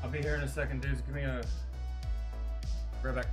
I'll be here in a second, dudes. Give me a. Right back.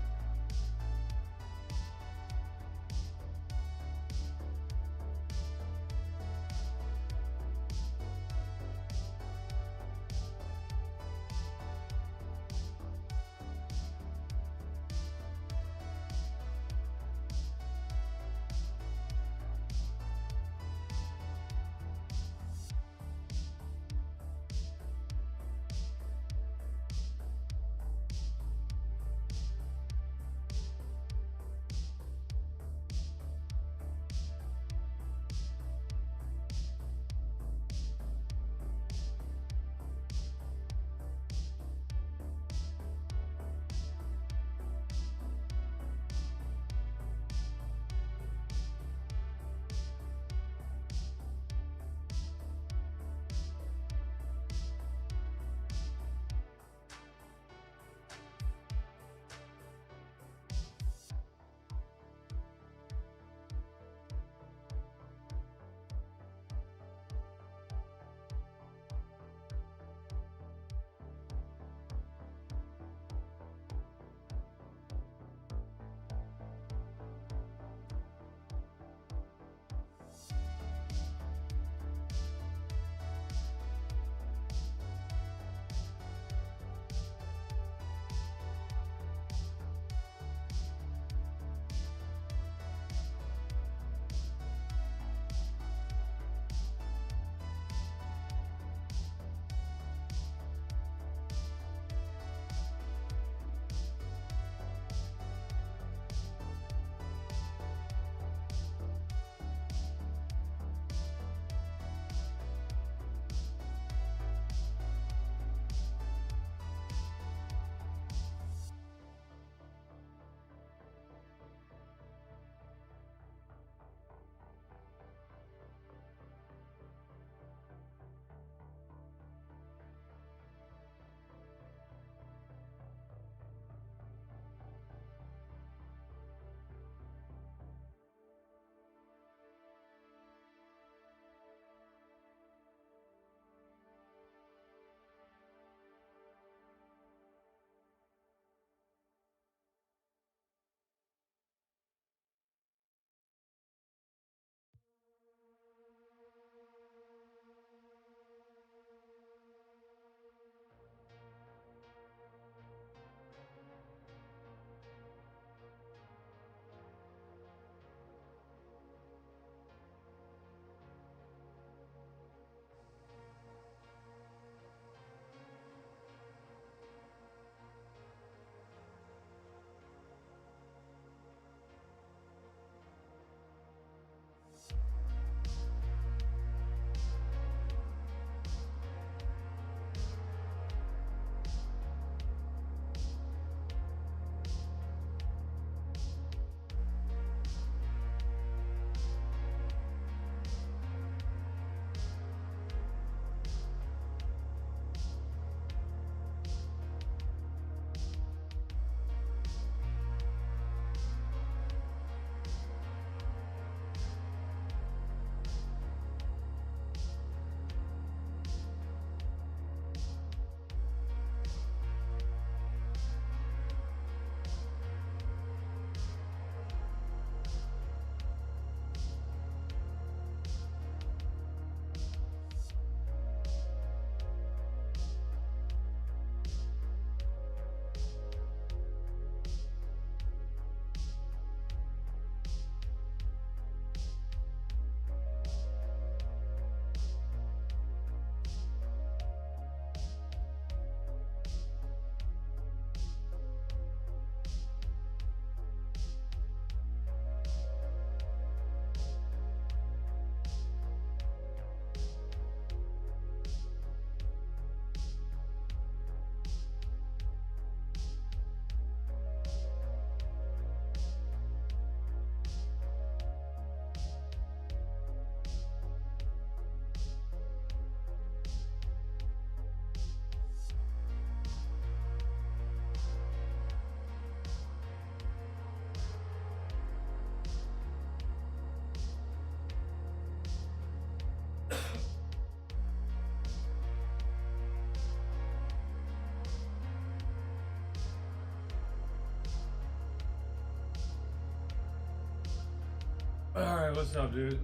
Alright, what's up, dude?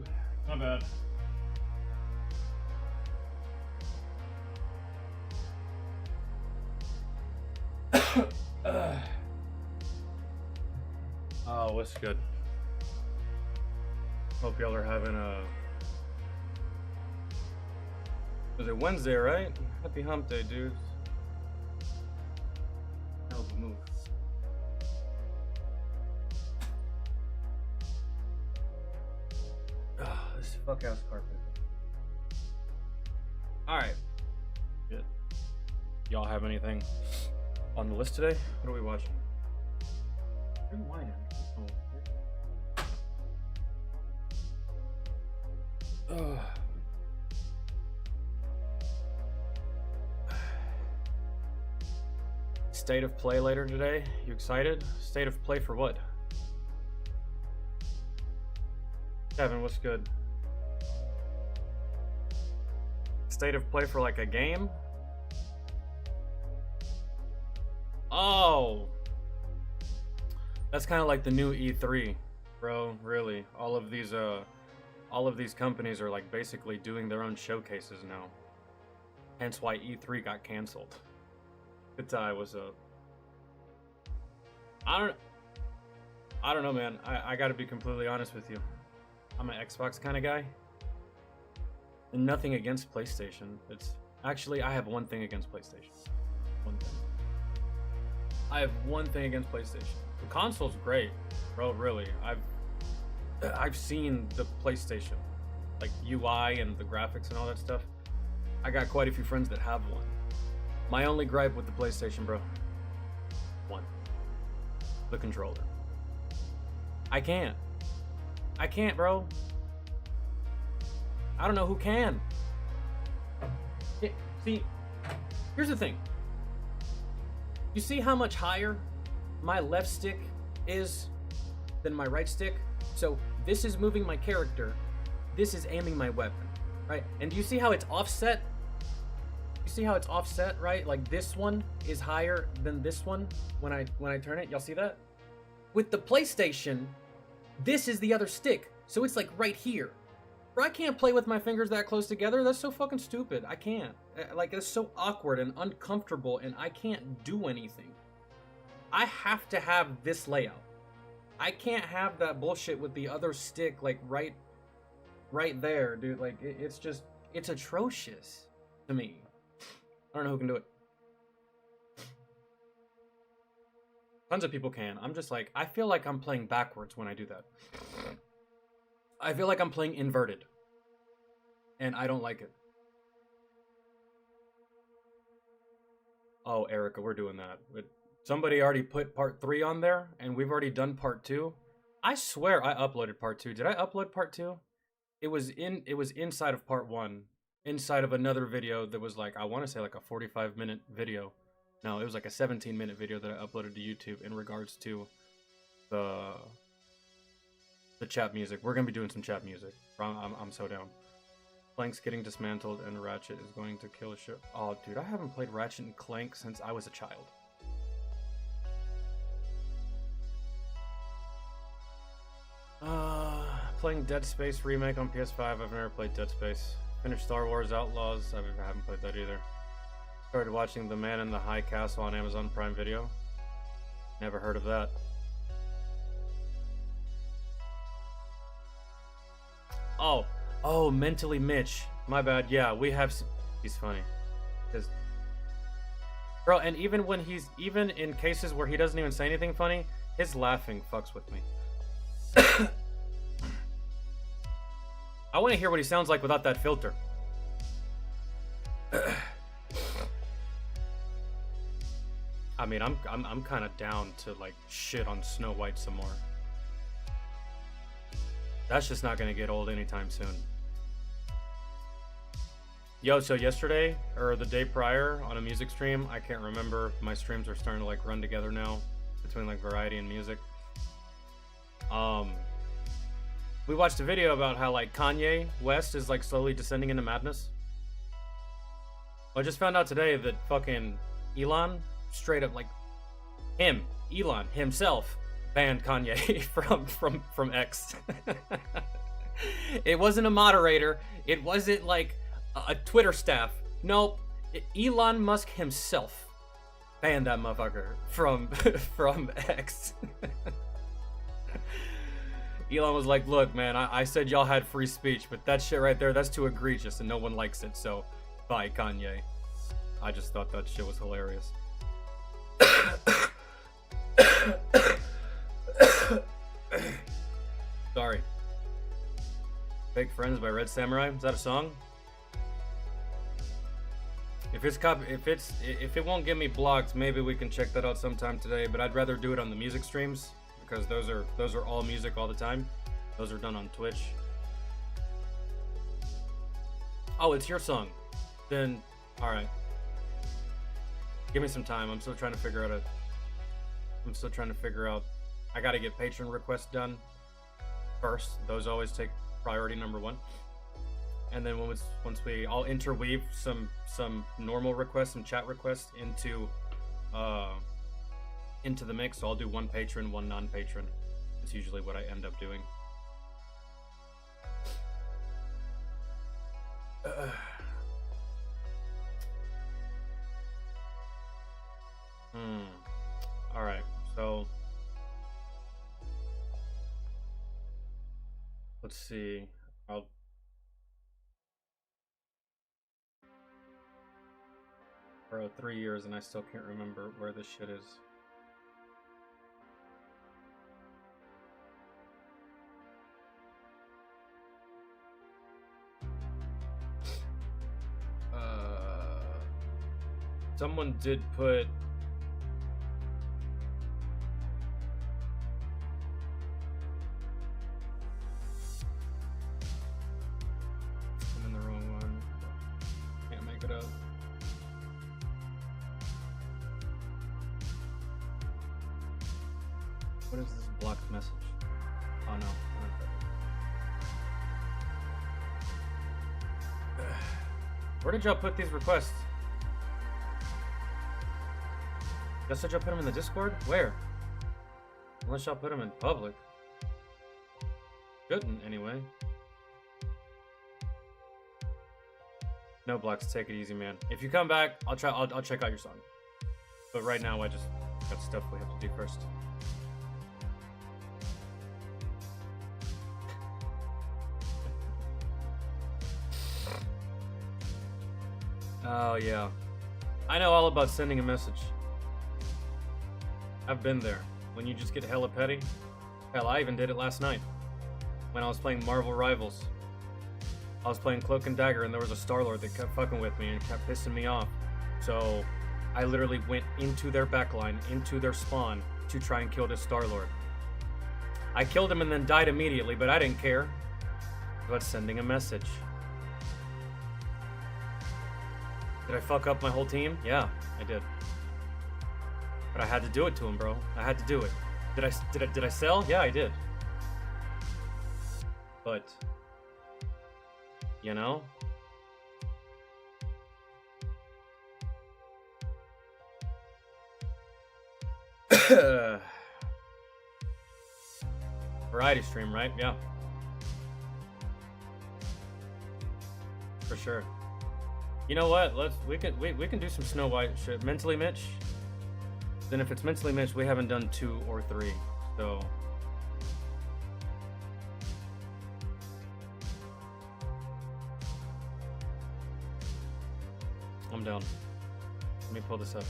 Not bad. Oh, what's good? Hope y'all are having a... Was it Wednesday, right? Happy hump day, dudes. Hell of a move. This fuck ass carpet. Alright. Good. Y'all have anything on the list today? What are we watching? Turn the wine in. Oh. State of play later today. You excited? State of play for what? Kevin, what's good? State of play for like a game? Oh, that's kind of like the new E3, bro. Really, all of these companies are like basically doing their own showcases now. Hence why E3 got canceled. Good time, what's up? I don't know, man. I gotta be completely honest with you. I'm an Xbox kind of guy. And nothing against PlayStation. It's actually, I have one thing against PlayStation. One thing. I have one thing against PlayStation. The console's great, bro. Really, I've seen the PlayStation, like UI and the graphics and all that stuff. I got quite a few friends that have one. My only gripe with the PlayStation, bro. One. The controller. I can't, bro. I don't know who can. See, here's the thing. You see how much higher my left stick is than my right stick? So this is moving my character. This is aiming my weapon, right? And do you see how it's offset? You see how it's offset, right? Like this one is higher than this one when I turn it. Y'all see that? With the PlayStation, this is the other stick. So it's like right here. Bro, I can't play with my fingers that close together. That's so fucking stupid. I can't. Like, it's so awkward and uncomfortable, and I can't do anything. I have to have this layout. I can't have that bullshit with the other stick, like, right there, dude. Like, it's atrocious to me. I don't know who can do it. Tons of people can. I'm just like, I feel like I'm playing backwards when I do that. I feel like I'm playing inverted. And I don't like it. Oh, Erica, we're doing that. Somebody already put part 3 on there, and we've already done part 2. I swear I uploaded part 2. Did I upload part 2? It was inside of part 1. Inside of another video that was like, I want to say like a 45-minute video. No, it was like a 17-minute video that I uploaded to YouTube in regards to the chat music. We're gonna be doing some chat music. I'm so down. Clank's getting dismantled and Ratchet is going to kill a ship. Oh, dude, I haven't played Ratchet and Clank since I was a child. Playing Dead Space remake on PS5. I've never played Dead Space. Finished Star Wars Outlaws. I haven't played that either. Started watching The Man in the High Castle on Amazon Prime Video. Never heard of that. Oh, Mentally Mitch. My bad. Yeah, we have. He's funny. Bro, and even in cases where he doesn't even say anything funny, his laughing fucks with me. I want to hear what he sounds like without that filter. I mean, I'm kind of down to like shit on Snow White some more. That's just not gonna get old anytime soon. Yo, so yesterday or the day prior on a music stream, I can't remember. My streams are starting to like run together now between like variety and music. We watched a video about how like Kanye West is like slowly descending into madness. I just found out today that fucking Elon straight up like Elon himself banned Kanye from X. It wasn't a moderator. It wasn't like a Twitter staff. Nope. Elon Musk himself banned that motherfucker from from X. Elon was like, look, man, I said y'all had free speech, but that shit right there, that's too egregious and no one likes it, so bye, Kanye. I just thought that shit was hilarious. Sorry. Fake Friends by Red Samurai. Is that a song? If it won't get me blocked, maybe we can check that out sometime today, but I'd rather do it on the music streams because those are all music all the time. Those are done on Twitch. Oh, it's your song. Then all right. Give me some time. I'm still trying to figure out I got to get patron requests done first. Those always take priority number 1. And then I'll interweave some normal requests, some chat requests into the mix. So I'll do 1 patron, 1 non-patron. It's usually what I end up doing. All right. So let's see. Bro, 3 years and I still can't remember where this shit is. Someone did put I'm in the wrong one. Can't make it up. What is this blocked message? Oh no. Where did y'all put these requests? Y'all said y'all put them in the Discord? Where? Unless y'all put them in public. Shouldn't, anyway. No blocks, take it easy, man. If you come back, I'll check out your song. But right now, I just got stuff we have to do first. Oh, yeah. I know all about sending a message. I've been there. When you just get hella petty. Hell, I even did it last night. When I was playing Marvel Rivals. I was playing Cloak and Dagger and there was a Star-Lord that kept fucking with me and kept pissing me off. So, I literally went into their backline, into their spawn, to try and kill this Star-Lord. I killed him and then died immediately, but I didn't care. About sending a message. Did I fuck up my whole team? Yeah, I did. But I had to do it to him, bro. I had to do it. Did I sell? Yeah, I did. But you know? Variety stream, right? Yeah. For sure. You know what? We can do some Snow White shit. Mentally Mitch. Then if it's Mentally Mitch, we haven't done 2 or 3. So I'm down. Let me pull this up.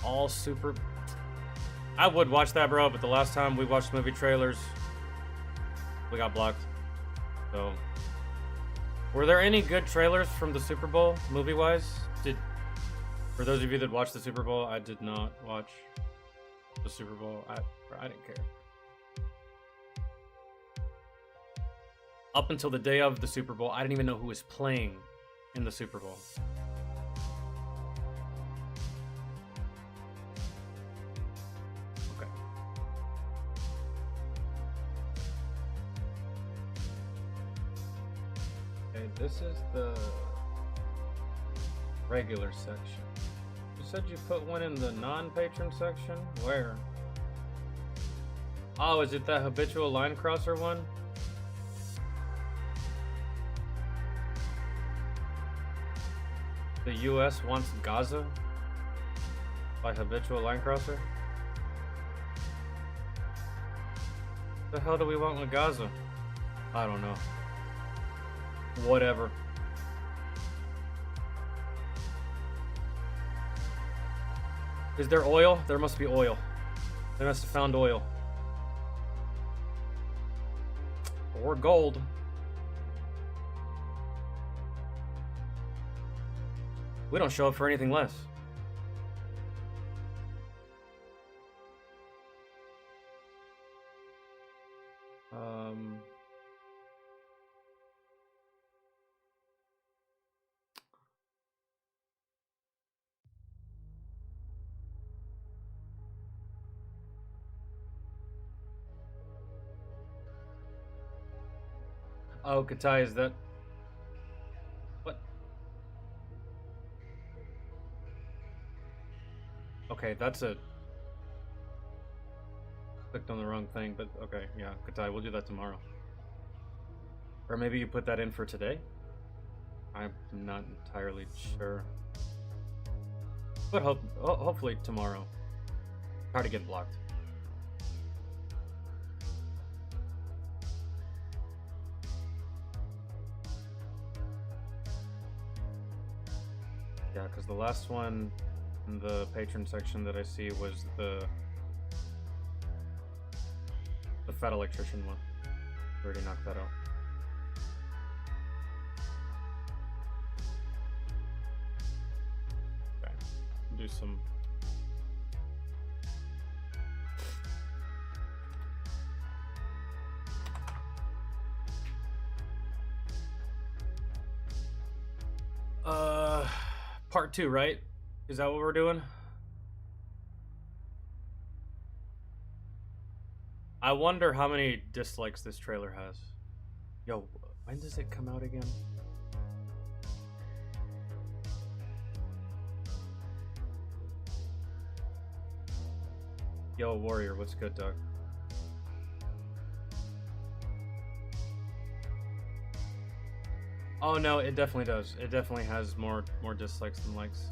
All super. I would watch that, bro, but the last time we watched movie trailers, we got blocked. So, were there any good trailers from the Super Bowl, movie-wise? For those of you that watched the Super Bowl, I did not watch the Super Bowl. I didn't care. Up until the day of the Super Bowl, I didn't even know who was playing in the Super Bowl. This is the Regular section. You said you put one in the non-patron section? Where? Oh, is it that habitual line crosser one? The US wants Gaza? By habitual line crosser? The hell do we want with Gaza? I don't know. Whatever. Is there oil? There must be oil. They must have found oil. Or gold. We don't show up for anything less. Oh, Katai, is that... What? Okay, that's a... Clicked on the wrong thing, but okay, yeah, Katai, we'll do that tomorrow. Or maybe you put that in for today? I'm not entirely sure. But hopefully tomorrow. Hard to get blocked. Yeah, because the last one in the patron section that I see was the fat electrician one. We already knocked that out. Okay, do some. Part 2, right? Is that what we're doing? I wonder how many dislikes this trailer has. Yo, when does it come out again? Yo, Warrior, what's good, dog? Oh no, it definitely does. It definitely has more dislikes than likes.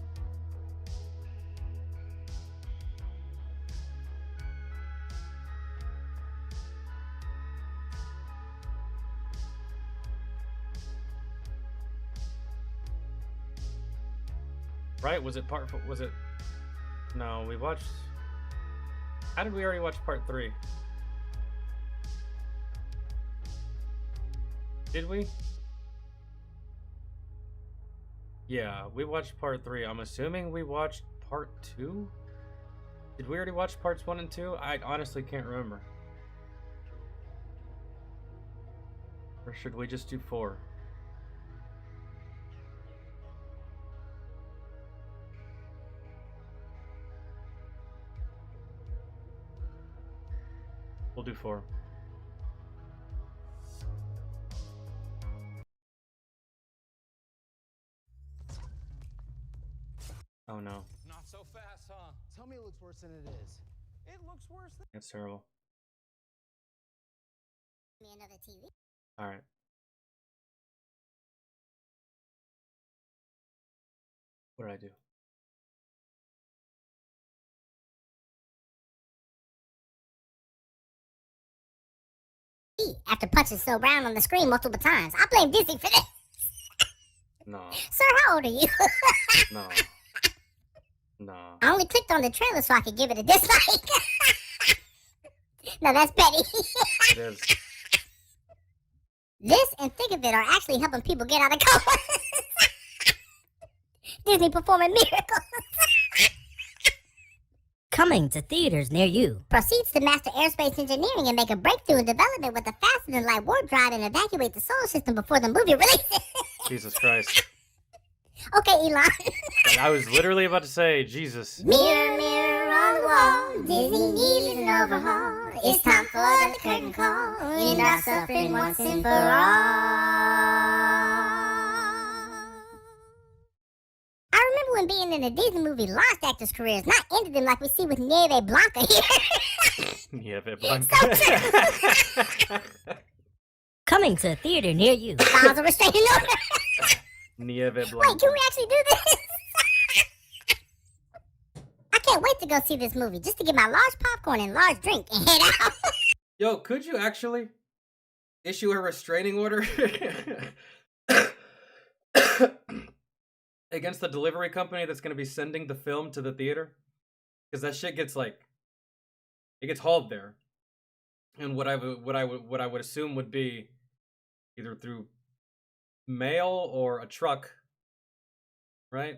Right? Was it No, we watched... How did we already watch part 3? Did we? Yeah, we watched part 3. I'm assuming we watched part 2? Did we already watch parts 1 and 2? I honestly can't remember. Or should we just do 4? We'll do 4. Oh no. Not so fast, huh? Tell me it looks worse than it is. It looks worse than... That's terrible. Me another TV. Alright. What did I do? After punching Snow Brown on the screen multiple times. I blame Disney for this. No. Sir, how old are you? No. No. I only clicked on the trailer so I could give it a dislike. No, that's petty. It is. This and Think of It are actually helping people get out of coma. Disney performing miracles. Coming to theaters near you. Proceeds to master aerospace engineering and make a breakthrough in development with a faster-than-light warp drive and evacuate the solar system before the movie releases. Jesus Christ. Okay, Elon. I was literally about to say, Jesus. Mirror, mirror on the wall, Disney needs an overhaul. It's time for the curtain call. End our suffering once and for all. I when being in a Disney movie launched actors' careers, not ended them like we see with Nieve Blanca here. Nieve Blanca. Coming to a theater near you. Files a restraining order. Nieve Blanca. Wait, can we actually do this? I can't wait to go see this movie just to get my large popcorn and large drink and head out. Yo, could you actually issue a restraining order against the delivery company that's going to be sending the film to the theater? Because that shit gets it gets hauled there, and what I would assume would be either through mail or a truck, right?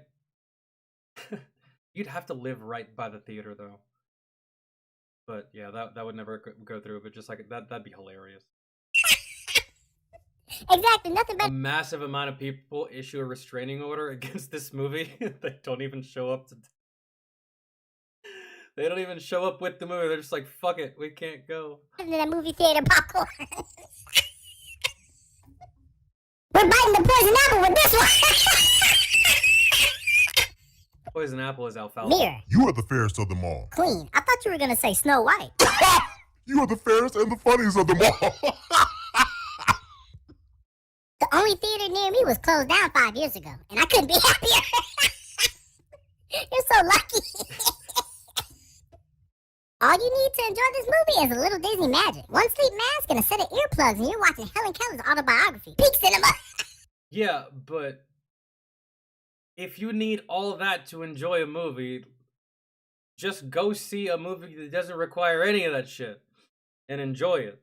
You'd have to live right by the theater though. But yeah, that would never go through. But just like that'd be hilarious. Exactly, nothing A better. massive amount of people issue a restraining order against this movie. They don't even show up to. They don't even show up with the movie. They're just like, fuck it, we can't go. Than that movie theater popcorn. We're biting the poison apple with this one. Poison apple is alfalfa. Mirror, You are the fairest of them all. Queen. I thought you were gonna say Snow White. You are the fairest and the funniest of them all. The only theater near me was closed down 5 years ago, and I couldn't be happier. You're so lucky. All you need to enjoy this movie is a little Disney magic. One sleep mask and a set of earplugs, and you're watching Helen Keller's autobiography. Peak cinema. Yeah, but if you need all that to enjoy a movie, just go see a movie that doesn't require any of that shit and enjoy it.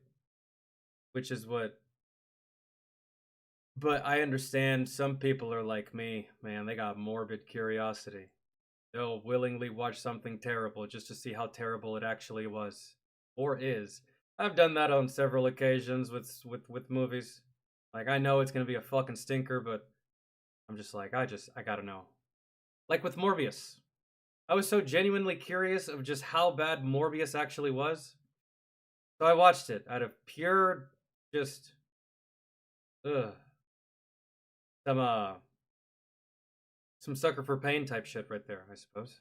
Which is what. But I understand some people are like me, man, they got morbid curiosity. They'll willingly watch something terrible just to see how terrible it actually was or is. I've done that on several occasions with movies. Like, I know it's gonna be a fucking stinker, but I'm just like, I gotta know. Like with Morbius. I was so genuinely curious of just how bad Morbius actually was. So I watched it out of pure just some sucker for pain type shit right there, I suppose.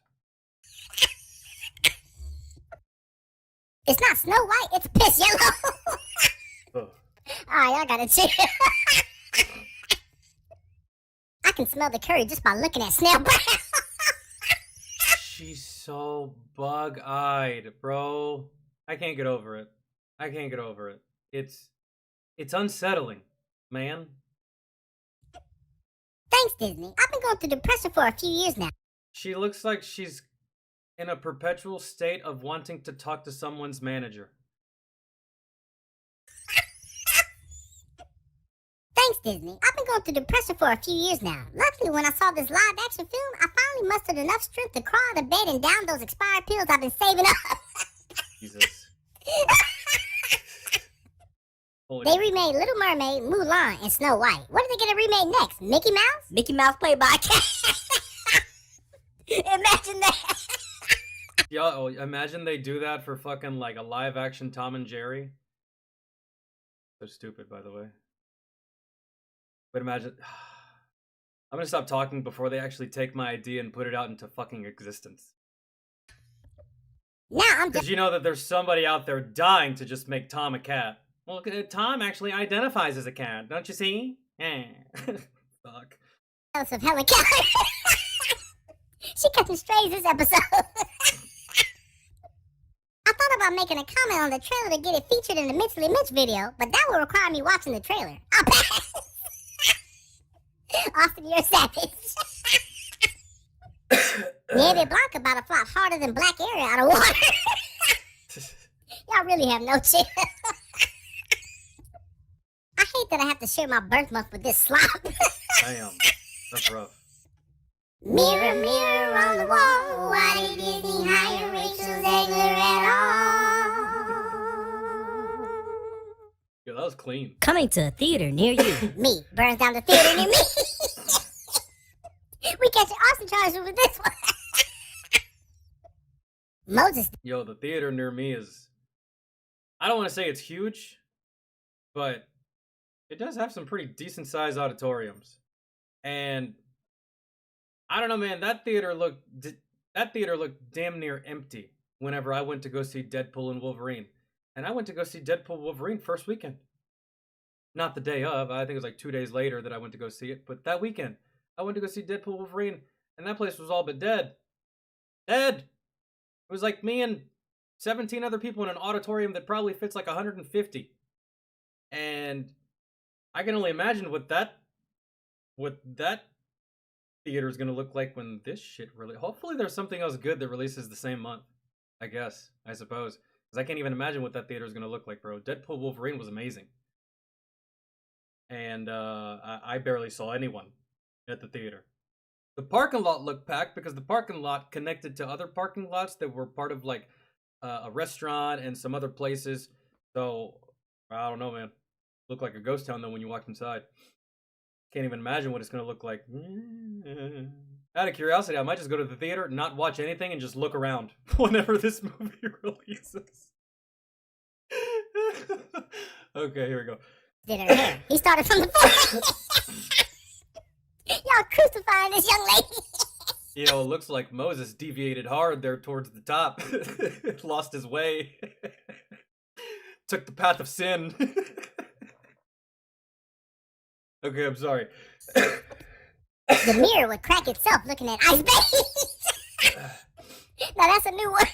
It's not Snow White, it's piss yellow. Ugh. Alright, I gotta chill. I can smell the curry just by looking at Snail Brown. She's so bug-eyed, bro. I can't get over it. I can't get over it. It's unsettling, man. Thanks, Disney. I've been going through depression for a few years now. She looks like she's in a perpetual state of wanting to talk to someone's manager. Thanks, Disney. I've been going through depression for a few years now. Luckily, when I saw this live-action film, I finally mustered enough strength to crawl out of bed and down those expired pills I've been saving up. Jesus. Holy They remade Little Mermaid, Mulan, and Snow White. What are they gonna remake next? Mickey Mouse? Mickey Mouse played by a cat. Imagine that. Yo, imagine they do that for fucking like a live action Tom and Jerry. So stupid, by the way. But imagine. I'm gonna stop talking before they actually take my idea and put it out into fucking existence. Now I'm Because you know that there's somebody out there dying to just make Tom a cat. Well, Tom actually identifies as a cat, don't you see? Fuck. jealous of Helen Keller. She catching strays this episode. I thought about making a comment on the trailer to get it featured in the Mentally Mitch video, but that would require me watching the trailer. I'll pass. Austin, you're a savage. Nieve Blanca about to flop harder than Black Area out of water. Y'all really have no chill. I hate that I have to share my birth month with this slop. Damn, that's rough. Mirror, mirror on the wall, why did Disney hire Rachel Zegler at all? Yo, that was clean. Coming to a theater near you. Me, burns down the theater near me. We catch Austin charges with this one. Moses, Yo, the theater near me is. I don't want to say it's huge, but it does have some pretty decent sized auditoriums. And I don't know, man. That theater looked damn near empty whenever I went to go see Deadpool and Wolverine. And I went to go see Deadpool Wolverine first weekend. Not the day of. I think it was like 2 days later that I went to go see it. But that weekend, I went to go see Deadpool Wolverine, and that place was all but dead. Dead! It was like me and 17 other people in an auditorium that probably fits like 150. And I can only imagine what that theater is going to look like when this shit really... Hopefully there's something else good that releases the same month. I guess. I suppose. Because I can't even imagine what that theater is going to look like, bro. Deadpool Wolverine was amazing. And I barely saw anyone at the theater. The parking lot looked packed because the parking lot connected to other parking lots that were part of like a restaurant and some other places. So I don't know, man. Looked like a ghost town though when you walked inside. Can't even imagine what it's gonna look like. Out of curiosity, I might just go to the theater, not watch anything, and just look around whenever this movie releases. Okay, here we go. Did her hair. He started from the floor. Y'all crucifying this young lady. Yo, looks like Moses deviated hard there towards the top. Lost his way. Took the path of sin. Okay, I'm sorry. The mirror would crack itself looking at Ice Beige. Now that's a new one.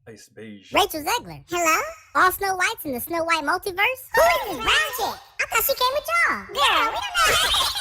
Ice Beige. Rachel Zegler. Hello? All Snow Whites in the Snow White multiverse? Who is this brown chick? I thought she came with y'all. Girl, we don't know.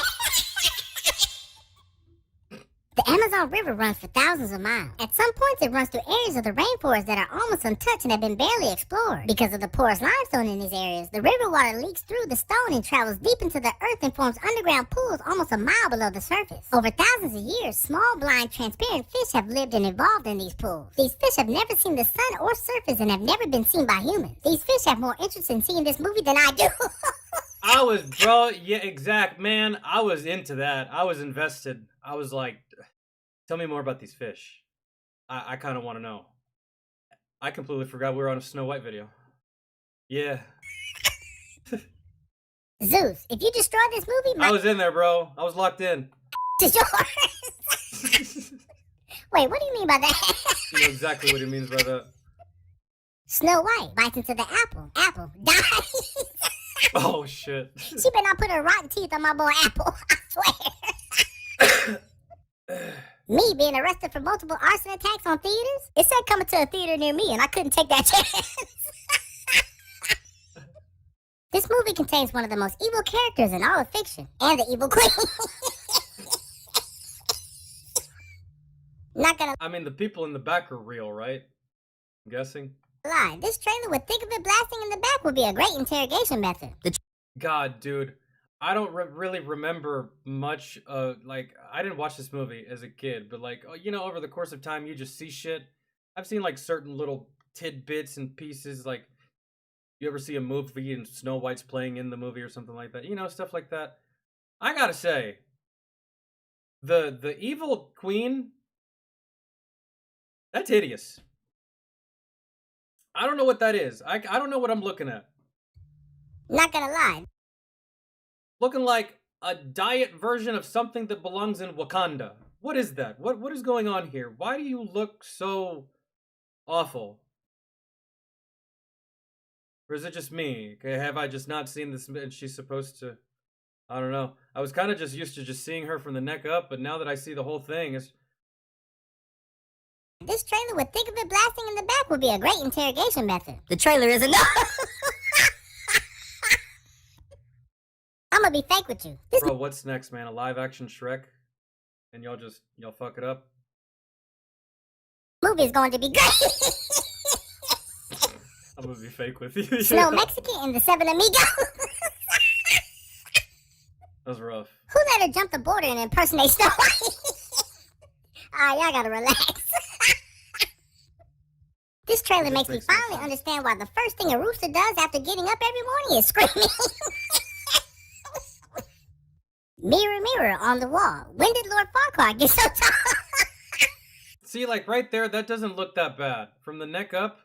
The Amazon River runs for thousands of miles. At some points, it runs through areas of the rainforest that are almost untouched and have been barely explored. Because of the porous limestone in these areas, the river water leaks through the stone and travels deep into the earth and forms underground pools almost a mile below the surface. Over thousands of years, small, blind, transparent fish have lived and evolved in these pools. These fish have never seen the sun or surface and have never been seen by humans. These fish have more interest in seeing this movie than I do. Yeah, exact, man. I was into that. I was invested. I was like, tell me more about these fish. I kind of want to know. I completely forgot we were on a Snow White video. Yeah. Zeus, if you destroy this movie, I was in there, bro. I was locked in. is yours. Wait, what do you mean by that? You know exactly what he means by that. Snow White bites into the apple. Apple dies. Oh, shit. She better not put her rotten teeth on my boy Apple. I swear. Me being arrested for multiple arson attacks on theaters? It said coming to a theater near me, and I couldn't take that chance. This movie contains one of the most evil characters in all of fiction, and the evil queen. Not gonna I mean, the people in the back are real, right? I'm guessing. lie, this trailer with Think of It blasting in the back would be a great interrogation method. God, dude. I don't really remember much. Like, I didn't watch this movie as a kid, but like, you know, over the course of time, you just see shit. I've seen like certain little tidbits and pieces. Like, you ever see a movie and Snow White's playing in the movie or something like that? You know, stuff like that. I gotta say, the evil queen, that's hideous. I don't know what that is. I don't know what I'm looking at. Not gonna lie. Looking like a diet version of something that belongs in Wakanda. What is that? What is going on here? Why do you look so awful? Or is it just me? Okay, have I just not seen this and she's supposed to... I don't know. I was kind of just used to just seeing her from the neck up, but now that I see the whole thing, it's... This trailer with Think of It blasting in the back would be a great interrogation method. The trailer is enough. I'm gonna be fake with you. Bro, what's next, man? A live action Shrek? And y'all fuck it up? Movie is going to be great. I'm gonna be fake with you. Snow Mexican and the Seven Amigos. That was rough. Who let her jump the border and impersonate Snow White? Alright, y'all gotta relax. This trailer makes me finally understand why the first thing a rooster does after getting up every morning is screaming. Mirror, mirror on the wall. When did Lord Farquaad get so tall? See, like right there, that doesn't look that bad. From the neck up,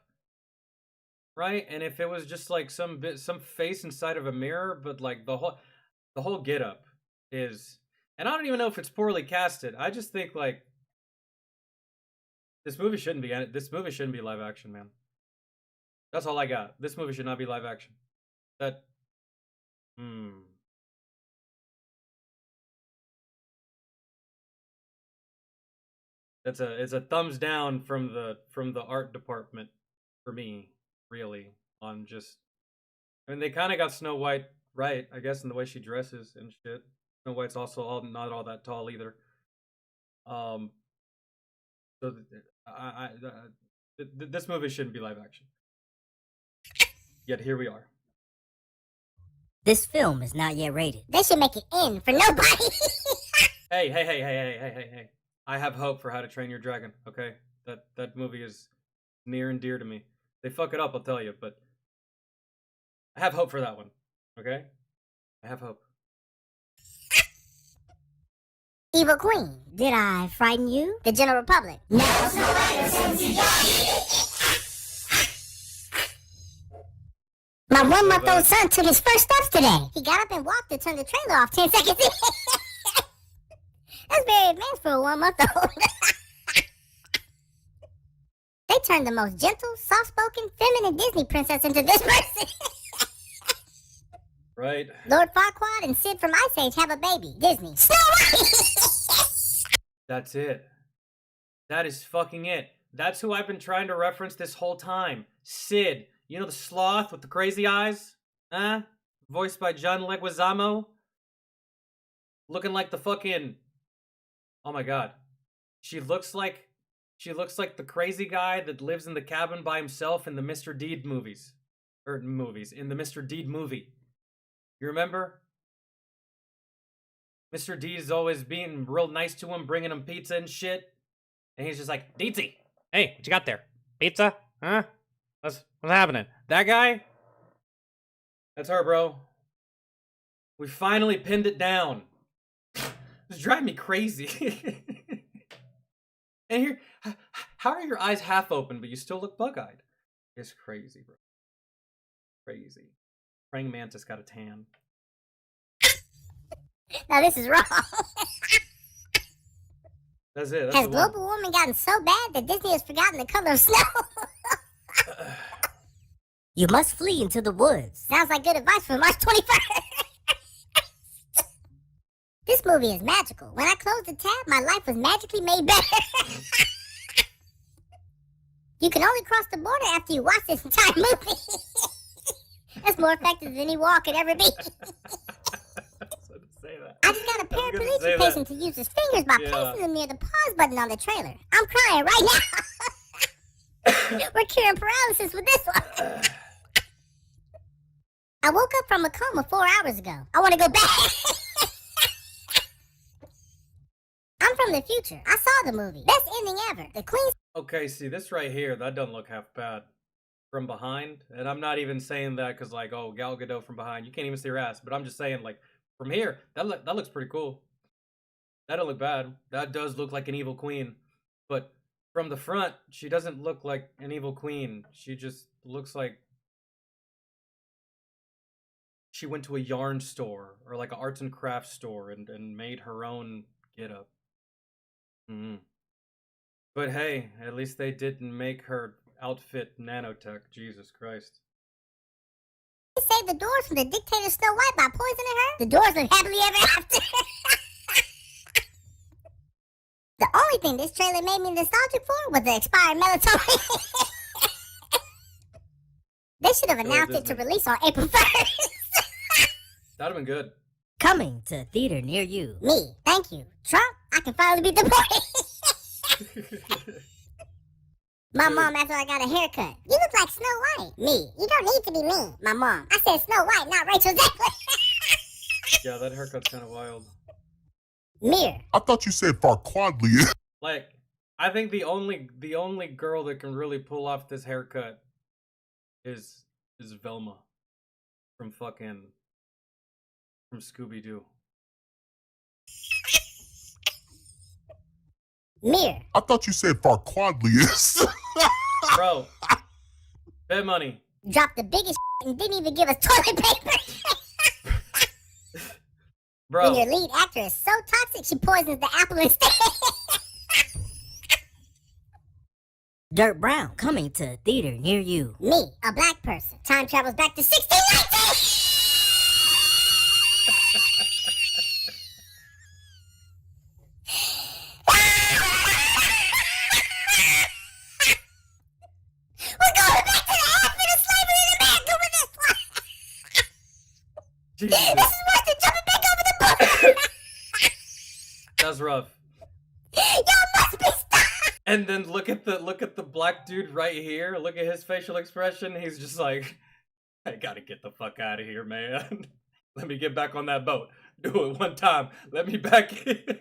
right? And if it was just like some face inside of a mirror, but like the whole get up is... And I don't even know if it's poorly casted. I just think like this movie shouldn't be live action, man. That's all I got. This movie should not be live action. That it's a thumbs down from the art department for me, really. On just, I mean, they kind of got Snow White right, I guess, in the way she dresses and shit. Snow White's also not all that tall either. So this movie shouldn't be live action. Yet here we are. This film is not yet rated. They should make it in for nobody. Hey. I have hope for How to Train Your Dragon, okay? That movie is near and dear to me. They fuck it up, I'll tell you, but I have hope for that one, okay? I have hope. Evil Queen, did I frighten you? The General Republic. No. My 1-month-old son took his first steps today. He got up and walked to turn the trailer off 10 seconds in. That's very advanced for a 1-month-old. They turned the most gentle, soft-spoken, feminine Disney princess into this person. Right. Lord Farquaad and Sid from Ice Age have a baby. Disney. Snow White! That's it. That is fucking it. That's who I've been trying to reference this whole time. Sid. You know the sloth with the crazy eyes? Huh? Voiced by John Leguizamo? Looking like the fucking... Oh my god. She looks like the crazy guy that lives in the cabin by himself in the Mr. Deed movies. In the Mr. Deed movie. You remember? Mr. Deed is always being real nice to him, bringing him pizza and shit. And he's just like, Deedsy, hey, what you got there? Pizza? Huh? What's happening? That guy? That's her, bro. We finally pinned it down. It's driving me crazy. And here, how are your eyes half open, but you still look bug-eyed? It's crazy, bro. Crazy. Praying mantis got a tan. Now this is wrong. That's it. That's Has the one. global warming gotten so bad that Disney has forgotten the color of snow? You must flee into the woods. Sounds like good advice for March 21st. This movie is magical. When I closed the tab, my life was magically made better. You can only cross the border after you watch this entire movie. That's more effective than any wall could ever be. I just got a paraplegic patient to use his fingers by placing them near the pause button on the trailer. I'm crying right now. We're curing paralysis with this one. I woke up from a coma 4 hours ago. I want to go back. I'm from the future. I saw the movie. Best ending ever. The Queen's... Okay, see, this right here, that doesn't look half bad. From behind, and I'm not even saying that because, like, oh, Gal Gadot from behind, you can't even see her ass, but I'm just saying, like, from here, that looks pretty cool. That don't look bad. That does look like an evil queen, but from the front, she doesn't look like an evil queen. She just looks like she went to a yarn store or like an arts and crafts store and made her own get-up. But hey, at least they didn't make her outfit nanotech. Jesus Christ. They saved the doors from the dictator Snow White by poisoning her. The doors live happily ever after. The only thing this trailer made me nostalgic for was the expired melatonin. They should have announced it to release on April 1st. That'd have been good. Coming to a theater near you. Me, thank you. Trump, I can finally be deported. My mom after I got a haircut. You look like Snow White. Me, you don't need to be me. My mom, I said Snow White, not Rachel Zegler. Yeah, that haircut's kind of wild. Mirror. I thought you said Farquadly. Like, I think the only girl that can really pull off this haircut is Velma from Scooby-Doo. Mirror. I thought you said Farquadly. Bro, bet money. Dropped the biggest and didn't even give us toilet paper. Bro. When your lead actor is so toxic, she poisons the apple instead. Dirt Brown, coming to a theater near you. Me, a black person, time travels back to 1619. We're going back to the advent of slavery in America with this one. Jesus. This is worth it. Jumping back over the book. That's rough. Y'all must be stopped. And then look at the black dude right here. Look at his facial expression. He's just like, I gotta get the fuck out of here, man. Let me get back on that boat. Do it one time. Let me back in.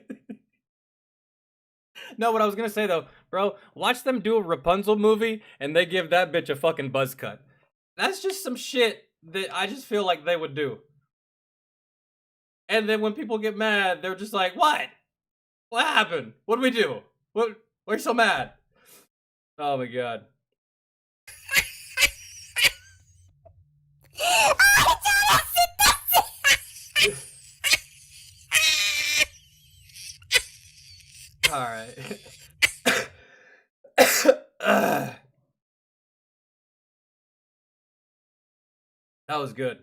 No, what I was gonna say though, bro, watch them do a Rapunzel movie and they give that bitch a fucking buzz cut. That's just some shit that I just feel like they would do. And then when people get mad, they're just like, what? What happened? What did we do? What? Why are you so mad? Oh my god. Alright. That was good.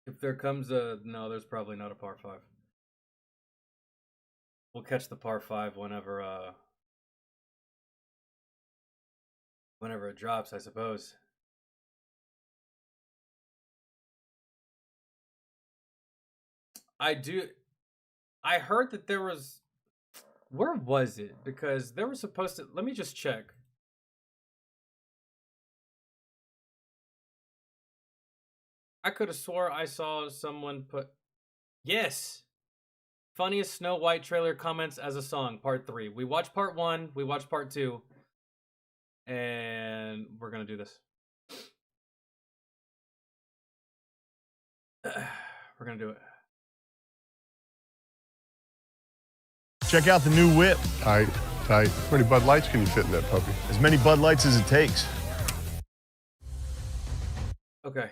If there comes a... No, there's probably not a par 5. We'll catch the par 5 whenever it drops, I suppose. I heard that there was... Where was it? Because they were supposed to... Let me just check. I could have swore I saw someone put... Yes! Funniest Snow White trailer comments as a song, part 3. We watched part 1, we watched part 2. And we're gonna do this. We're gonna do it. Check out the new whip. Tight. How many Bud Lights can you fit in that puppy? As many Bud Lights as it takes. Okay.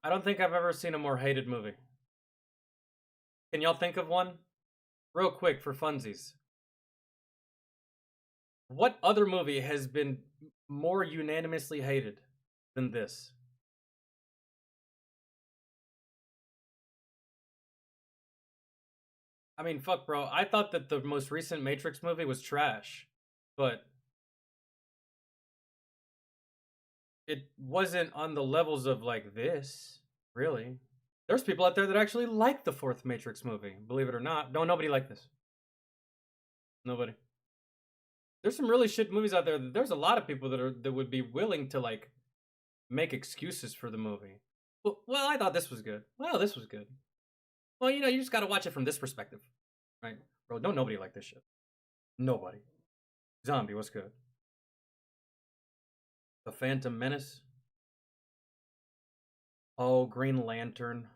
I don't think I've ever seen a more hated movie. Can y'all think of one? Real quick for funsies. What other movie has been more unanimously hated than this? I mean, fuck, bro. I thought that the most recent Matrix movie was trash, but it wasn't on the levels of like this, really. There's people out there that actually like the fourth Matrix movie, believe it or not. No, nobody liked this. Nobody. There's some really shit movies out there. There's a lot of people that would be willing to like make excuses for the movie. Well, I thought this was good. Well, this was good. Well, you know, you just gotta watch it from this perspective, right? Bro, don't nobody like this shit. Nobody. Zombie, what's good? The Phantom Menace. Oh, Green Lantern.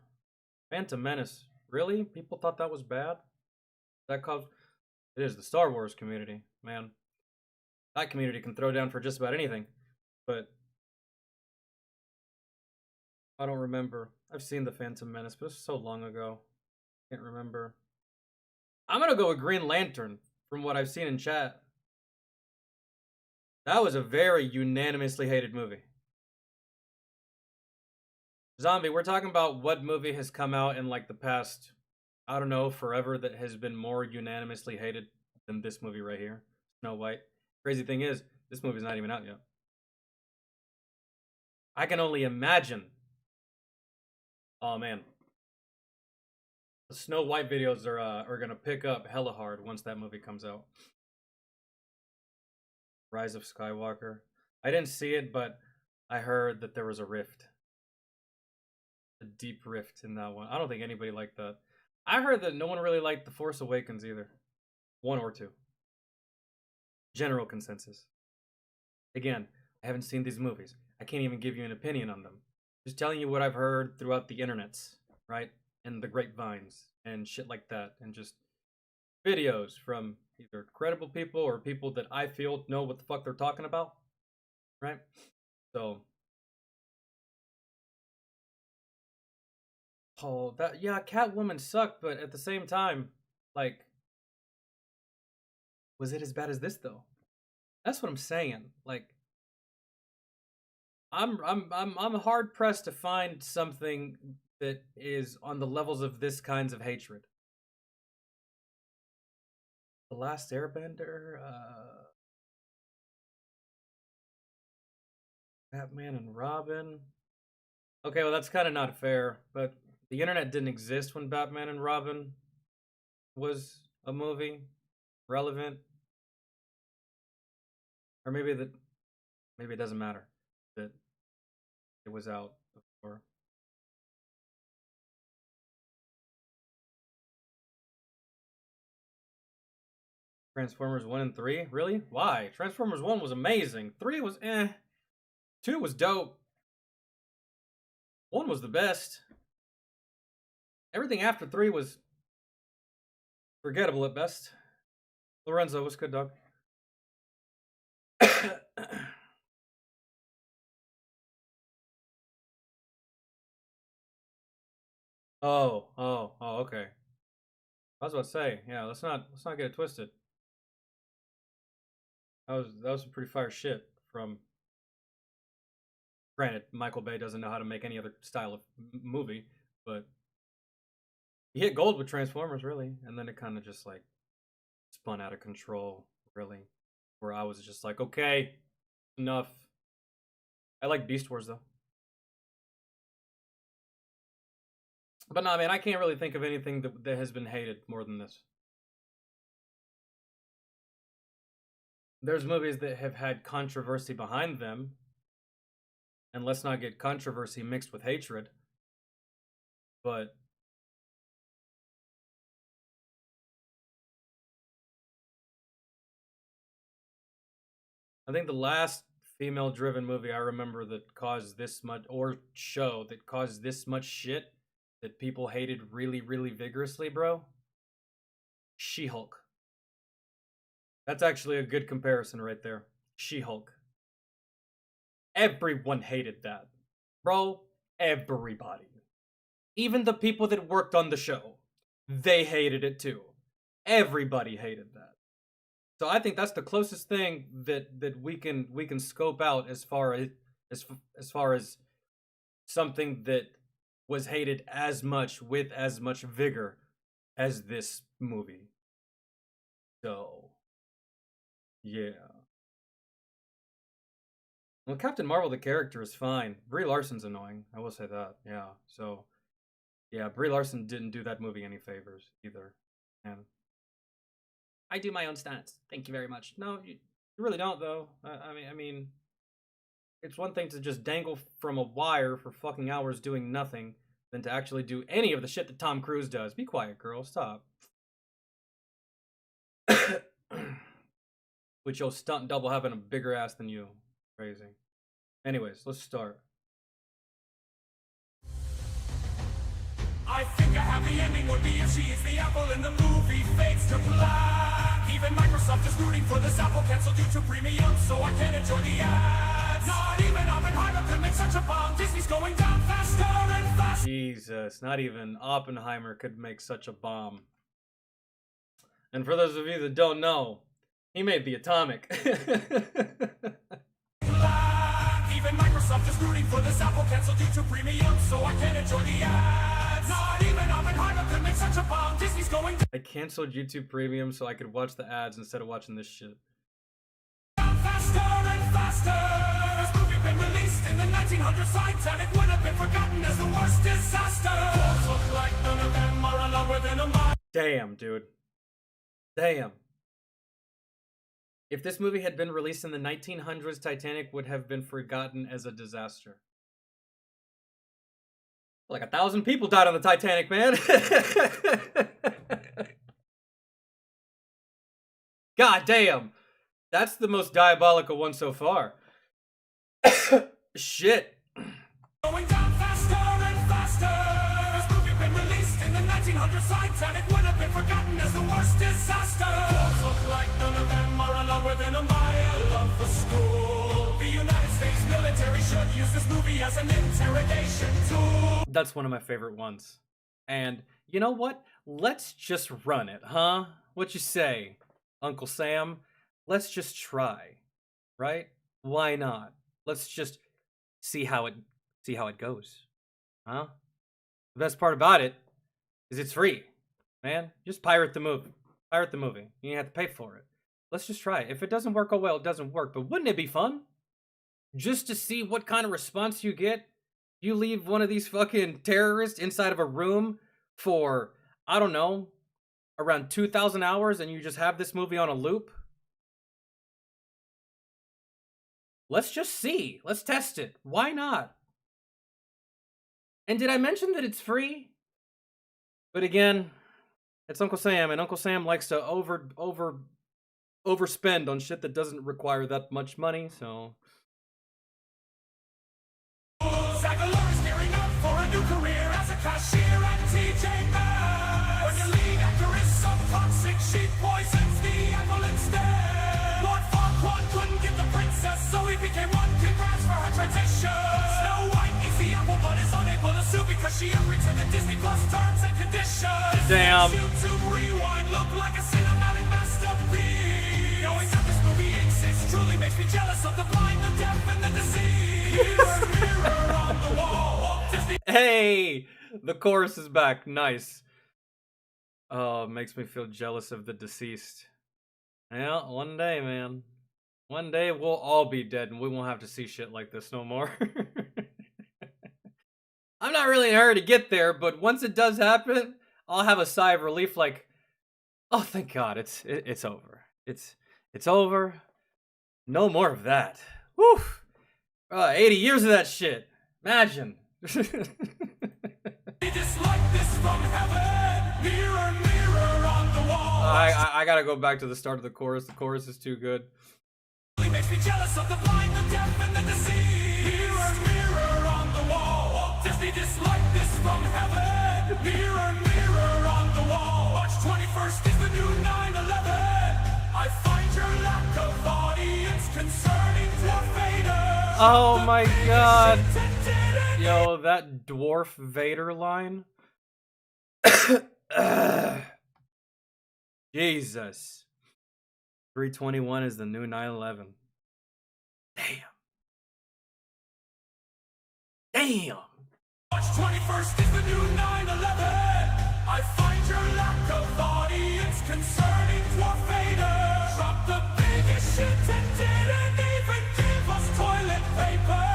Phantom Menace. Really? People thought that was bad? That caused... It is the Star Wars community, man. That community can throw down for just about anything. But I don't remember. I've seen the Phantom Menace, but it was so long ago. Can't remember. I'm gonna go with Green Lantern from what I've seen in chat. That was a very unanimously hated movie. Zombie, we're talking about what movie has come out in like the past, I don't know, forever that has been more unanimously hated than this movie right here, Snow White. Crazy thing is, this movie's not even out yet. I can only imagine. Oh man. The Snow White videos are gonna pick up hella hard once that movie comes out. Rise of Skywalker. I didn't see it, but I heard that there was a rift. A deep rift in that one. I don't think anybody liked that. I heard that no one really liked The Force Awakens either. 1 or 2. General consensus. Again, I haven't seen these movies. I can't even give you an opinion on them. Just telling you what I've heard throughout the internets, right? And the grapevines and shit like that. And just videos from either credible people or people that I feel know what the fuck they're talking about, right? So, oh, that, yeah, Catwoman sucked, but at the same time, like, was it as bad as this though? That's what I'm saying. Like, I'm hard pressed to find something that is on the levels of this kinds of hatred. The Last Airbender, Batman and Robin. Okay, well that's kind of not fair, but the internet didn't exist when Batman and Robin was a movie relevant. Or maybe it doesn't matter that it was out before. Transformers 1 and 3? Really? Why? Transformers 1 was amazing. 3 was eh. 2 was dope. 1 was the best. Everything after 3 was forgettable at best. Lorenzo, what's good, dog? Oh, okay. I was about to say, yeah, let's not get it twisted. That was some pretty fire shit from. Granted, Michael Bay doesn't know how to make any other style of movie, but he hit gold with Transformers, really, and then it kind of just like spun out of control, really, where I was just like, okay, enough. I like Beast Wars though. But no, man, I can't really think of anything that has been hated more than this. There's movies that have had controversy behind them, and let's not get controversy mixed with hatred. But I think the last female-driven movie I remember that caused this much, or show that caused this much shit that people hated really, really vigorously, bro. She-Hulk. That's actually a good comparison right there. She-Hulk. Everyone hated that. Bro, everybody. Even the people that worked on the show. They hated it too. Everybody hated that. So I think that's the closest thing that we can scope out as far as something that was hated as much with as much vigor as this movie. So, yeah. Well, Captain Marvel, the character, is fine. Brie Larson's annoying. I will say that. Yeah. So, yeah, Brie Larson didn't do that movie any favors either. And I do my own stunts. Thank you very much. No, you really don't, though. I mean, it's one thing to just dangle from a wire for fucking hours doing nothing than to actually do any of the shit that Tom Cruise does. Be quiet, girl. Stop. With your stunt double having a bigger ass than you. Crazy. Anyways, let's start. I think a happy ending would be if she is the apple in the movie fades to black. Even Microsoft is rooting for this Apple canceled YouTube Premium so I can enjoy the ads. Not even Oppenheimer could make such a bomb. Disney's going down faster and faster. Jesus, not even Oppenheimer could make such a bomb. And for those of you that don't know, he made the atomic. Even Microsoft is rooting for this Apple canceled YouTube Premium so I can enjoy the ads. Not even Oppenheimer could make such a bomb. Disney's going I canceled YouTube Premium so I could watch the ads instead of watching this shit. down faster and faster. This movie been released in the 1900s. Titanic would have been forgotten as the worst disaster. Wars look like none of them are allowed within a mile. Damn, dude. Damn. If this movie had been released in the 1900s, Titanic would have been forgotten as a disaster. Like 1,000 people died on the Titanic, man. God damn. That's the most diabolical one so far. Shit. Going down faster and faster. This movie been released in the 1900s. 1900 signs, and it would have been forgotten as the worst disaster. Walls look like none of them are allowed within a mile of the school. The United States military should use this movie as an interrogation tool. That's one of my favorite ones. And you know what? Let's just run it, huh? What you say, Uncle Sam? Let's just try, right? Why not? Let's just see how it goes, huh? The best part about it is it's free, man. Just pirate the movie. Pirate the movie. You don't have to pay for it. Let's just try it. If it doesn't work, oh well, it doesn't work. But wouldn't it be fun? Just to see what kind of response you get? You leave one of these fucking terrorists inside of a room for, I don't know, around 2,000 hours and you just have this movie on a loop? Let's just see. Let's test it. Why not? And did I mention that it's free? But again, it's Uncle Sam, and Uncle Sam likes to overspend on shit that doesn't require that much money, so... Zagalor is gearing up for a new career as a cashier at TJ Maxx. When your lead actor is some toxic, she poisons the apple instead. Lord Farquaad couldn't get the princess, so he became one. Congrats for her transition. Snow White eats the apple but is unable to sue because she agreed to the Disney Plus terms and conditions. Damn. YouTube Rewind looked like a cinematic masterpiece. Knowing that this movie exists truly makes me jealous of the blind, the deaf, and the deceased. Mirror on the wall. Disney. Hey! The chorus is back. Nice. Oh, makes me feel jealous of the deceased. Yeah, one day, man. One day we'll all be dead and we won't have to see shit like this no more. I'm not really in a hurry to get there, but once it does happen, I'll have a sigh of relief like, oh, thank God, it's over. It's over. No more of that. Whew. 80 years of that shit. Imagine. Dislike this from heaven. Mirror, mirror on the wall. I gotta go back to the start of the chorus. The chorus is too good. Makes me jealous of the blind, the deaf, and the deceased. Mirror, mirror on the wall. Disney dislike this from heaven. Mirror, mirror on the wall. March 21st is the new 9/11. I find your lack of audience concerning Dwarf Vader. Oh my God. Yo, that Dwarf Vader line. Jesus. 321 is the new 9/11. Damn. March 21st is the new 9/11. I find your lack of audience concerning Dwarf Vader. Dropped the biggest shit and didn't even give us toilet paper.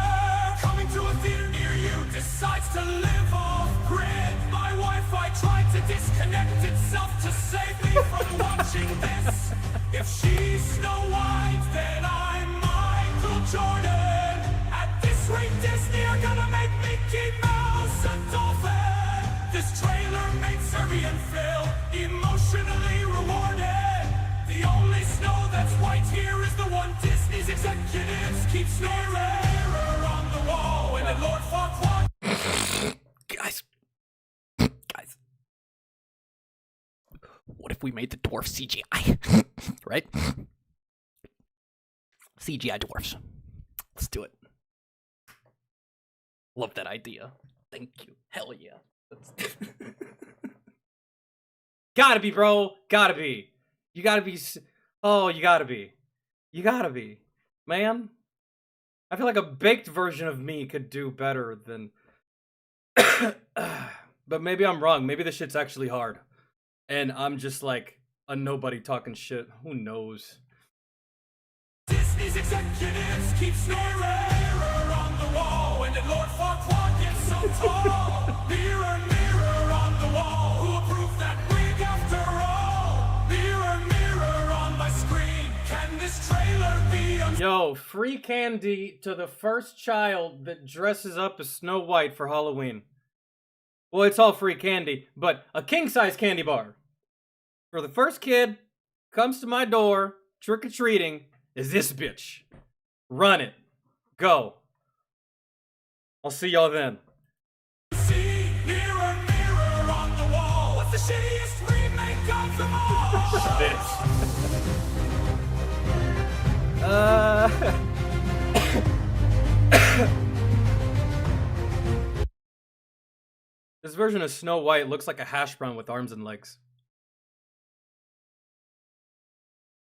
Coming to a theater near you decides to live off grid. My Wi-Fi tried to disconnect itself to save me from watching this. If she's Snow White, then I'm Michael Jordan. At this rate, Disney are gonna make Mickey Mouse a dolphin. This trailer made Serbian Phil emotionally rewarded. The only snow that's white here is the one Disney's executives keep snoring. Mirror on the wall, and then Lord Farquaad. Guys. What if we made the dwarf CGI? Right? CGI dwarfs. Let's do it. Love that idea. Thank you. Hell yeah. Gotta be, bro. Gotta be. You gotta be. Oh, you gotta be. You gotta be. Man. I feel like a baked version of me could do better than... But maybe I'm wrong. Maybe this shit's actually hard. And I'm just like a nobody talking shit. Who knows? Disney's executives keep snoring. Mirror on the wall, and then Lord Farquaad gets so tall. Mirror, mirror on the wall, who approved that wig after all? Mirror, mirror on my screen, can this trailer be Yo, free candy to the first child that dresses up as Snow White for Halloween. Well, it's all free candy, but a king-size candy bar. For the first kid comes to my door, trick-or-treating, is this bitch. Run it. Go. I'll see y'all then. See, mirror, mirror on the wall. What's the the shittiest remake of them all. This version of Snow White looks like a hash brown with arms and legs.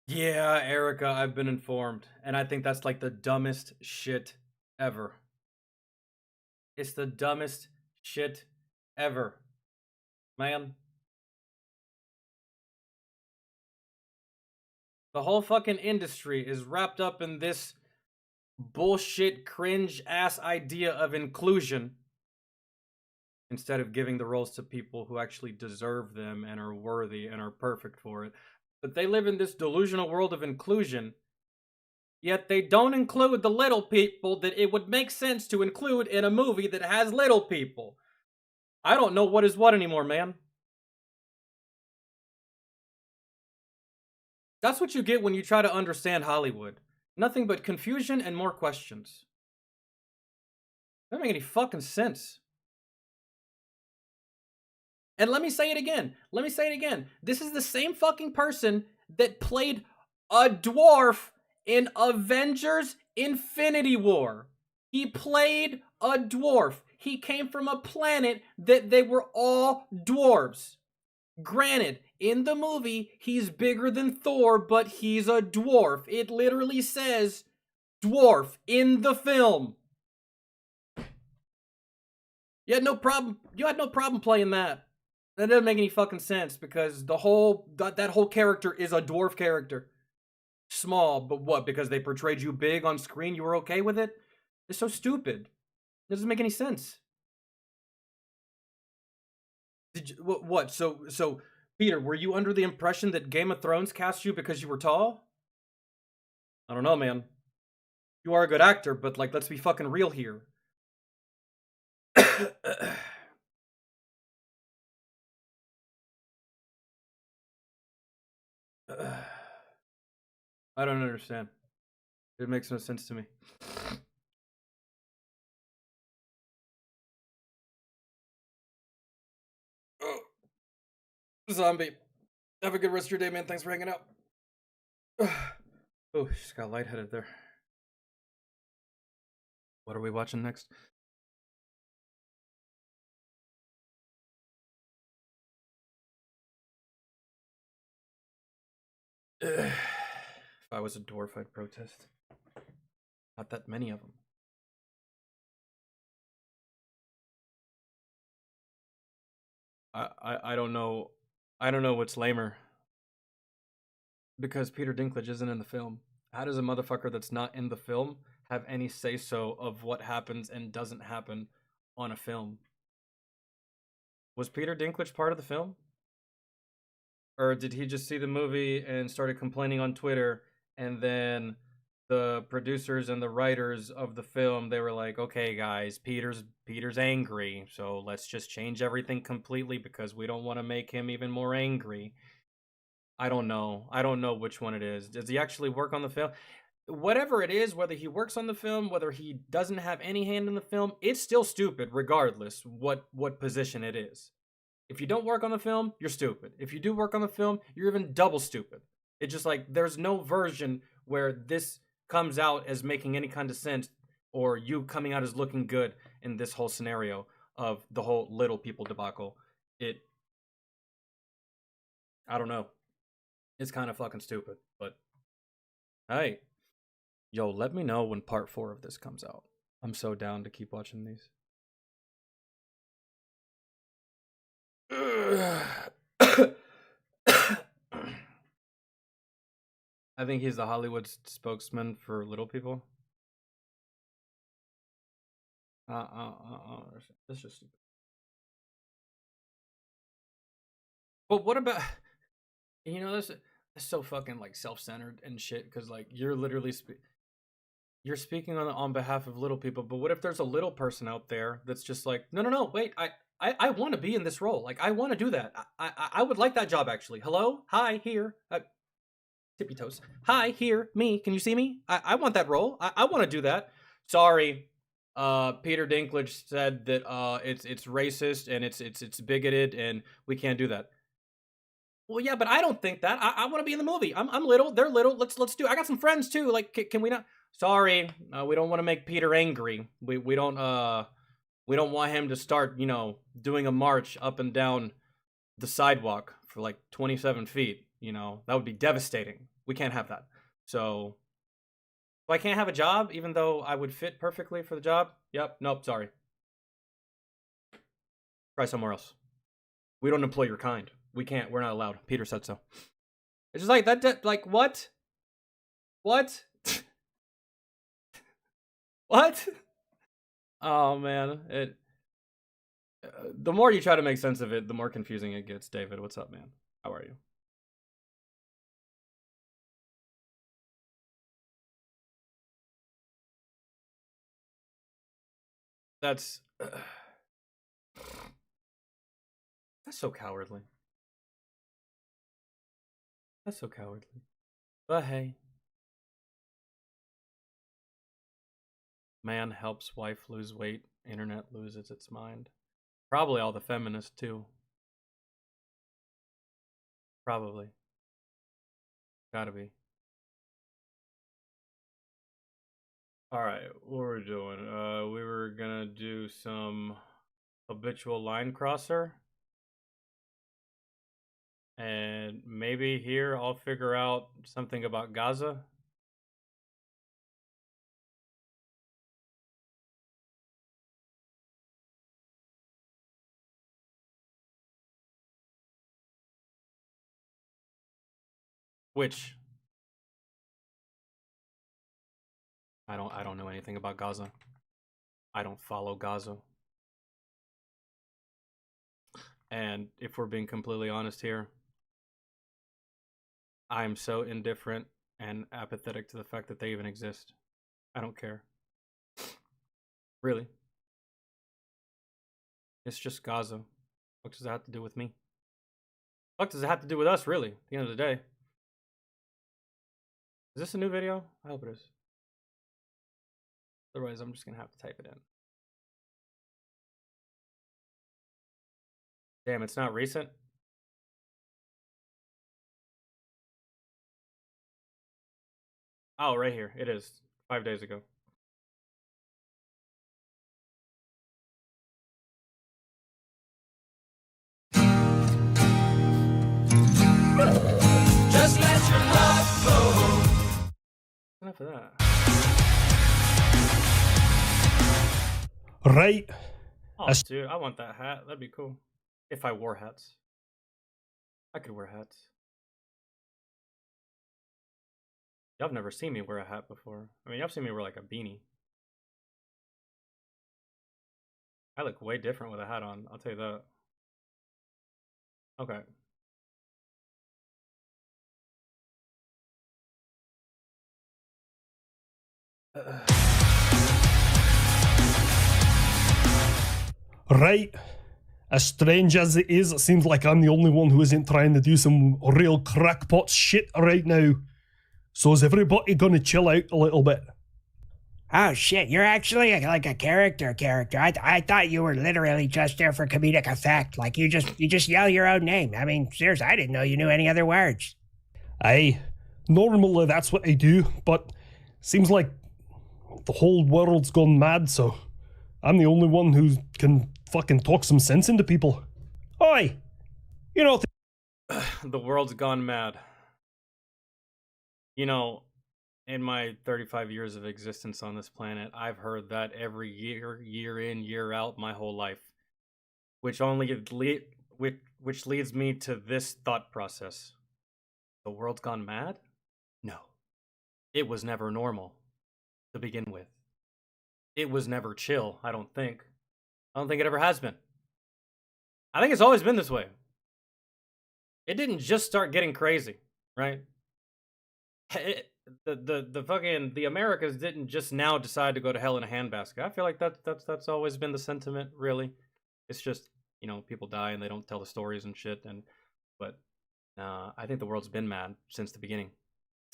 Yeah, Erica, I've been informed. And I think that's like the dumbest shit ever. It's the dumbest shit ever. Man. The whole fucking industry is wrapped up in this bullshit, cringe-ass idea of inclusion instead of giving the roles to people who actually deserve them and are worthy and are perfect for it. But they live in this delusional world of inclusion, yet they don't include the little people that it would make sense to include in a movie that has little people. I don't know what is what anymore, man. That's what you get when you try to understand Hollywood. Nothing but confusion and more questions. That doesn't make any fucking sense. And let me say it again. This is the same fucking person that played a dwarf in Avengers Infinity War. He played a dwarf. He came from a planet that they were all dwarves. Granted, in the movie, he's bigger than Thor, but he's a dwarf. It literally says dwarf in the film. You had no problem playing that. That doesn't make any fucking sense because that whole character is a dwarf character. Small, but what? Because they portrayed you big on screen, you were okay with it? It's so stupid. It doesn't make any sense. Did you, what? So, Peter, were you under the impression that Game of Thrones cast you because you were tall? I don't know, man. You are a good actor, but like, let's be fucking real here. I don't understand. It makes no sense to me. Oh, zombie. Have a good rest of your day, man. Thanks for hanging out. Oh, just got lightheaded there. What are we watching next? If I was a dwarf, I'd protest. Not that many of them. I don't know. I don't know what's lamer. Because Peter Dinklage isn't in the film. How does a motherfucker that's not in the film have any say-so of what happens and doesn't happen on a film? Was Peter Dinklage part of the film? Or did he just see the movie and started complaining on Twitter, and then the producers and the writers of the film, they were like, okay guys, Peter's angry, so let's just change everything completely because we don't want to make him even more angry. I don't know which one it is. Does he actually work on the film? Whatever it is, whether he works on the film, whether he doesn't have any hand in the film, it's still stupid regardless what position it is. If you don't work on the film, you're stupid. If you do work on the film, you're even double stupid. It's just like there's no version where this comes out as making any kind of sense or you coming out as looking good in this whole scenario of the whole little people debacle. I don't know. It's kind of fucking stupid, but hey, yo, let me know when part 4 of this comes out. I'm so down to keep watching these. I think he's the Hollywood spokesman for little people. That's just stupid. But what about, you know, that's so fucking like self-centered and shit, because like you're literally you're speaking on behalf of little people, but what if there's a little person out there that's just like, no, wait, I want to be in this role. Like, I want to do that. I would like that job, actually. Hello? Hi, here. Tippy toes. Hi, here, me. Can you see me? I want that role. I want to do that. Sorry. Peter Dinklage said that it's racist and it's bigoted and we can't do that. Well, yeah, but I don't think that. I want to be in the movie. I'm little. They're little. Let's do. I got some friends too. Like, can we not? Sorry, we don't want to make Peter angry. We don't want him to start, doing a march up and down the sidewalk for like 27 feet. That would be devastating. We can't have that. So I can't have a job, even though I would fit perfectly for the job. Yep. Nope. Sorry. Try somewhere else. We don't employ your kind. We can't. We're not allowed. Peter said so. It's just like that. Like what? What? What? Oh man, the more you try to make sense of it, the more confusing it gets. David, what's up, man? How are you? That's so cowardly. That's so cowardly. But hey. Man helps wife lose weight. Internet loses its mind. Probably all the feminists too. Probably. Gotta be. Alright, what were we doing? We were gonna do some habitual line crosser. And maybe here I'll figure out something about Gaza. Which I don't know anything about Gaza. I don't follow Gaza. And if we're being completely honest here, I'm so indifferent and apathetic to the fact that they even exist. I don't care. Really. It's just Gaza. What does it have to do with me? What does it have to do with us, really, at the end of the day? Is this a new video? I hope it is. Otherwise, I'm just going to have to type it in. Damn, it's not recent? Oh, right here. It is. 5 days ago. Just let your love flow. Enough of that. Right. Oh, dude, I want that hat. That'd be cool. If I wore hats. I could wear hats. Y'all have never seen me wear a hat before. I mean, y'all have seen me wear like a beanie. I look way different with a hat on, I'll tell you that. Okay. Right. As strange as it is, it seems like I'm the only one who isn't trying to do some real crackpot shit right now. So is everybody gonna chill out a little bit? Oh shit, you're actually like a character. I thought you were literally just there for comedic effect. Like you just yell your own name. I mean, seriously, I didn't know you knew any other words. Aye. Normally that's what I do, but seems like the whole world's gone mad, so I'm the only one who can fucking talk some sense into people. Oi! You know... The world's gone mad. You know, in my 35 years of existence on this planet, I've heard that every year, year in, year out, my whole life. Which leads me to this thought process. The world's gone mad? No. It was never normal to begin with. It was never chill, I don't think. I don't think it ever has been. I think it's always been this way. It didn't just start getting crazy, right? The Americas didn't just now decide to go to hell in a handbasket. I feel like that's always been the sentiment, really. It's just, you know, people die and they don't tell the stories and shit. But I think the world's been mad since the beginning,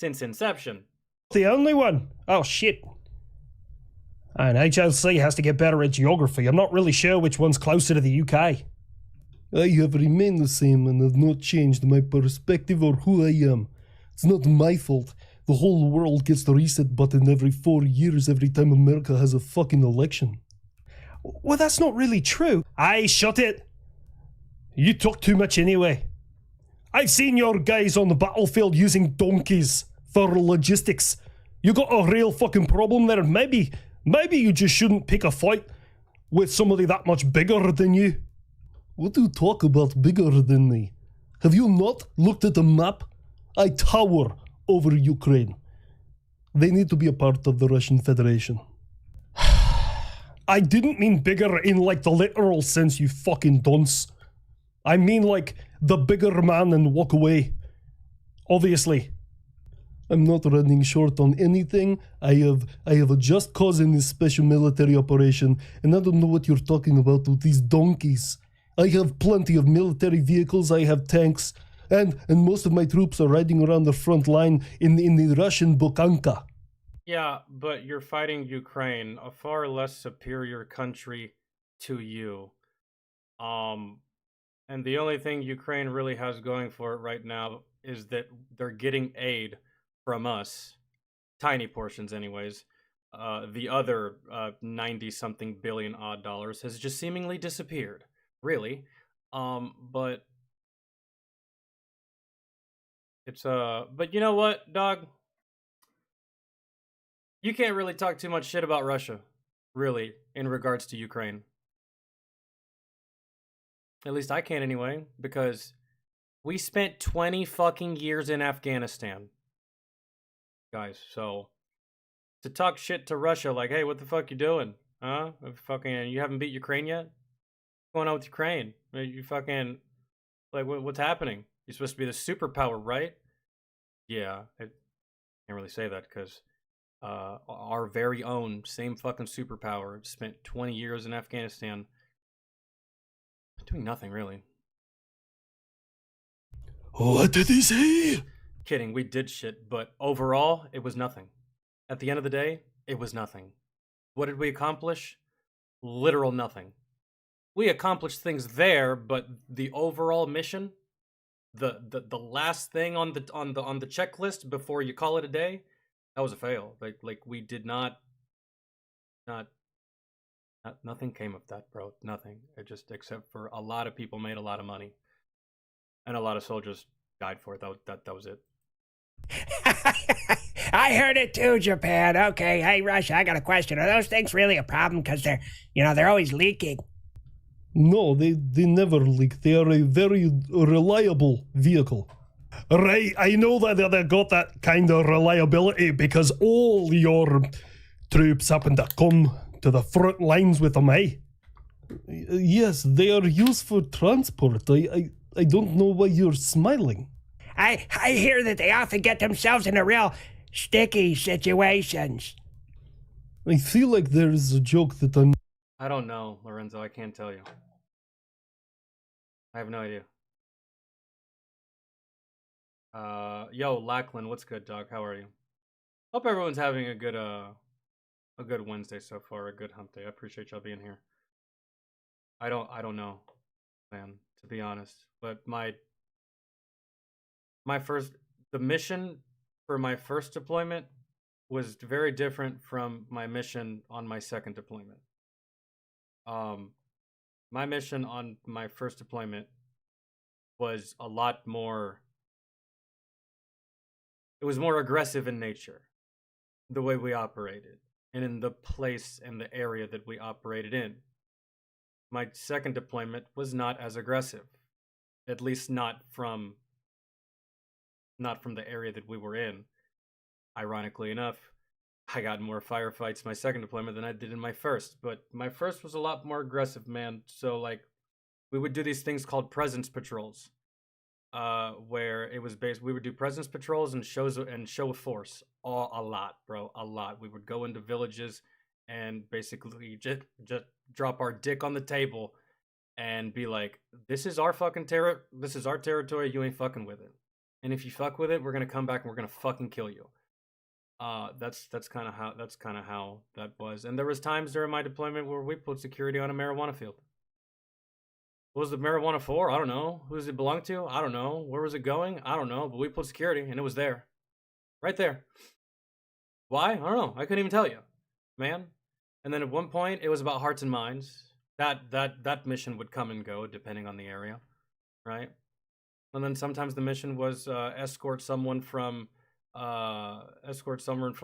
since inception. The only one? Oh shit. And HLC has to get better at geography. I'm not really sure which one's closer to the UK. I have remained the same and have not changed my perspective or who I am. It's not my fault. The whole world gets the reset button every 4 years every time America has a fucking election. Well, that's not really true. Aye, shut it. You talk too much anyway. I've seen your guys on the battlefield using donkeys for logistics. You got a real fucking problem there. Maybe you just shouldn't pick a fight with somebody that much bigger than you. What do you talk about bigger than me? Have you not looked at the map? I tower over Ukraine. They need to be a part of the Russian Federation. I didn't mean bigger in like the literal sense, you fucking dunce. I mean like the bigger man and walk away. Obviously. I'm not running short on anything. I have a just cause in this special military operation, and I don't know what you're talking about with these donkeys. I have plenty of military vehicles, I have tanks, and most of my troops are riding around the front line in the Russian Bukanka. Yeah, but you're fighting Ukraine, a far less superior country to you. And the only thing Ukraine really has going for it right now is that they're getting aid from us, tiny portions anyways. The other 90-something billion odd dollars has just seemingly disappeared, really. But it's but you know what, dog? You can't really talk too much shit about Russia, really, in regards to Ukraine. At least I can't anyway, because we spent 20 fucking years in Afghanistan. Guys, so to talk shit to Russia like, hey, what the fuck you doing? Huh? Fucking, you haven't beat Ukraine yet? What's going on with Ukraine? You fucking, like, what's happening? You're supposed to be the superpower, right? Yeah, I can't really say that because our very own same fucking superpower spent 20 years in Afghanistan doing nothing, really. What did he say? Kidding, we did shit, but overall, it was nothing. At the end of the day, it was nothing. What did we accomplish? Literal nothing. We accomplished things there, but the overall mission, the last thing on the checklist before you call it a day, that was a fail. Like we did not nothing came of that, bro. Nothing. It just, except for a lot of people made a lot of money, and a lot of soldiers died for it. That was it. I heard it too, Japan. Okay, hey Russia, I got a question. Are those things really a problem? Because they're always leaking. No, they never leak. They are a very reliable vehicle. Right, I know that they got that kind of reliability because all your troops happen to come to the front lines with them, eh? Yes, they are used for transport. I don't know why you're smiling. I hear that they often get themselves into real sticky situations. I feel like there is a joke that I'm... I don't know, Lorenzo. I can't tell you. I have no idea. Yo, Lachlan, what's good, dog? How are you? Hope everyone's having a good Wednesday so far, a good hump day. I appreciate y'all being here. I don't know, man, to be honest. But the mission for my first deployment was very different from my mission on my second deployment. My mission on my first deployment was a lot more... It was more aggressive in nature, the way we operated, and in the place and the area that we operated in. My second deployment was not as aggressive, at least not from the area that we were in. Ironically enough, I got more firefights my second deployment than I did in my first, but my first was a lot more aggressive, man. So like, we would do these things called presence patrols, where it was based. We would do presence patrols and show of force, a lot, bro, a lot. We would go into villages and basically just drop our dick on the table and be like, "This is our fucking This is our territory. You ain't fucking with it. And if you fuck with it, we're gonna come back and we're gonna fucking kill you." That's kind of how that was. And there was times during my deployment where we put security on a marijuana field. What was the marijuana for? I don't know. Who does it belong to? I don't know. Where was it going? I don't know. But we put security, and it was there, right there. Why? I don't know. I couldn't even tell you, man. And then at one point, it was about hearts and minds. That mission would come and go depending on the area, right? And then sometimes the mission was escort someone from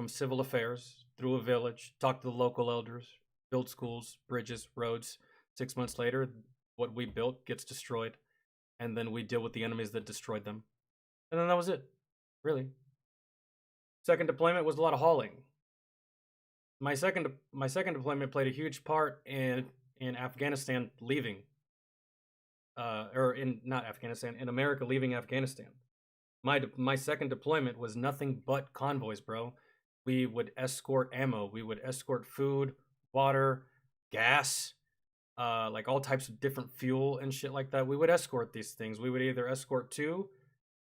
civil affairs through a village, talk to the local elders, build schools, bridges, roads. 6 months later, what we built gets destroyed, and then we deal with the enemies that destroyed them. And then that was it, really. Second deployment was a lot of hauling. My second deployment played a huge part in Afghanistan leaving, in America leaving Afghanistan. My second deployment was nothing but convoys, bro. We would escort ammo, we would escort food, water, gas, like all types of different fuel and shit like that. We would escort these things. We would either escort to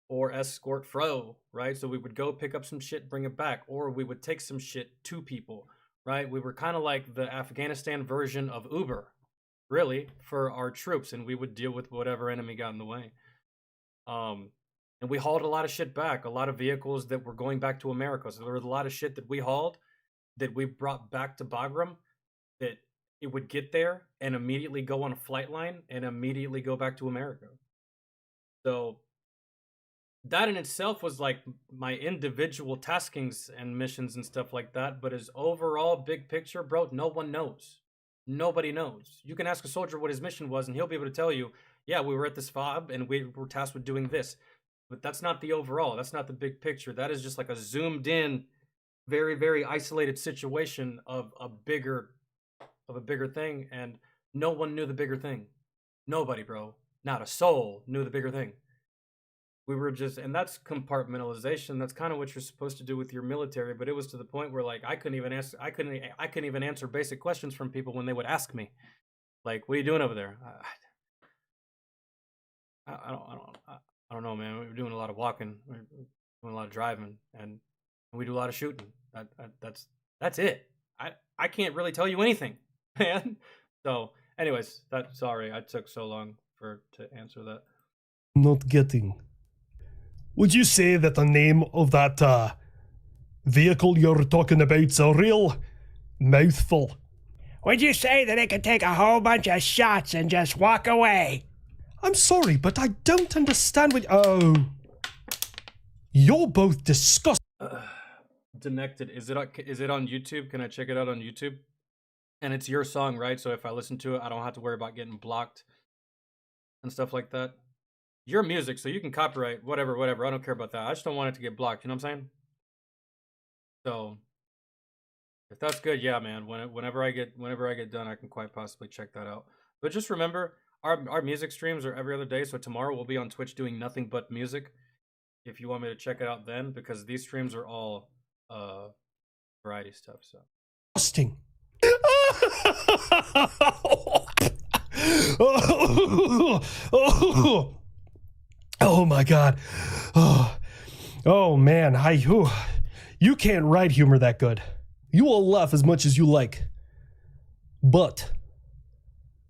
or escort fro, right? So we would go pick up some shit, bring it back, or we would take some shit to people, right? We were kind of like the Afghanistan version of Uber, really, for our troops, and we would deal with whatever enemy got in the way. And we hauled a lot of shit back, a lot of vehicles that were going back to America. So there was a lot of shit that we hauled that we brought back to Bagram that it would get there and immediately go on a flight line and immediately go back to America. So that in itself was like my individual taskings and missions and stuff like that. But as overall big picture, bro, no one knows. Nobody knows. You can ask a soldier what his mission was and he'll be able to tell you, yeah, we were at this FOB and we were tasked with doing this. But that's not the overall. That's not the big picture. That is just like a zoomed in, very, very isolated situation of a bigger thing. And no one knew the bigger thing. Nobody, bro. Not a soul knew the bigger thing. We were just, and that's compartmentalization. That's kind of what you're supposed to do with your military. But it was to the point where like I couldn't even answer basic questions from people when they would ask me, like, "What are you doing over there?" I don't know, man. We're doing a lot of walking, we're doing a lot of driving, and we do a lot of shooting. That's it. I can't really tell you anything, man. So, anyways, sorry I took so long to answer that. Not getting. Would you say that the name of that vehicle you're talking about's a real mouthful? Would you say that it could take a whole bunch of shots and just walk away? I'm sorry, but I don't understand what... Oh. You're both disgusting. Denected. Is it on YouTube? Can I check it out on YouTube? And it's your song, right? So if I listen to it, I don't have to worry about getting blocked and stuff like that. Your music, so you can copyright whatever. I don't care about that. I just don't want it to get blocked. You know what I'm saying? So if that's good, yeah, man. Whenever I get done, I can quite possibly check that out. But just remember, our music streams are every other day. So tomorrow we'll be on Twitch doing nothing but music. If you want me to check it out then, because these streams are all variety stuff. So. Disgusting. Oh my god. Oh man, you can't write humor that good. You will laugh as much as you like. But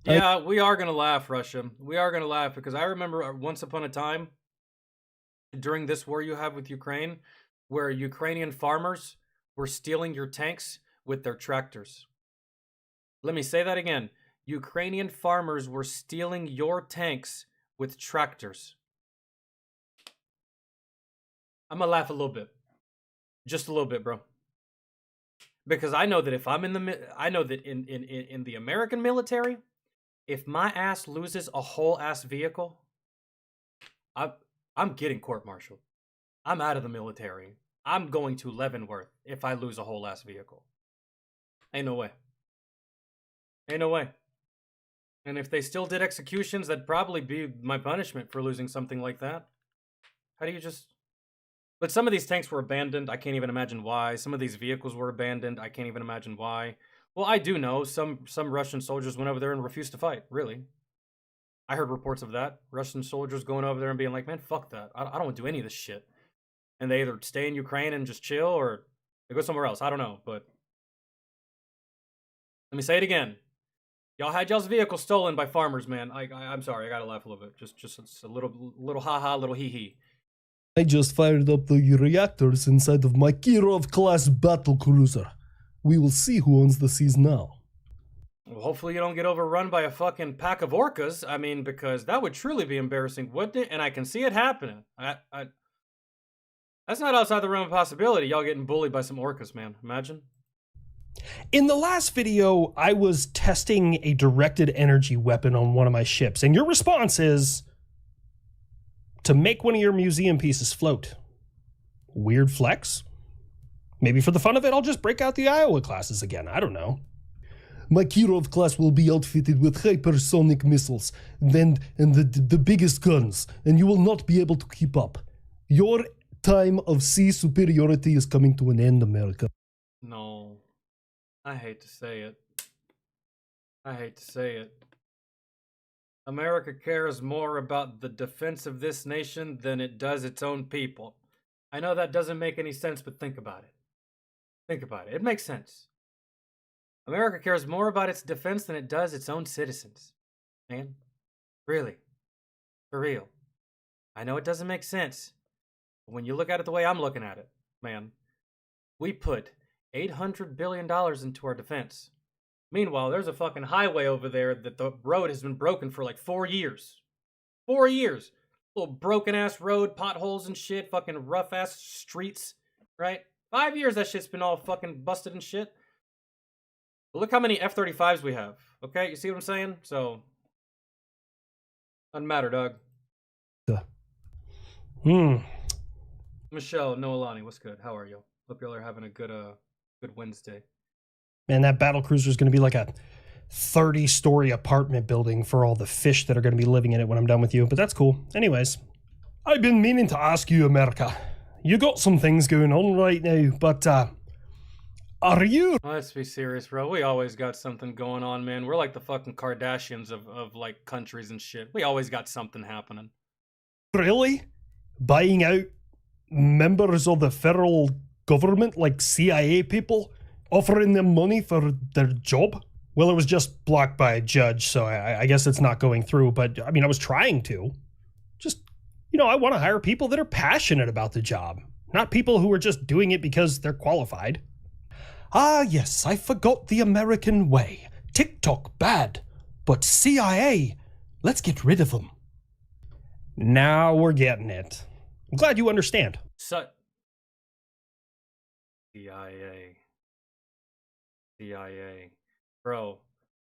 yeah, we are gonna laugh, Russia. We are gonna laugh because I remember once upon a time during this war you have with Ukraine, where Ukrainian farmers were stealing your tanks with their tractors. Let me say that again. Ukrainian farmers were stealing your tanks with tractors. I'm gonna laugh a little bit. Just a little bit, bro. Because I know that if I'm in the American military, if my ass loses a whole ass vehicle, I'm getting court-martialed. I'm out of the military. I'm going to Leavenworth if I lose a whole ass vehicle. Ain't no way. Ain't no way. And if they still did executions, that'd probably be my punishment for losing something like that. How do you just... But some of these tanks were abandoned. I can't even imagine why. Some of these vehicles were abandoned. I can't even imagine why. Well, I do know some Russian soldiers went over there and refused to fight. Really. I heard reports of that. Russian soldiers going over there and being like, man, fuck that. I don't want to do any of this shit. And they either stay in Ukraine and just chill, or They go somewhere else. I don't know, but let me say it again. Y'all had y'all's vehicle stolen by farmers, man. I'm sorry. I gotta laugh a little bit. Just a little ha-ha, little hee-hee. I just fired up the reactors inside of my Kirov-class battle cruiser. We will see who owns the seas now. Well, hopefully you don't get overrun by a fucking pack of orcas. I mean, because that would truly be embarrassing, wouldn't it? And I can see it happening. That's not outside the realm of possibility. Y'all getting bullied by some orcas, man. Imagine. In the last video, I was testing a directed energy weapon on one of my ships, and your response is to make one of your museum pieces float. Weird flex? Maybe for the fun of it, I'll just break out the Iowa classes again. I don't know. My Kirov class will be outfitted with hypersonic missiles and the biggest guns, and you will not be able to keep up. Your time of sea superiority is coming to an end, America. No. I hate to say it. I hate to say it. America cares more about the defense of this nation than it does its own people. I know that doesn't make any sense, but think about it. Think about it. It makes sense. America cares more about its defense than it does its own citizens. Man, really. For real. I know it doesn't make sense, but when you look at it the way I'm looking at it, man, we put $800 billion into our defense. Meanwhile, there's a fucking highway over there that the road has been broken for like 4 years. 4 years. Little broken ass road, potholes and shit, fucking rough ass streets, right? 5 years that shit's been all fucking busted and shit. But look how many F-35s we have. Okay, you see what I'm saying? So, doesn't matter, dog. Michelle, Noelani, what's good? How are you? Hope y'all are having a good Wednesday. Man, that battle cruiser is going to be like a 30-story apartment building for all the fish that are going to be living in it when I'm done with you, but that's cool. Anyways, I've been meaning to ask you, America. You got some things going on right now, but are you... Let's be serious, bro. We always got something going on, man. We're like the fucking Kardashians of like countries and shit. We always got something happening. Really? Buying out members of the federal government, like CIA people? Offering them money for their job? Well, it was just blocked by a judge, so I guess it's not going through, but I mean, I was trying to. Just, I want to hire people that are passionate about the job, not people who are just doing it because they're qualified. Ah, yes, I forgot the American way. TikTok, bad. But CIA, let's get rid of them. Now we're getting it. I'm glad you understand. CIA. Bro,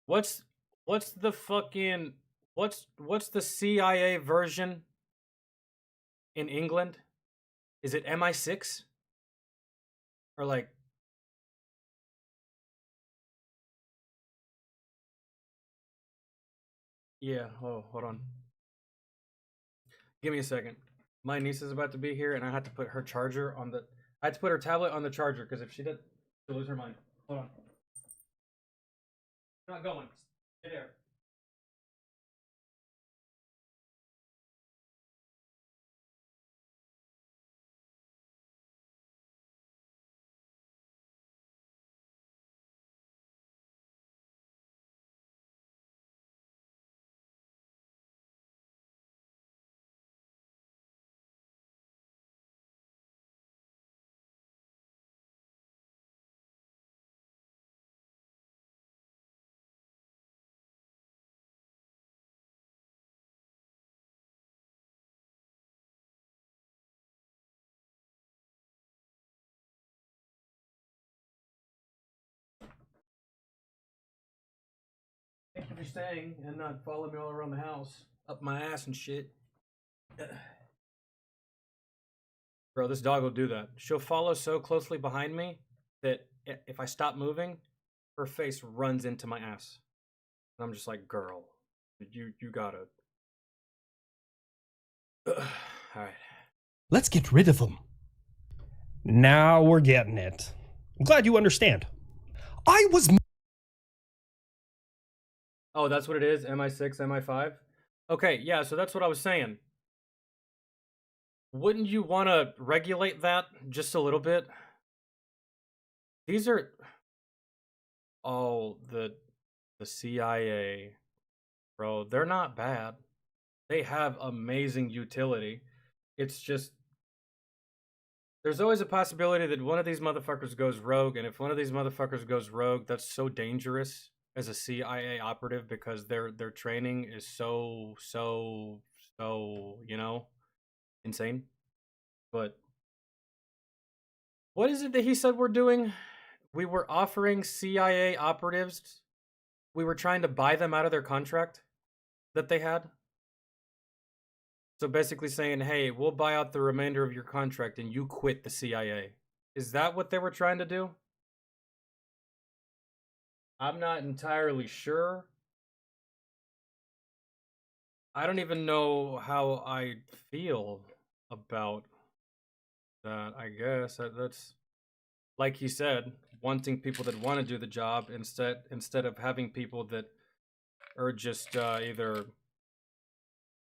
what's the fucking what's the CIA version in England? Is it MI6? Or like yeah, hold on. Give me a second. My niece is about to be here and I had to put her charger on I had to put her tablet on the charger because if she did, she'll lose her mind. Hold on. Not going. Stay there. Thank you for staying and not following me all around the house. Up my ass and shit. Bro, this dog will do that. She'll follow so closely behind me that if I stop moving, her face runs into my ass. And I'm just like, girl, you gotta. Alright. Let's get rid of them. Now we're getting it. I'm glad you understand. I was... Oh, that's what it is? MI6, MI5? Okay, yeah, so that's what I was saying. Wouldn't you want to regulate that just a little bit? These are the CIA, bro. They're not bad. They have amazing utility. It's just there's always a possibility that one of these motherfuckers goes rogue, and if one of these motherfuckers goes rogue, that's so dangerous as a CIA operative because their training is so insane. But what is it that he said we're doing? We were offering CIA operatives. We were trying to buy them out of their contract that they had. So basically saying, hey, we'll buy out the remainder of your contract and you quit the CIA. Is that what they were trying to do? I'm not entirely sure. I don't even know how I feel about that, I guess. That's, like he said, wanting people that want to do the job instead of having people that are just either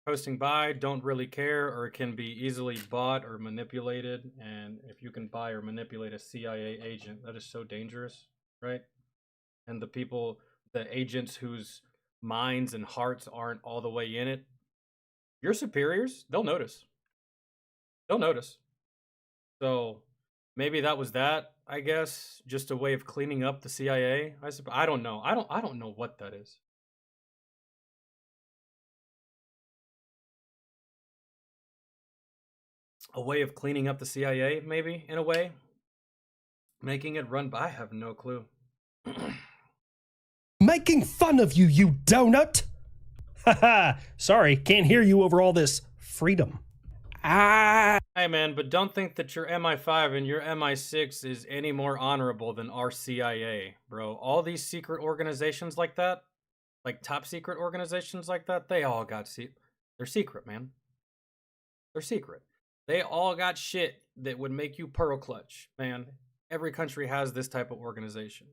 posting by, don't really care, or can be easily bought or manipulated. And if you can buy or manipulate a CIA agent, that is so dangerous, right? And the agents whose minds and hearts aren't all the way in it, your superiors, they'll notice. They'll notice. So maybe that was that, I guess, just a way of cleaning up the CIA. I suppose. I don't know. I don't know what that is. A way of cleaning up the CIA, maybe, in a way? Making it run by? I have no clue. Making fun of you, you donut! Haha, sorry, can't hear you over all this freedom. Hey man, but don't think that your MI5 and your MI6 is any more honorable than our CIA, bro. All these secret organizations like that, like top secret organizations like that, they all got they're secret, man. They're secret. They all got shit that would make you pearl clutch, man. Every country has this type of organization.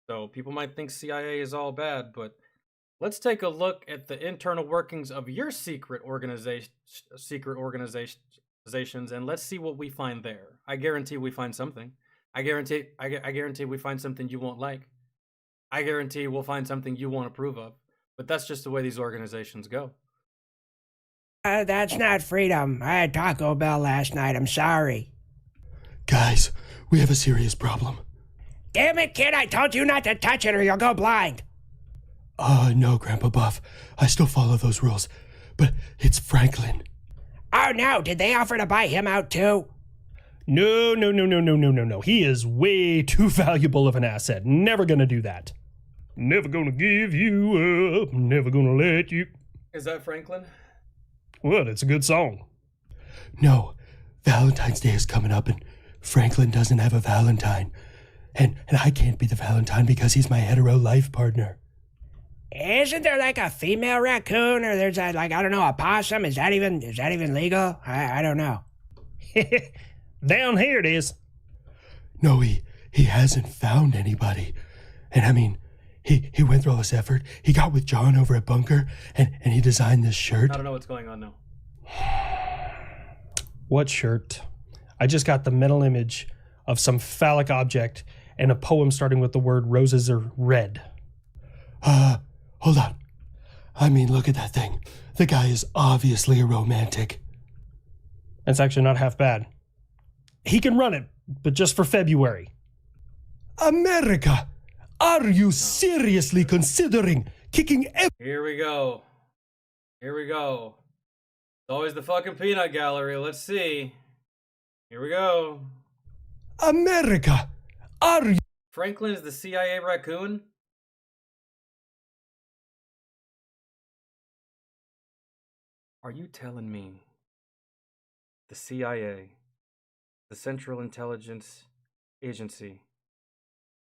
So people might think CIA is all bad, but let's take a look at the internal workings of your secret organizations, and let's see what we find there. I guarantee we find something. I guarantee we find something you won't like. I guarantee we'll find something you won't approve of. But that's just the way these organizations go. That's not freedom. I had Taco Bell last night. I'm sorry. Guys, we have a serious problem. Damn it, kid. I told you not to touch it or you'll go blind. No, Grandpa Buff. I still follow those rules. But it's Franklin. Oh, no. Did they offer to buy him out, too? No. He is way too valuable of an asset. Never gonna do that. Never gonna give you up. Never gonna let you... Is that Franklin? What? It's a good song. No. Valentine's Day is coming up and Franklin doesn't have a Valentine. And I can't be the Valentine because he's my hetero life partner. Isn't there like a female raccoon or there's a, like, I don't know, a possum? Is that even legal? I don't know. Down here it is. No, he hasn't found anybody. And I mean, he went through all this effort. He got with John over at Bunker and he designed this shirt. I don't know what's going on now. What shirt? I just got the mental image of some phallic object and a poem starting with the word roses are red. Hold on. I mean, look at that thing. The guy is obviously a romantic. That's actually not half bad. He can run it, but just for February. America! Are you seriously considering kicking Here we go. It's always the fucking peanut gallery. Let's see. Here we go. America! Are you... Franklin is the CIA raccoon? Are you telling me the CIA, the Central Intelligence Agency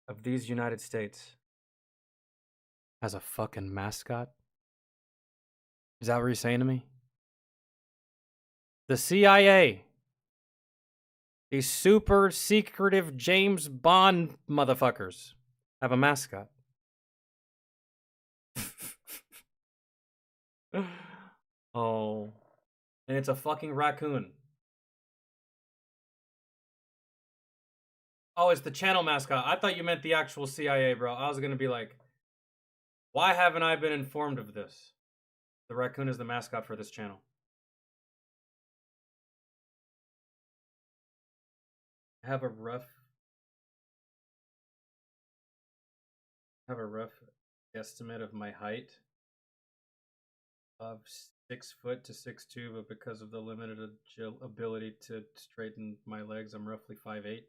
of these United States, has a fucking mascot? Is that what you're saying to me? The CIA, these super secretive James Bond motherfuckers, have a mascot. Oh, and it's a fucking raccoon. Oh, it's the channel mascot. I thought you meant the actual CIA, bro. I was gonna be like, why haven't I been informed of this? The raccoon is the mascot for this channel. I have a rough estimate of my height of 6 foot to 6'2", but because of the limited ability to straighten my legs, I'm roughly 5'8".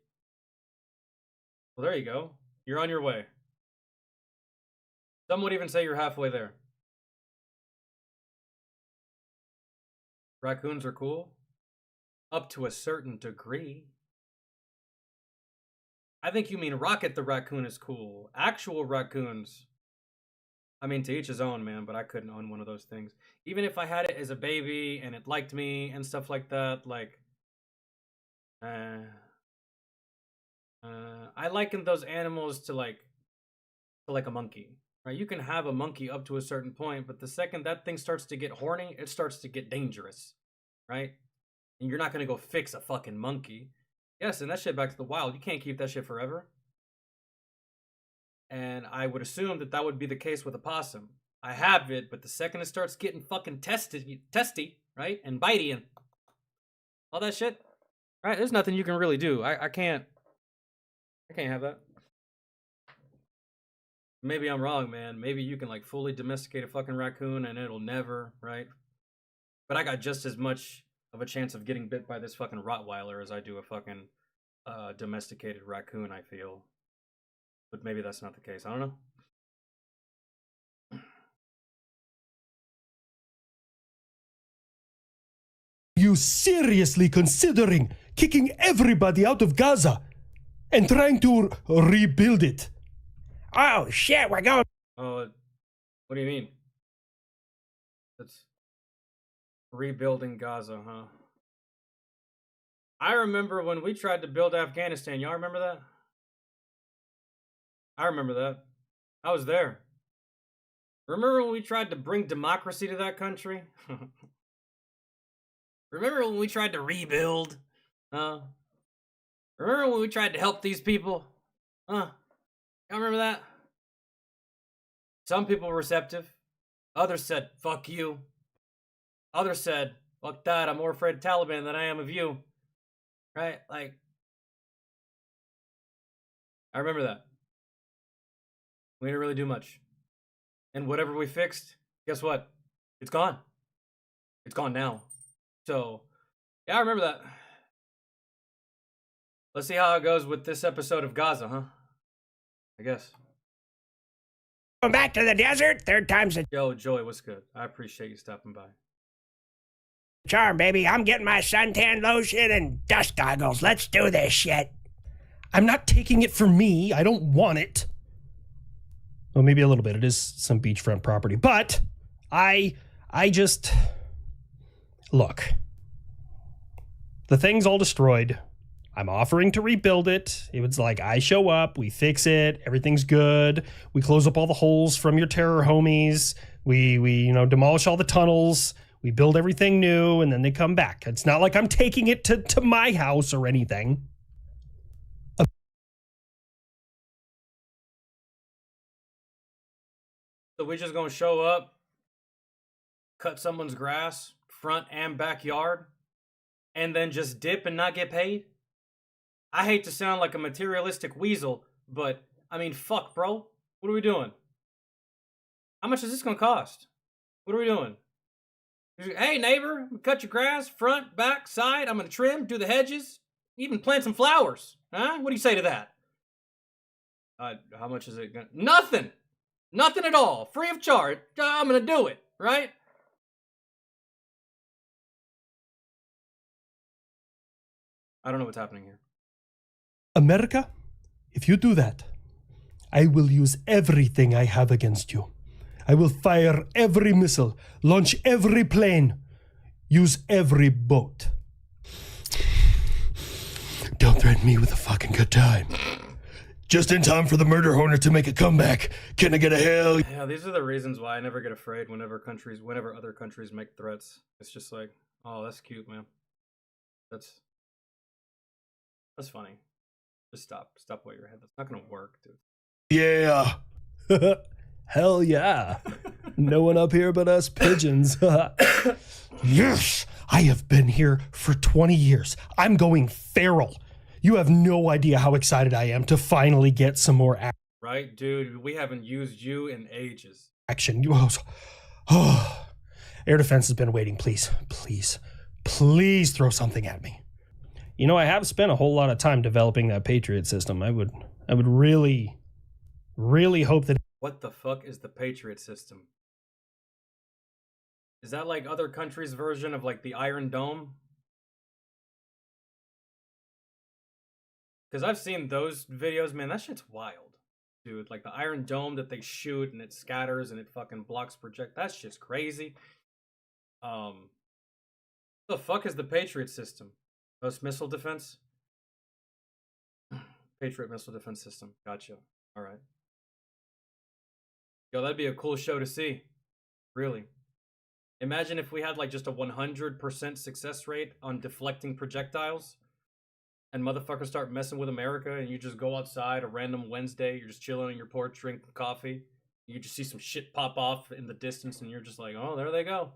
Well, there you go. You're on your way. Some would even say you're halfway there. Raccoons are cool. Up to a certain degree. I think you mean Rocket the raccoon is cool. Actual raccoons. I mean, to each his own, man, but I couldn't own one of those things. Even if I had it as a baby and it liked me and stuff like that, like... I liken those animals to like a monkey, right? You can have a monkey up to a certain point, but the second that thing starts to get horny, it starts to get dangerous, right? And you're not gonna go fix a fucking monkey. Yeah, send that shit back to the wild. You can't keep that shit forever. And I would assume that that would be the case with a possum. I have it, but the second it starts getting fucking testy, right? And bitey and all that shit, right? There's nothing you can really do. I can't have that. Maybe I'm wrong, man. Maybe you can like fully domesticate a fucking raccoon and it'll never, right? But I got just as much of a chance of getting bit by this fucking Rottweiler as I do a fucking domesticated raccoon, I feel. But maybe that's not the case. I don't know. You seriously considering kicking everybody out of Gaza and trying to rebuild it? Oh shit, we're going. Oh, what do you mean? That's rebuilding Gaza, huh? I remember when we tried to build Afghanistan. Y'all remember that? I remember that. I was there. Remember when we tried to bring democracy to that country? Remember when we tried to rebuild? Remember when we tried to help these people? Y'all remember that? Some people were receptive. Others said, fuck you. Others said, fuck that, I'm more afraid of Taliban than I am of you. Right? Like, I remember that. We didn't really do much. And whatever we fixed, guess what? It's gone. It's gone now. So, yeah, I remember that. Let's see how it goes with this episode of Gaza, huh? I guess. Going back to the desert, third time's a Yo, Joey, what's good? I appreciate you stopping by. charm, baby. I'm getting my suntan lotion and dust goggles. Let's do this shit. I'm not taking it for me. I don't want it. Well, maybe a little bit. It is some beachfront property. But I just... Look. The thing's all destroyed. I'm offering to rebuild it. It was like, I show up, we fix it, everything's good. We close up all the holes from your terror homies. We demolish all the tunnels. We build everything new, and then they come back. It's not like I'm taking it to my house or anything. So we just gonna show up, cut someone's grass, front and backyard, and then just dip and not get paid? I hate to sound like a materialistic weasel, but, I mean, fuck, bro. What are we doing? How much is this gonna cost? What are we doing? Hey, neighbor, cut your grass, front, back, side. I'm gonna trim, do the hedges, even plant some flowers. Huh? What do you say to that? How much is it gonna... Nothing! Nothing at all. Free of charge. I'm gonna do it, right? I don't know what's happening here. America, if you do that, I will use everything I have against you. I will fire every missile, launch every plane, use every boat. Don't threaten me with a fucking good time. Just in time for the murder hornet to make a comeback. Can I get a hell? Yeah, these are the reasons why I never get afraid whenever other countries make threats. It's just like, oh, that's cute, man. That's funny. Just stop while you're ahead. That's not gonna work, dude. Yeah. Hell yeah. No one up here but us pigeons. Yes, I have been here for 20 years. I'm going feral. You have no idea how excited I am to finally get some more Right, dude? We haven't used you in ages. action. Oh, air defense has been waiting. Please, please, please throw something at me. You know, I have spent a whole lot of time developing that Patriot system. I would really, really hope that. What the fuck is the Patriot system? Is that like other countries' version of like the Iron Dome? Because I've seen those videos, man, that shit's wild. Dude, like the Iron Dome that they shoot and it scatters and it fucking blocks project. That's just crazy. What the fuck is the Patriot system? Most missile defense? Patriot missile defense system. Gotcha. Alright. Yo, that'd be a cool show to see. Really. Imagine if we had like just a 100% success rate on deflecting projectiles. And motherfuckers start messing with America, and you just go outside a random Wednesday, you're just chilling on your porch, drinking coffee, you just see some shit pop off in the distance, and you're just like, oh, there they go.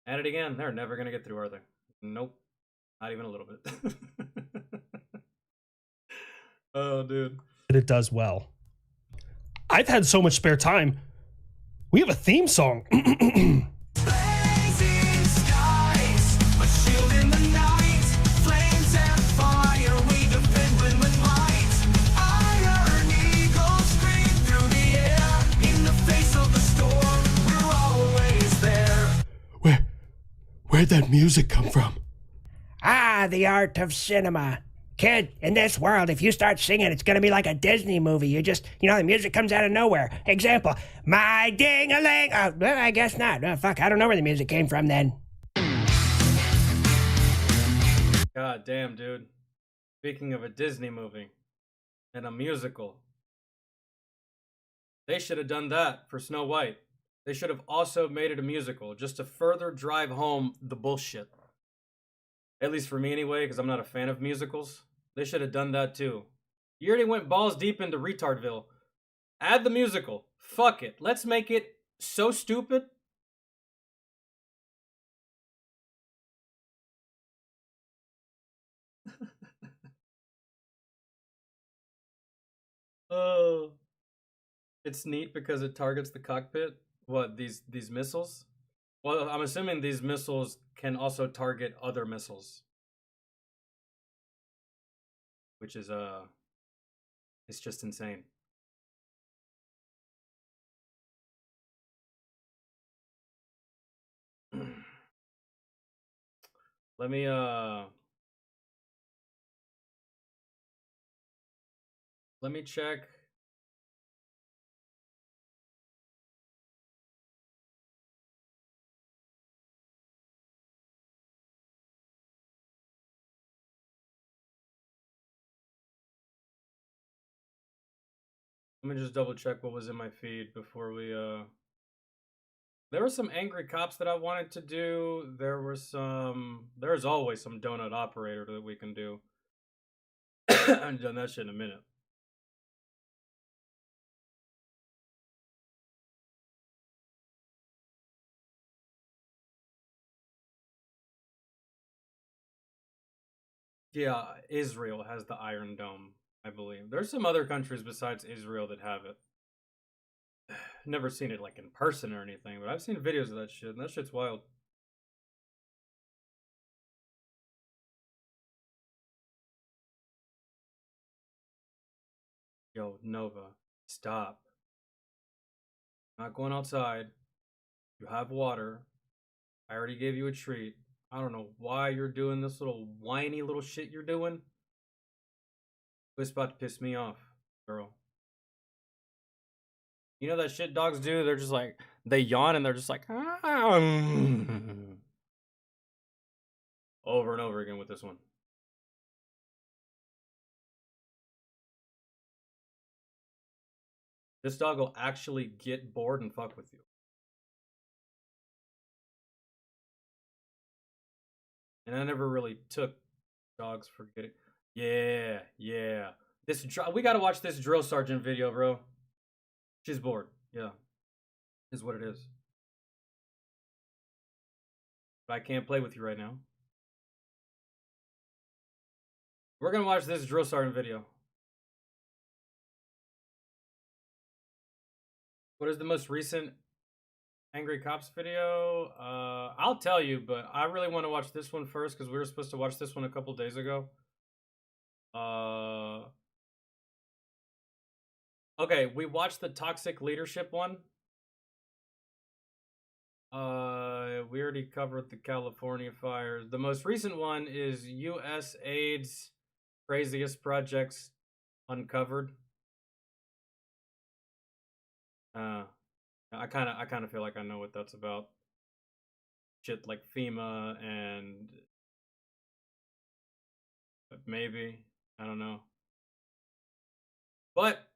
At it again. They're never gonna get through, are they? Nope. Not even a little bit. Oh, dude. It does well. I've had so much spare time. We have a theme song. Blazing skies, a shield in the night, flames and fire, we defend with might. Iron eagles scream through the air, in the face of the storm, we're always there. Where'd that music come from? Ah, the art of cinema. Kid, in this world, if you start singing, it's gonna be like a Disney movie. The music comes out of nowhere. Example, my ding-a-ling. Oh, well, I guess not. Oh, fuck, I don't know where the music came from then. God damn, dude. Speaking of a Disney movie and a musical, they should have done that for Snow White. They should have also made it a musical just to further drive home the bullshit. At least for me anyway, because I'm not a fan of musicals. They should have done that too. You already went balls deep into Retardville. Add the musical. Fuck it. Let's make it so stupid. Oh. It's neat because it targets the cockpit. What, these missiles? Well, I'm assuming these missiles can also target other missiles. Which is, it's just insane. Let me check. Let me just double check what was in my feed before we there were some angry cops that I wanted to do. There's always some donut operator that we can do. I haven't done that shit in a minute. Yeah, Israel has the Iron Dome, I believe. There's some other countries besides Israel that have it. Never seen it like in person or anything, but I've seen videos of that shit, and that shit's wild. Yo, Nova, stop. Not going outside. You have water. I already gave you a treat. I don't know why you're doing this little whiny little shit you're doing. It's about to piss me off, girl. You know that shit dogs do? They're just like, they yawn and they're just like, over and over again with this one. This dog will actually get bored and fuck with you. And I never really took dogs for getting... Yeah. We gotta watch this drill sergeant video, bro. She's bored. Yeah, is what it is. But I can't play with you right now. We're gonna watch this drill sergeant video. What is the most recent Angry Cops video? I'll tell you, but I really want to watch this one first because we were supposed to watch this one a couple days ago. Okay, we watched the toxic leadership one. We already covered the California fires. The most recent one is USAID's craziest projects uncovered. I kind of feel like I know what that's about. Shit like FEMA and maybe, I don't know. But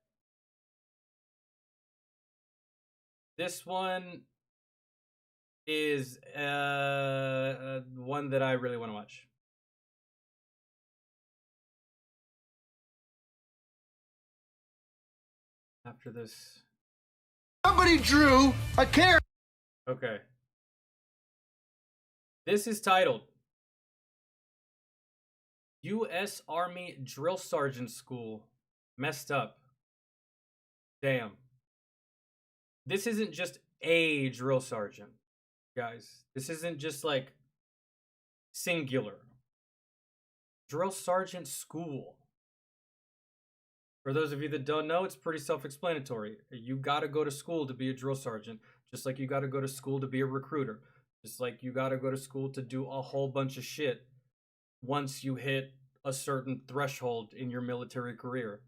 this one is one that I really want to watch. After this, Somebody drew a character. okay. This is titled U.S. Army Drill Sergeant School Messed Up. Damn. This isn't just a drill sergeant, guys. This isn't just like singular. Drill Sergeant School. For those of you that don't know, it's pretty self-explanatory. You gotta go to school to be a drill sergeant, just like you gotta go to school to be a recruiter. Just like you gotta go to school to do a whole bunch of shit once you hit a certain threshold in your military career.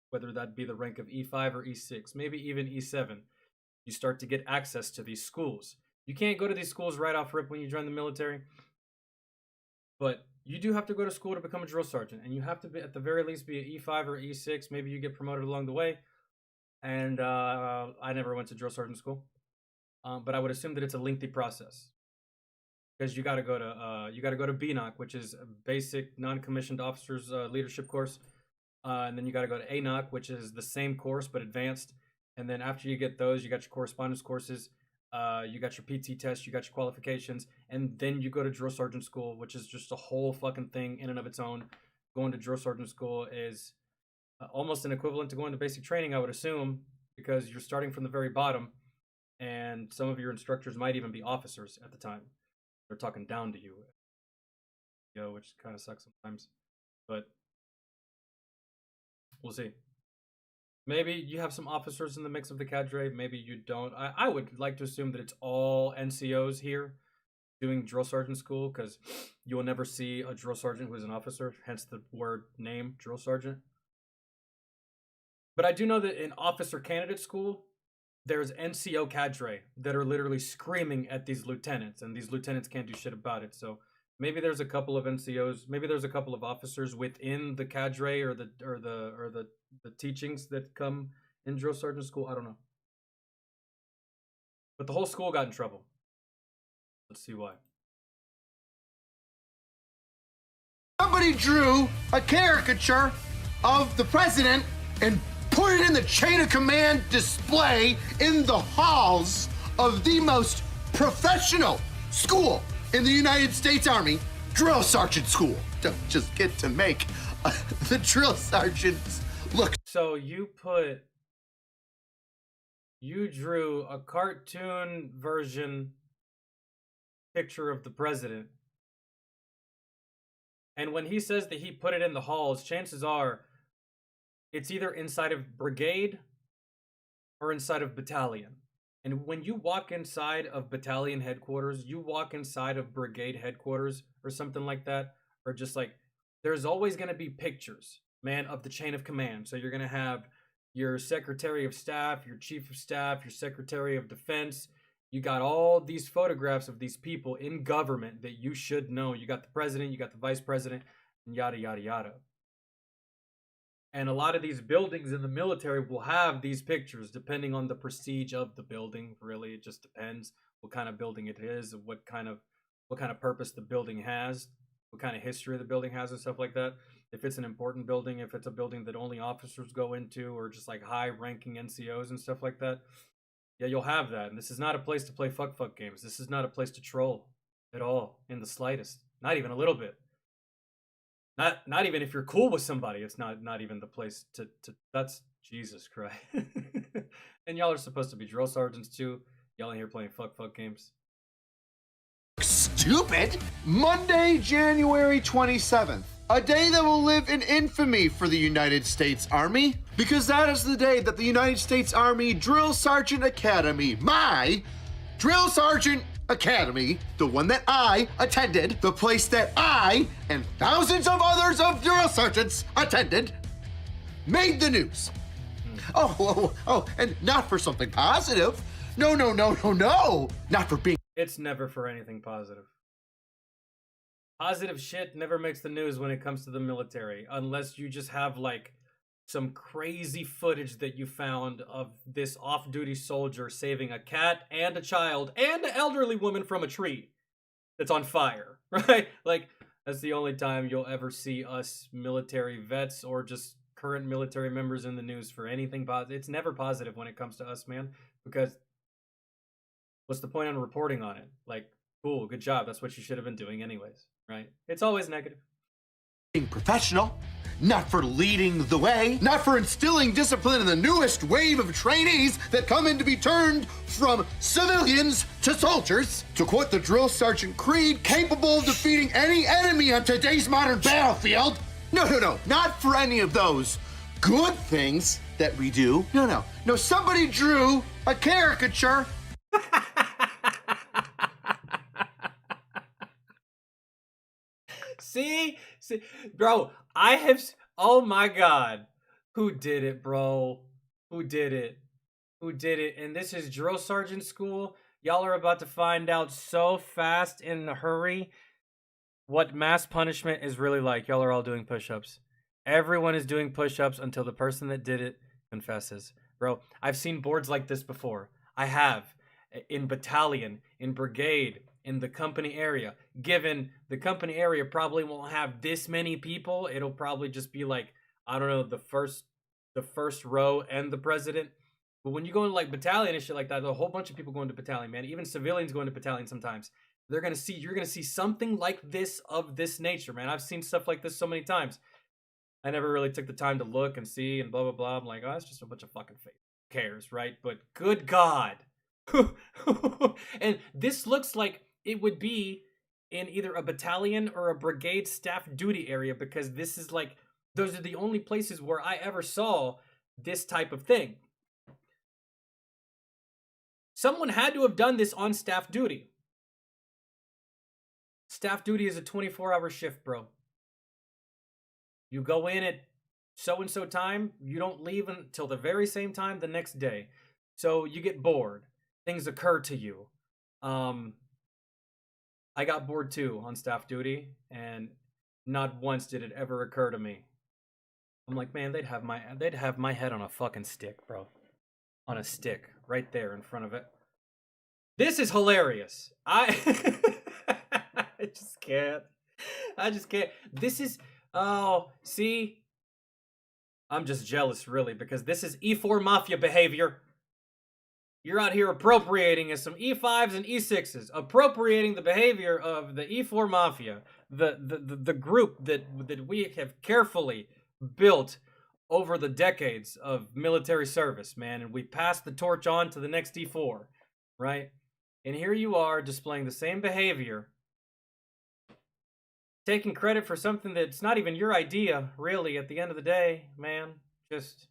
Whether that be the rank of E5 or E6, maybe even E7. You start to get access to these schools. You can't go to these schools right off rip when you join the military. But you do have to go to school to become a drill sergeant. And you have to, be, at the very least, be an E5 or E6. Maybe you get promoted along the way. And I never went to drill sergeant school. But I would assume that it's a lengthy process. Because you got to go to BNOC, which is a basic non-commissioned officers leadership course. And then you got to go to ANOC, which is the same course but advanced. And then after you get those, you got your correspondence courses, you got your PT test, you got your qualifications, and then you go to drill sergeant school, which is just a whole fucking thing in and of its own. Going to drill sergeant school is almost an equivalent to going to basic training, I would assume, because you're starting from the very bottom, and some of your instructors might even be officers at the time. They're talking down to you, which kind of sucks sometimes, but we'll see. Maybe you have some officers in the mix of the cadre. Maybe you don't. I would like to assume that it's all NCOs here doing drill sergeant school, because you will never see a drill sergeant who is an officer, hence the word name, drill sergeant. But I do know that in officer candidate school, there's NCO cadre that are literally screaming at these lieutenants, and these lieutenants can't do shit about it. So maybe there's a couple of NCOs, maybe there's a couple of officers within the cadre or the teachings that come in drill sergeant school. I don't know. But the whole school got in trouble. Let's see why. Somebody drew a caricature of the president and put it in the chain of command display in the halls of the most professional school in the United States Army, Drill Sergeant School. Don't just get to make the drill sergeants look. So you drew a cartoon version picture of the president. And when he says that he put it in the halls, chances are it's either inside of brigade or inside of battalion. And when you walk inside of battalion headquarters, you walk inside of brigade headquarters or something like that, or just like, there's always going to be pictures, man, of the chain of command. So you're going to have your secretary of staff, your chief of staff, your secretary of defense. You got all these photographs of these people in government that you should know. You got the president, you got the vice president, and yada, yada, yada. And a lot of these buildings in the military will have these pictures depending on the prestige of the building. Really, it just depends what kind of building it is, what kind of purpose the building has, what kind of history the building has and stuff like that. if it's an important building, if it's a building that only officers go into, or just like high-ranking NCOs and stuff like that, yeah, you'll have that. And this is not a place to play fuck games. This is not a place to troll at all, in the slightest. Not even a little bit. Not even if you're cool with somebody. It's not even the place to that's Jesus Christ. And y'all are supposed to be drill sergeants too. Y'all in here playing fuck games. Stupid! Monday, January 27th. A day that will live in infamy for the United States Army, because that is the day that the United States Army Drill Sergeant Academy, my Drill Sergeant Academy, the one that I attended, the place that I and thousands of others of drill sergeants attended, made the news. Oh, and not for something positive. No. Not for being. It's never for anything positive. Positive shit never makes the news when it comes to the military, unless you just have like some crazy footage that you found of this off-duty soldier saving a cat and a child and an elderly woman from a tree that's on fire, right? Like, that's the only time you'll ever see us military vets or just current military members in the news for anything positive. It's never positive when it comes to us, man, because what's the point on reporting on it? Like, cool, good job. That's what you should have been doing anyways, right? It's always negative. Being professional, not for leading the way, not for instilling discipline in the newest wave of trainees that come in to be turned from civilians to soldiers. To quote the drill sergeant creed, capable of defeating any enemy on today's modern battlefield. No, not for any of those good things that we do. No, somebody drew a caricature. See, bro, oh my God, who did it, bro? Who did it? And this is drill sergeant school. Y'all are about to find out so fast in a hurry what mass punishment is really like. Y'all are all doing push-ups. Everyone is doing push-ups until the person that did it confesses. Bro, I've seen boards like this before. I have. In battalion, in brigade, in the company area. Given the company area probably won't have this many people, it'll probably just be like, I don't know, the first row and the president. But when you go into like battalion and shit like that, there's a whole bunch of people going to battalion, man. Even civilians go into battalion sometimes. You're gonna see something like this of this nature, man. I've seen stuff like this so many times. I never really took the time to look and see and blah blah blah. I'm like, oh, it's just a bunch of fucking fake. Who cares, right? But good God. And this looks like it would be in either a battalion or a brigade staff duty area, because this is like, those are the only places where I ever saw this type of thing. Someone had to have done this on staff duty. Staff duty is a 24-hour shift, bro. You go in at so-and-so time, you don't leave until the very same time the next day. So you get bored. Things occur to you. I got bored too on staff duty, and not once did it ever occur to me. I'm like, man, they'd have my head on a fucking stick, bro. On a stick, right there in front of it. This is hilarious. I just can't. This is, oh, see? I'm just jealous, really, because this is E4 Mafia behavior. You're out here appropriating as some E5s and E6s, appropriating the behavior of the E4 Mafia, the group that we have carefully built over the decades of military service, man, and we pass the torch on to the next E4, right? And here you are displaying the same behavior, taking credit for something that's not even your idea, really, at the end of the day, man. Just...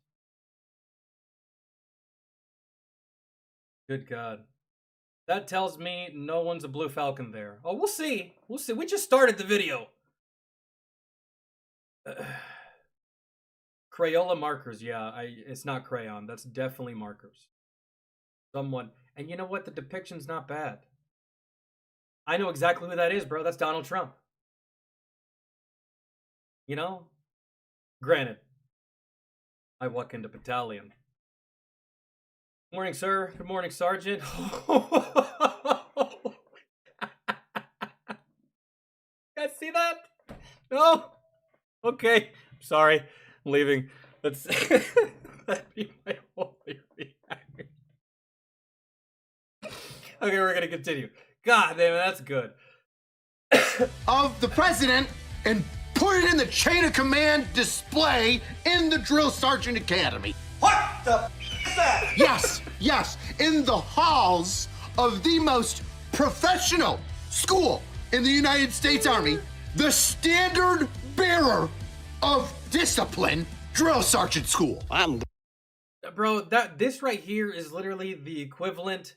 good God. That tells me no one's a Blue Falcon there. Oh, we'll see. We'll see. We just started the video. Crayola markers. Yeah, it's not crayon. That's definitely markers. Someone. And you know what? The depiction's not bad. I know exactly who that is, bro. That's Donald Trump. You know? Granted, I walk into battalion. Morning, sir. Good morning, Sergeant. Guys, see that? No? Okay, sorry, I'm leaving. That's that'd be my only reaction. Okay, we're gonna continue. God damn it, that's good. Of the president and put it in the chain of command display in the Drill Sergeant Academy. What the is that? Yes, in the halls of the most professional school in the United States Army, the standard bearer of discipline, Drill Sergeant School. Bro, this right here is literally the equivalent.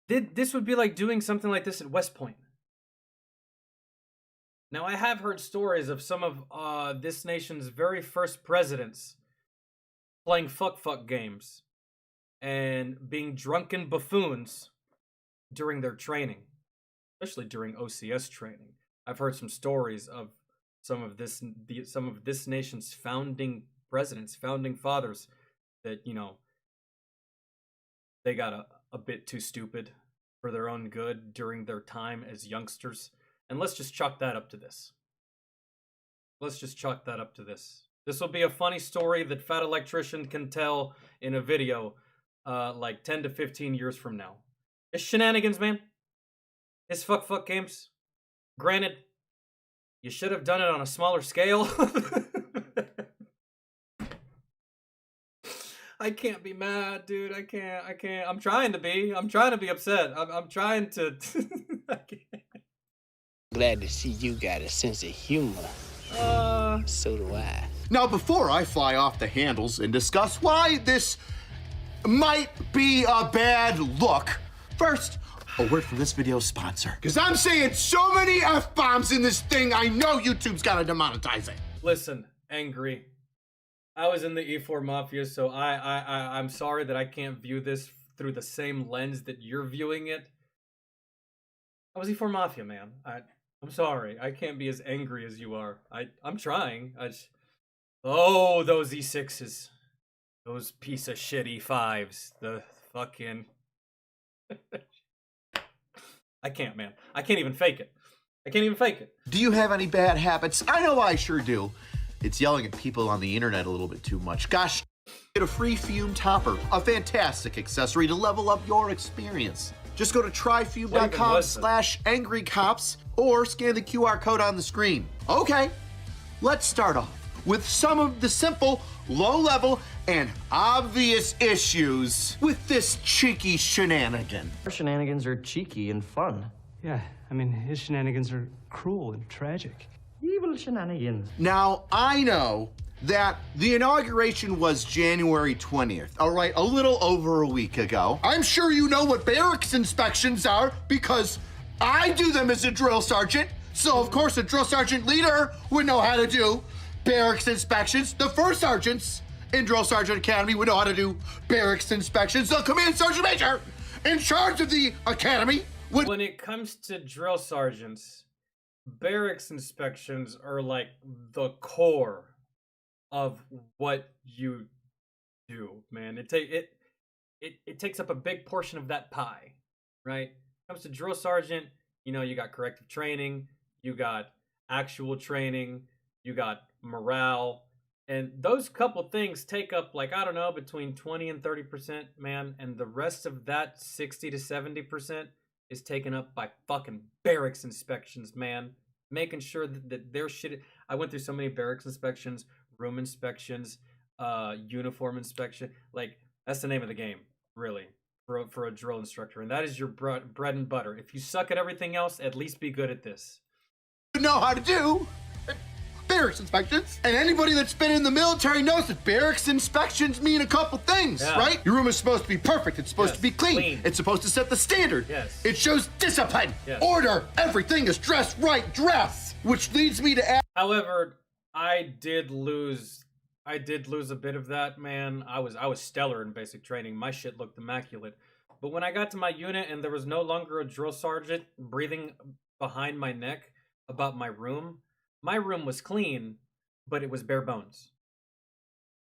This would be like doing something like this at West Point. Now, I have heard stories of some of this nation's very first presidents playing fuck games and being drunken buffoons during their training, especially during OCS training. I've heard some stories of some of this nation's founding presidents, founding fathers, that, you know, they got a bit too stupid for their own good during their time as youngsters. And let's just chalk that up to this. This will be a funny story that Fat Electrician can tell in a video like 10 to 15 years from now. It's shenanigans, man. It's fuck games. Granted, you should have done it on a smaller scale. I can't be mad, dude. I can't. I'm trying to be upset. I'm trying to. I can't. Glad to see you got a sense of humor. So do I. Now, before I fly off the handles and discuss why this might be a bad look, first, a word from this video's sponsor. Because I'm saying so many F-bombs in this thing, I know YouTube's gotta demonetize it. Listen, Angry. I was in the E4 Mafia, so I'm sorry that I can't view this through the same lens that you're viewing it. I was E4 Mafia, man. I'm sorry. I can't be as angry as you are. I'm trying. Oh, those E6s. Those piece of shit E5s. The fucking... I can't, man. I can't even fake it. Do you have any bad habits? I know I sure do. It's yelling at people on the internet a little bit too much. Gosh, get a free fume topper, a fantastic accessory to level up your experience. Just go to tryfume.com/angrycops or scan the QR code on the screen. Okay, let's start off with some of the simple, low-level, and obvious issues with this cheeky shenanigan. Our shenanigans are cheeky and fun. Yeah, I mean, his shenanigans are cruel and tragic. Evil shenanigans. Now, I know that the inauguration was January 20th, all right, a little over a week ago. I'm sure you know what barracks inspections are because I do them as a drill sergeant. So, of course, a drill sergeant leader would know how to do barracks inspections. The first sergeants in Drill Sergeant Academy would know how to do barracks inspections. The command sergeant major in charge of the academy would... When it comes to drill sergeants, barracks inspections are like the core of what you do, man. It takes up a big portion of that pie, right? When it comes to drill sergeant, you know, you got corrective training, you got actual training, you got morale, and those couple things take up, like, I don't know, between 20 and 30%, man, and the rest of that 60 to 70% is taken up by fucking barracks inspections, man. Making sure that their shit... I went through so many barracks inspections, room inspections, uniform inspection. Like, that's the name of the game, really, for a drill instructor. And that is your bread and butter. If you suck at everything else, at least be good at this. Know how to do barracks inspections. And anybody that's been in the military knows that barracks inspections mean a couple things, right? Your room is supposed to be perfect. It's supposed to be clean. It's supposed to set the standard. Yes. It shows discipline, order. Everything is dressed right, dress. Which leads me to ask. However, I did lose a bit of that, man. I was stellar in basic training. My shit looked immaculate. But when I got to my unit and there was no longer a drill sergeant breathing behind my neck about my room was clean, but it was bare bones.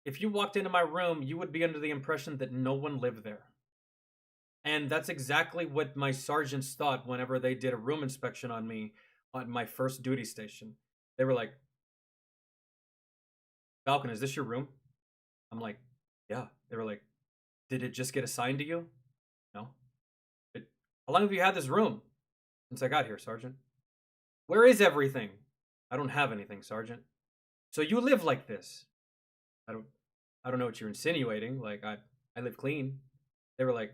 If you walked into my room, you would be under the impression that no one lived there. And that's exactly what my sergeants thought whenever they did a room inspection on me, on my first duty station. They were like, Falcon, is this your room? I'm like, yeah. They were like, did it just get assigned to you? No. How long have you had this room? Since I got here, Sergeant. Where is everything? I don't have anything, Sergeant. So you live like this? I don't know what you're insinuating. Like, I live clean. They were like,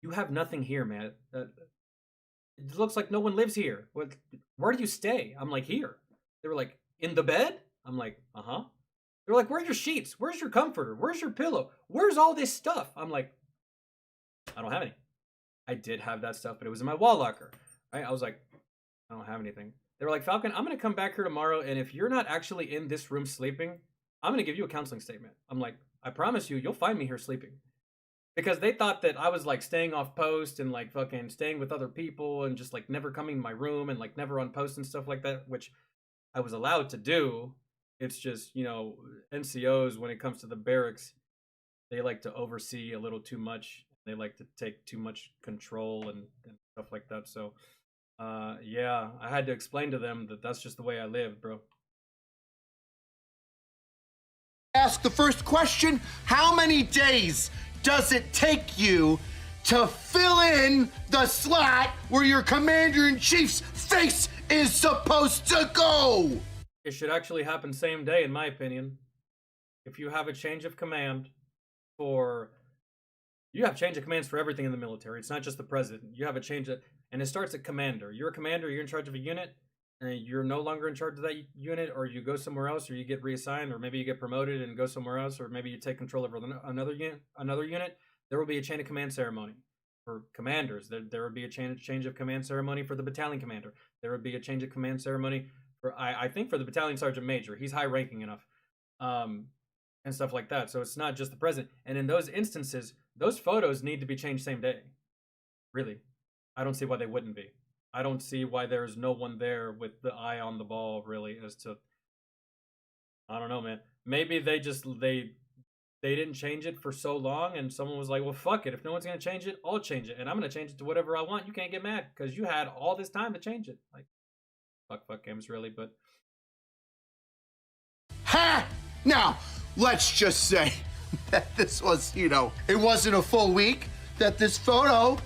you have nothing here, man. It looks like no one lives here. Where do you stay? I'm like, here. They were like, in the bed? I'm like, uh-huh. They were like, where's your sheets? Where's your comforter? Where's your pillow? Where's all this stuff? I'm like, I don't have any. I did have that stuff, but it was in my wall locker. Right? I was like, I don't have anything. They were like, Falcon, I'm going to come back here tomorrow, and if you're not actually in this room sleeping, I'm going to give you a counseling statement. I'm like, I promise you, you'll find me here sleeping. Because they thought that I was like staying off post and like fucking staying with other people and just like never coming to my room and like never on post and stuff like that, which I was allowed to do. It's just, you know, NCOs, when it comes to the barracks, they like to oversee a little too much. They like to take too much control and stuff like that. So, yeah, I had to explain to them that that's just the way I live, bro. Ask the first question, how many days does it take you to fill in the slot where your commander-in-chief's face is supposed to go? It should actually happen same day, in my opinion. If you have a change of command for... You have change of commands for everything in the military. It's not just the president. You have a change of... And it starts at commander. You're a commander, you're in charge of a unit, and you're no longer in charge of that unit, or you go somewhere else, or you get reassigned, or maybe you get promoted and go somewhere else, or maybe you take control over another unit. There will be a chain of command ceremony for commanders. There will be a change of command ceremony for the battalion commander. There would be a change of command ceremony for, I think, for the battalion sergeant major. He's high ranking enough, and stuff like that. So it's not just the president. And in those instances, those photos need to be changed same day. Really. I don't see why they wouldn't be. I don't see why there's no one there with the eye on the ball, really, as to... I don't know, man. Maybe they didn't change it for so long, and someone was like, well, fuck it. If no one's going to change it, I'll change it. And I'm going to change it to whatever I want. You can't get mad, because you had all this time to change it. Like, fuck games, really, but... Ha! Now, let's just say that this was, you know, it wasn't a full week that this photo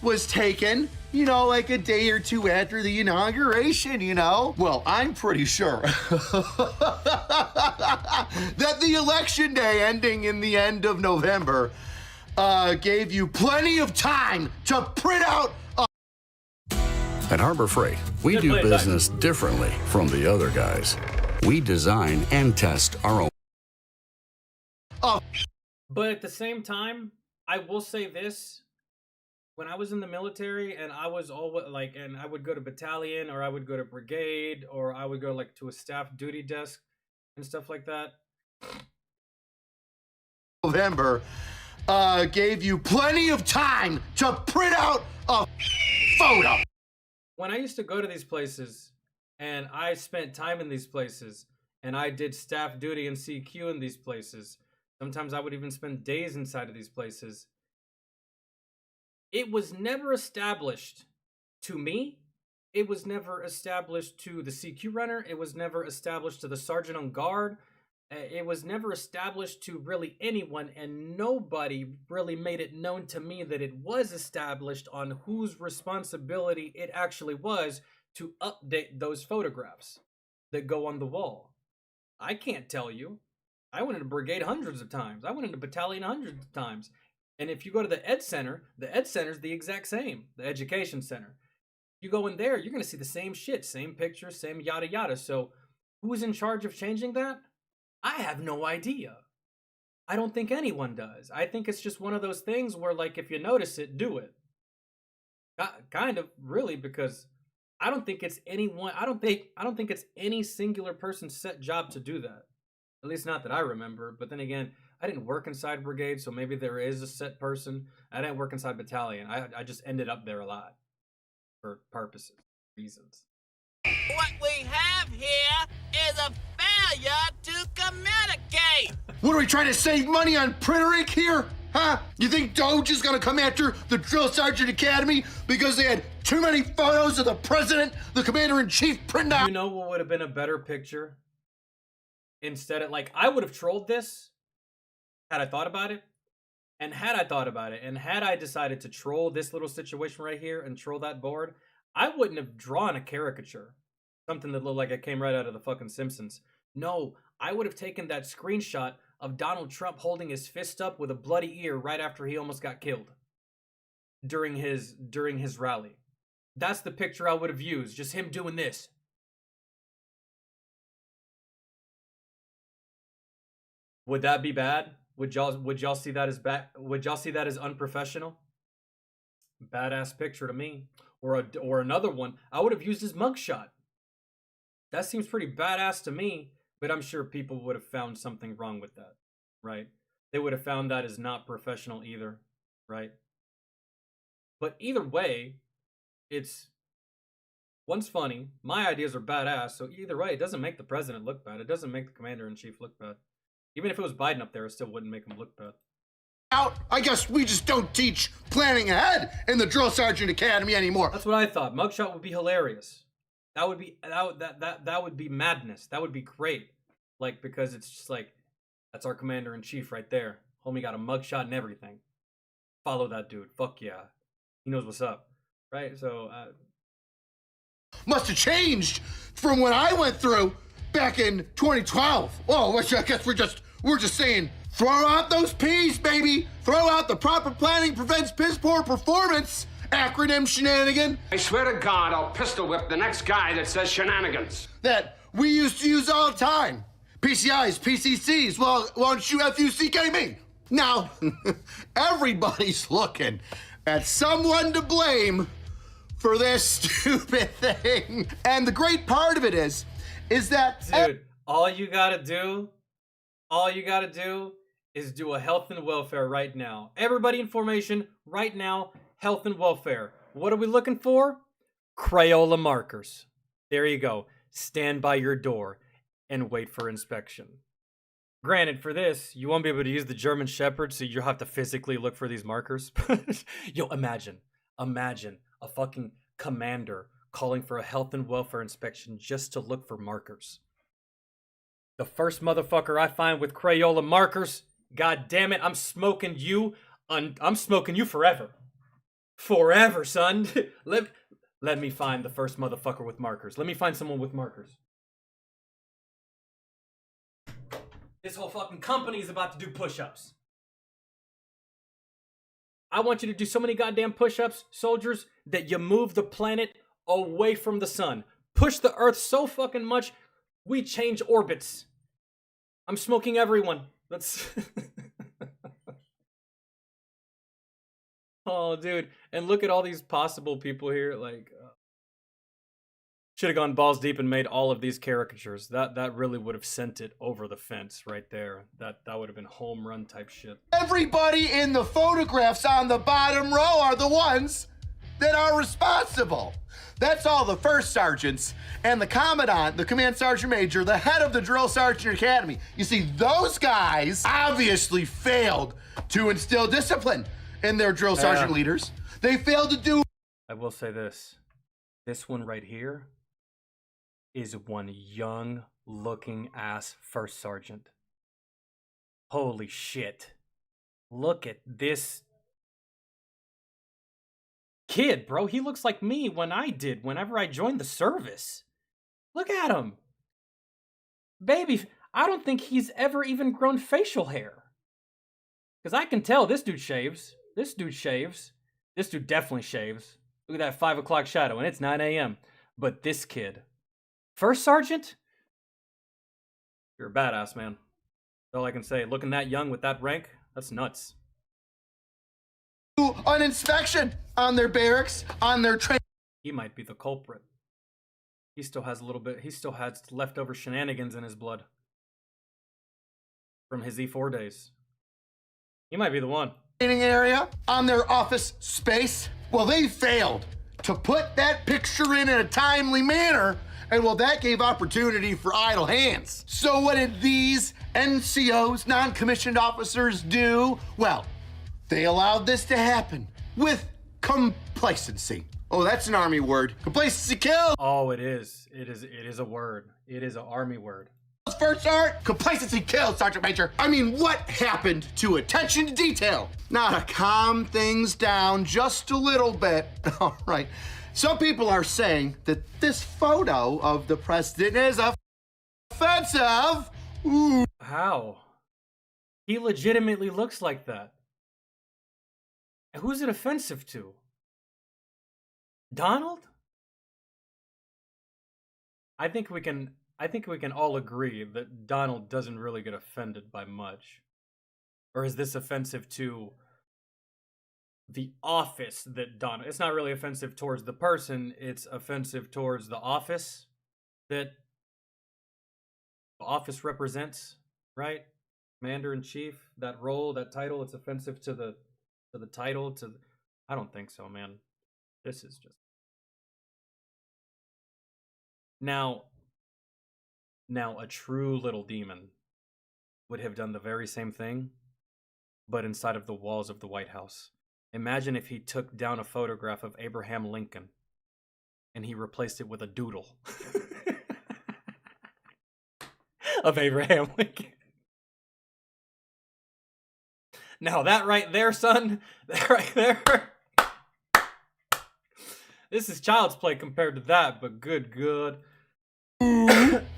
was taken, you know, like a day or two after the inauguration, you know? Well, I'm pretty sure that the election day ending in the end of November gave you plenty of time to print out a... At Harbor Freight, we do business differently from the other guys. We design and test our own. But at the same time, I will say this. When I was in the military and I was always like, and I would go to battalion or I would go to brigade or I would go like to a staff duty desk and stuff like that. November gave you plenty of time to print out a photo. When I used to go to these places and I spent time in these places and I did staff duty and CQ in these places, sometimes I would even spend days inside of these places. It was never established to me. It was never established to the CQ runner. It was never established to the sergeant on guard. It was never established to really anyone, and nobody really made it known to me that it was established on whose responsibility it actually was to update those photographs that go on the wall. I can't tell you. I went into brigade hundreds of times. I went into battalion hundreds of times. And if you go to the Ed Center is the exact same, the Education Center. You go in there, you're going to see the same shit, same pictures, same yada yada. So who's in charge of changing that? I have no idea. I don't think anyone does. I think it's just one of those things where, like, if you notice it, do it. Kind of, really, because I don't think it's anyone. I don't think it's any singular person's set job to do that. At least not that I remember. But then again, I didn't work inside brigade, so maybe there is a set person. I didn't work inside battalion. I just ended up there a lot for purposes, reasons. What we have here is a failure to communicate. What are we trying to save money on printer ink here? Huh? You think Doge is gonna come after the Drill Sergeant Academy because they had too many photos of the president, the commander-in-chief printed out? You know what would have been a better picture? Instead of, like, I would have trolled this had I thought about it. And had I thought about it, and had I decided to troll this little situation right here and troll that board, I wouldn't have drawn a caricature. Something that looked like it came right out of the fucking Simpsons. No, I would have taken that screenshot of Donald Trump holding his fist up with a bloody ear right after he almost got killed during his rally. That's the picture I would have used, just him doing this. Would that be bad? Would y'all see that as bad? Would y'all see that as unprofessional? Badass picture to me. Or another one, I would have used his mugshot. That seems pretty badass to me, but I'm sure people would have found something wrong with that, right? They would have found that as not professional either, right? But either way, one's funny. My ideas are badass, so either way, it doesn't make the president look bad. It doesn't make the commander-in-chief look bad. Even if it was Biden up there, it still wouldn't make him look bad. I guess we just don't teach planning ahead in the Drill Sergeant Academy anymore. That's what I thought. Mugshot would be hilarious. That would be madness. That would be great. Like, because it's just like, that's our commander-in-chief right there. Homie got a mugshot and everything. Follow that dude. Fuck yeah. He knows what's up. Right? So, must have changed from when I went through back in 2012. Oh, I guess we're just saying, throw out those P's, baby. Throw out the proper planning prevents piss poor performance acronym shenanigan. I swear to God, I'll pistol whip the next guy that says shenanigans. That we used to use all the time. PCIs, PCCs, well, why don't you FUCK me? Now, everybody's looking at someone to blame for this stupid thing. And the great part of it is that... Dude, all you gotta do is do a health and welfare right now. Everybody in formation right now, health and welfare. What are we looking for? Crayola markers. There you go. Stand by your door and wait for inspection. Granted, for this, you won't be able to use the German Shepherd, so you'll have to physically look for these markers. Yo, imagine a fucking commander calling for a health and welfare inspection just to look for markers. The first motherfucker I find with Crayola markers, god damn it, I'm smoking you forever. Forever, son. Let me find the first motherfucker with markers. Let me find someone with markers. This whole fucking company is about to do push-ups. I want you to do so many goddamn push-ups, soldiers, that you move the planet away from the sun. Push the Earth so fucking much, we change orbits. I'm smoking everyone. Let's... Oh, dude. And look at all these possible people here. Like, should have gone balls deep and made all of these caricatures. That really would have sent it over the fence right there. That would have been home run type shit. Everybody in the photographs on the bottom row are the ones that are responsible. That's all the first sergeants and the commandant, the command sergeant major, the head of the Drill Sergeant Academy. You see, those guys obviously failed to instill discipline in their drill sergeant leaders. They failed to do... I will say this. This one right here is one young looking ass first sergeant. Holy shit. Look at this kid, bro. He looks like me whenever I joined the service. Look at him. Baby, I don't think he's ever even grown facial hair. Because I can tell this dude shaves. This dude shaves. This dude definitely shaves. Look at that 5 o'clock shadow, and it's 9 a.m. But this kid, first sergeant, you're a badass, man. That's all I can say. Looking that young with that rank, that's nuts. An inspection on their barracks, on their train. He might be the culprit. He still has leftover shenanigans in his blood from his E4 days. He might be the one. Area, on their office space. Well, they failed to put that picture in a timely manner, and well, that gave opportunity for idle hands. So what did these NCOs, non-commissioned officers, do? Well, They allowed this to happen with complacency. Oh, that's an Army word. Complacency kills. Oh, it is. It is a word. It is an Army word. First art, complacency kills, Sergeant Major. I mean, what happened to attention to detail? Now, to calm things down just a little bit, all right. Some people are saying that this photo of the president is offensive. Ooh. How? He legitimately looks like that. Who's it offensive to? Donald? I think we can all agree that Donald doesn't really get offended by much. Or is this offensive to the office that Donald... It's not really offensive towards the person, it's offensive towards the office that the office represents, right? Commander-in-Chief, that role, that title, it's offensive to the title, to... I don't think so, man. This is just... Now, a true little demon would have done the very same thing, but inside of the walls of the White House. Imagine if he took down a photograph of Abraham Lincoln and he replaced it with a doodle of Abraham Lincoln. Now that right there, son, that right there. This is child's play compared to that, but good.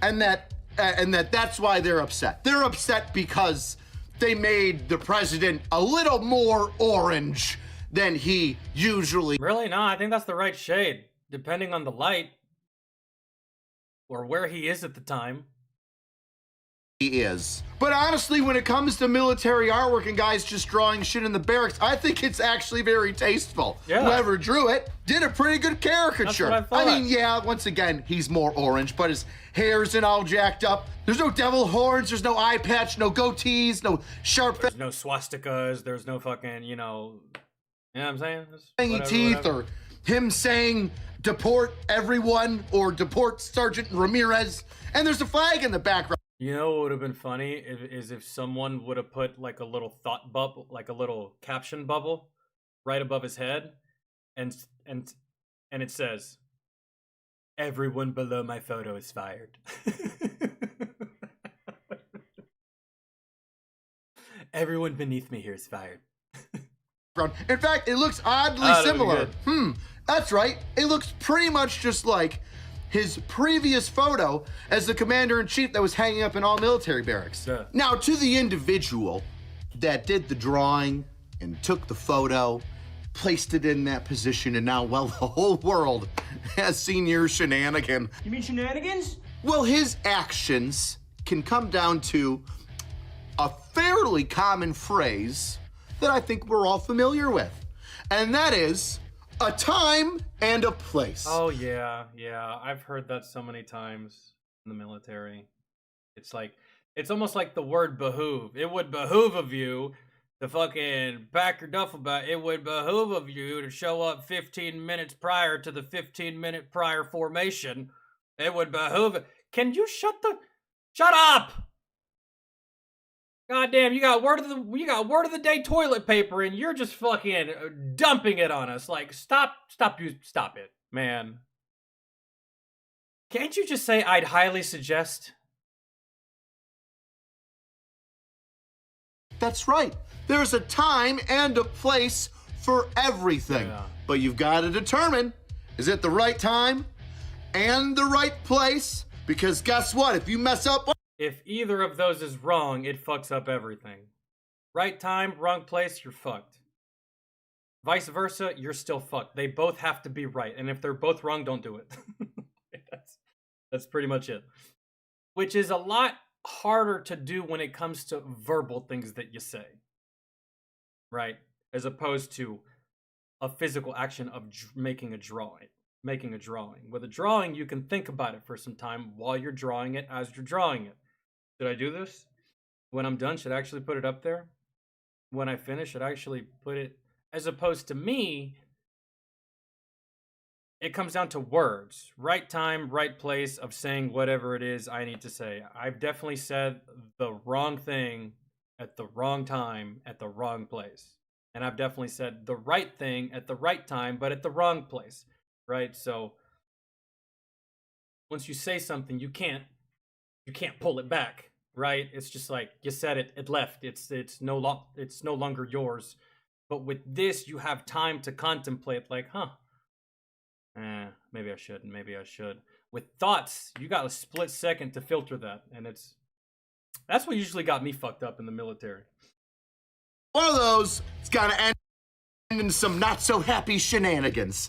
And that's why they're upset. They're upset because they made the president a little more orange than he usually... Really? No, I think that's the right shade, depending on the light or where he is at the time. He is. But honestly, when it comes to military artwork and guys just drawing shit in the barracks, I think it's actually very tasteful. Yeah. Whoever drew it did a pretty good caricature. That's what I thought. I mean, yeah, once again, he's more orange, but his hair isn't all jacked up. There's no devil horns, there's no eye patch, no goatees, no sharp... There's no swastikas, there's no fucking, you know what I'm saying? Teeth, or him saying, deport everyone, or deport Sergeant Ramirez, and there's a flag in the background. You know what would have been funny is if someone would have put like a little thought bubble, like a little caption bubble right above his head, and it says, "Everyone below my photo is fired." Everyone beneath me here is fired. In fact, it looks oddly similar. That's right. It looks pretty much just like his previous photo as the commander-in-chief that was hanging up in all military barracks. Yeah. Now, to the individual that did the drawing and took the photo, placed it in that position, and now, well, the whole world has seen your shenanigan. You mean shenanigans? Well, his actions can come down to a fairly common phrase that I think we're all familiar with, and that is a time and a place. Oh, yeah. I've heard that so many times in the military. It's almost like the word behoove. It would behoove of you to fucking pack your duffel bag. It would behoove of you to show up 15 minutes prior to the 15-minute prior formation. It would behoove... Can you shut up! God damn, you got word of the day toilet paper and you're just fucking dumping it on us. Like, stop it, man. Can't you just say I'd highly suggest? That's right. There's a time and a place for everything. Yeah. But you've got to determine, is it the right time and the right place? Because guess what? If you mess up... If either of those is wrong, it fucks up everything. Right time, wrong place, you're fucked. Vice versa, you're still fucked. They both have to be right. And if they're both wrong, don't do it. That's pretty much it. Which is a lot harder to do when it comes to verbal things that you say. Right? As opposed to a physical action of making a drawing. With a drawing, you can think about it for some time while you're drawing it as you're drawing it. Should I do this? When I'm done, should I actually put it up there? When I finish, should I actually put it... As opposed to me, it comes down to words. Right time, right place of saying whatever it is I need to say. I've definitely said the wrong thing at the wrong time at the wrong place. And I've definitely said the right thing at the right time, but at the wrong place, right? So once you say something, you can't pull it back, right? It's just like you said it, it left. It's no longer yours. But with this, you have time to contemplate, like, maybe I shouldn't, maybe I should. With thoughts, you got a split second to filter that, and that's what usually got me fucked up in the military. One of those, it's gotta end in some not so happy shenanigans.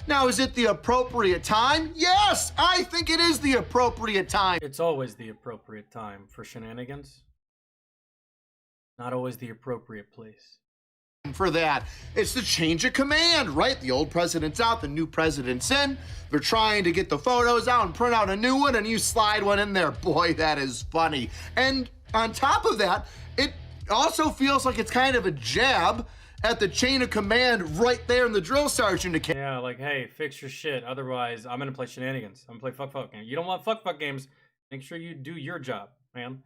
Now, is it the appropriate time? Yes, I think it is the appropriate time. It's always the appropriate time for shenanigans. Not always the appropriate place. For that, it's the change of command, right? The old president's out, the new president's in. They're trying to get the photos out and print out a new one, and you slide one in there. Boy, that is funny. And on top of that, it also feels like it's kind of a jab at the chain of command right there in the drill sergeant account. Yeah, like, hey, fix your shit. Otherwise, I'm gonna play shenanigans. I'm gonna play fuck games. You don't want fuck games. Make sure you do your job, man.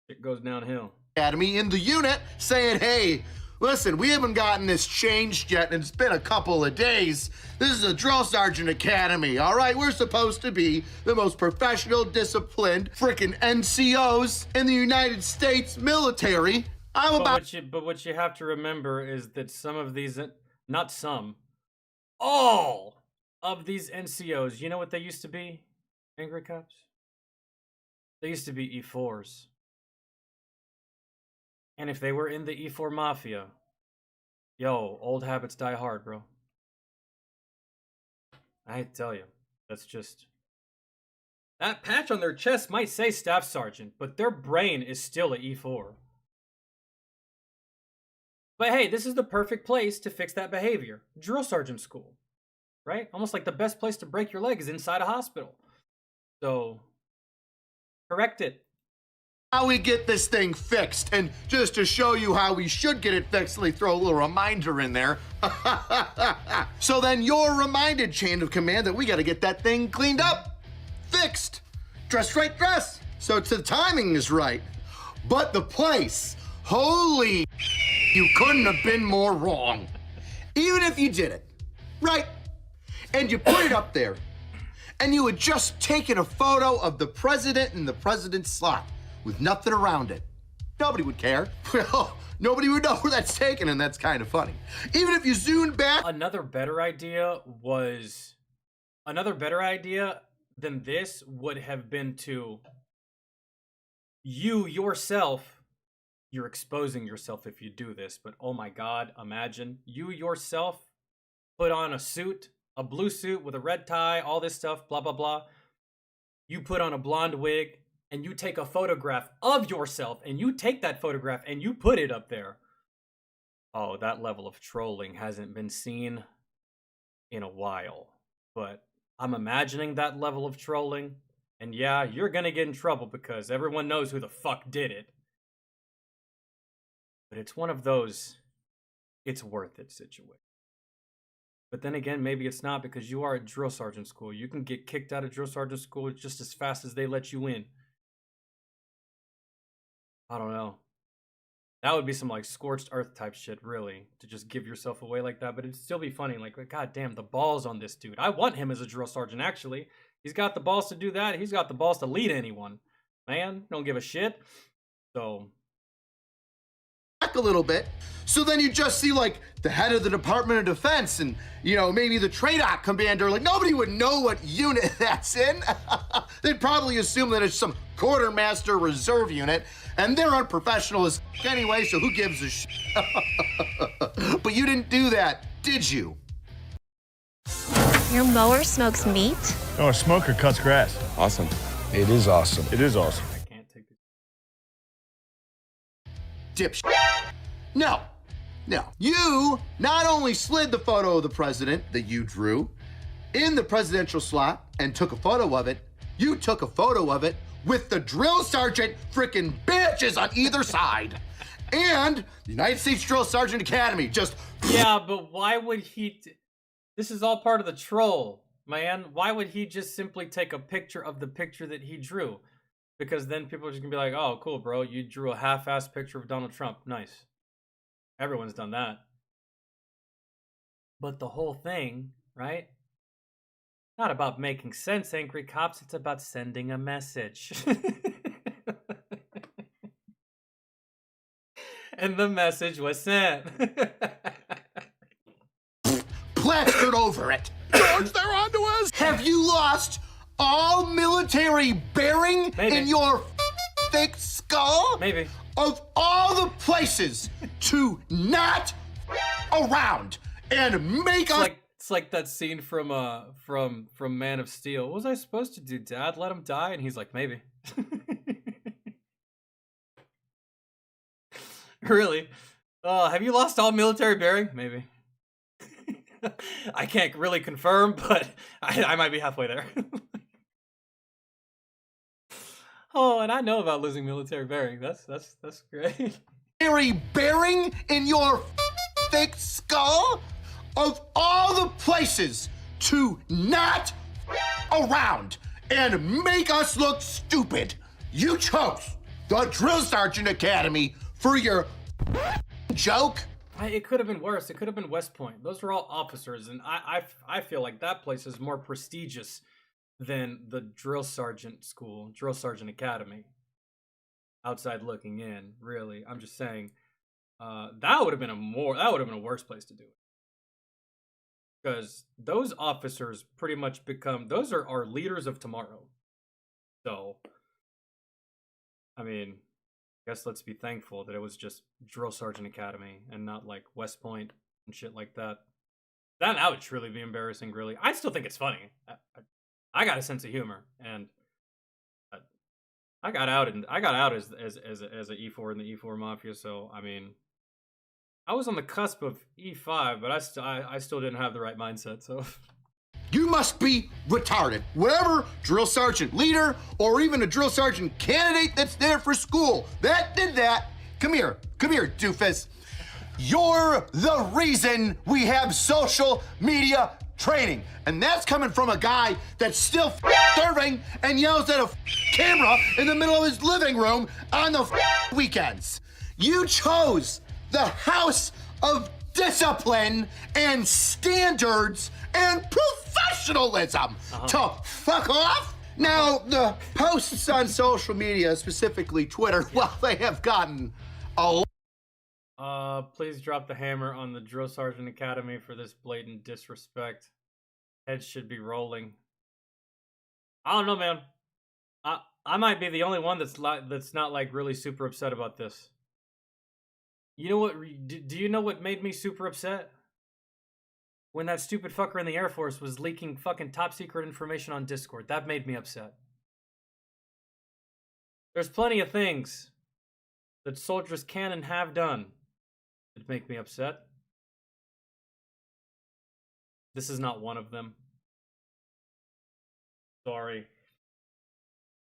It goes downhill. Academy in the unit saying, hey, listen, we haven't gotten this changed yet, and it's been a couple of days. This is a drill sergeant academy, all right? We're supposed to be the most professional, disciplined freaking NCOs in the United States military. But what you have to remember is that some of these, not some, all of these NCOs, you know what they used to be, Angry Cops? They used to be E4s. And if they were in the E4 Mafia, yo, old habits die hard, bro. I hate to tell you, that's just... That patch on their chest might say Staff Sergeant, but their brain is still a E4. But hey, this is the perfect place to fix that behavior. Drill Sergeant School, right? Almost like the best place to break your leg is inside a hospital. So, correct it. How we get this thing fixed, and just to show you how we should get it fixed, let me throw a little reminder in there. So then you're reminded, chain of command, that we got to get that thing cleaned up, fixed, dress right dress, so the timing is right. But the place, holy, you couldn't have been more wrong. Even if you did it, right? And you put it up there, and you had just taken a photo of the president in the president's slot, with nothing around it. Nobody would care. Well, nobody would know where that's taken, and that's kind of funny. Even if you zoomed back. Another better idea than this would have been to you yourself. You're exposing yourself if you do this, but oh my God, imagine you yourself put on a suit, a blue suit with a red tie, all this stuff, blah, blah, blah. You put on a blonde wig, and you take a photograph of yourself, and you take that photograph and you put it up there. Oh, that level of trolling hasn't been seen in a while. But I'm imagining that level of trolling, and yeah, you're gonna get in trouble because everyone knows who the fuck did it. But it's one of those, it's worth it situations. But then again, maybe it's not, because you are at drill sergeant school. You can get kicked out of drill sergeant school just as fast as they let you in. I don't know. That would be some like scorched earth type shit, really, to just give yourself away like that. But it'd still be funny. Like, God damn, the balls on this dude. I want him as a drill sergeant, actually. He's got the balls to do that. He's got the balls to lead anyone. Man, don't give a shit. So... back a little bit. So then you just see like the head of the Department of Defense and, you know, maybe the TRADOC commander. Like, nobody would know what unit that's in. They'd probably assume that it's some quartermaster reserve unit, and they're unprofessional as anyway, so who gives a shit? But you didn't do that, did you? Your mower smokes meat? Oh, a smoker cuts grass. Awesome. It is awesome. It is awesome. I can't take this. Dipshit. No. You not only slid the photo of the president that you drew in the presidential slot and took a photo of it, you took a photo of it with the drill sergeant freaking bitches on either side. And the United States Drill Sergeant Academy just... Yeah, but why would he... This is all part of the troll, man. Why would he just simply take a picture of the picture that he drew? Because then people are just gonna be like, oh, cool, bro, you drew a half-assed picture of Donald Trump. Nice. Everyone's done that. But the whole thing, right? Not about making sense, Angry Cops. It's about sending a message. And the message was sent. Plastered over it. George, they're onto us. Have you lost all military bearing in your thick skull? Maybe. Of all the places to not around and make us. It's like that scene from Man of Steel. What was I supposed to do, Dad? Let him die? And he's like, maybe. Really? Have you lost all military bearing? Maybe. I can't really confirm, but I might be halfway there. Oh, and I know about losing military bearing. That's great. Military bearing in your thick skull? Of all the places to not around and make us look stupid, you chose the Drill Sergeant Academy for your joke? It could have been worse. It could have been West Point. Those are all officers, and I feel like that place is more prestigious than the Drill Sergeant School, Drill Sergeant Academy. Outside looking in, really. I'm just saying, that would have been a worse place to do it. Because those officers pretty much those are our leaders of tomorrow. So, I mean, I guess let's be thankful that it was just Drill Sergeant Academy and not like West Point and shit like that. That would truly be embarrassing, really. I still think it's funny. I got a sense of humor, and I got out as a E4 in the E4 Mafia, so, I mean, I was on the cusp of E5, but I still didn't have the right mindset, so. You must be retarded. Whatever drill sergeant leader or even a drill sergeant candidate that's there for school that did that, come here, doofus. You're the reason we have social media training. And that's coming from a guy that's still serving and yells at a camera in the middle of his living room on the weekends. You chose the house of discipline and standards and professionalism to fuck off. Now, the posts on social media, specifically Twitter, well, they have gotten a please drop the hammer on the Drill Sergeant Academy for this blatant disrespect. Heads should be rolling. I don't know, man. I might be the only one that's not like really super upset about this. You know what? Do you know what made me super upset? When that stupid fucker in the Air Force was leaking fucking top secret information on Discord. That made me upset. There's plenty of things that soldiers can and have done that make me upset. This is not one of them. Sorry.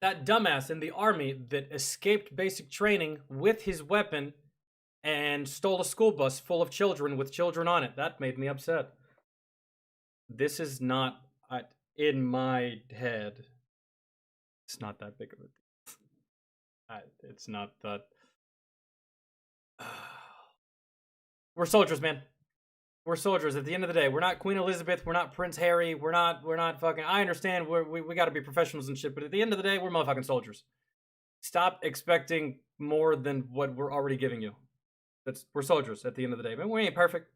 That dumbass in the army that escaped basic training with his weapon and stole a school bus full of children with children on it. That made me upset. This is not, in my head, it's not that big of a deal. It's not that. We're soldiers, man. We're soldiers. At the end of the day, we're not Queen Elizabeth. We're not Prince Harry. We're not fucking. I understand. We got to be professionals and shit. But at the end of the day, we're motherfucking soldiers. Stop expecting more than what we're already giving you. We're soldiers at the end of the day. But we ain't perfect,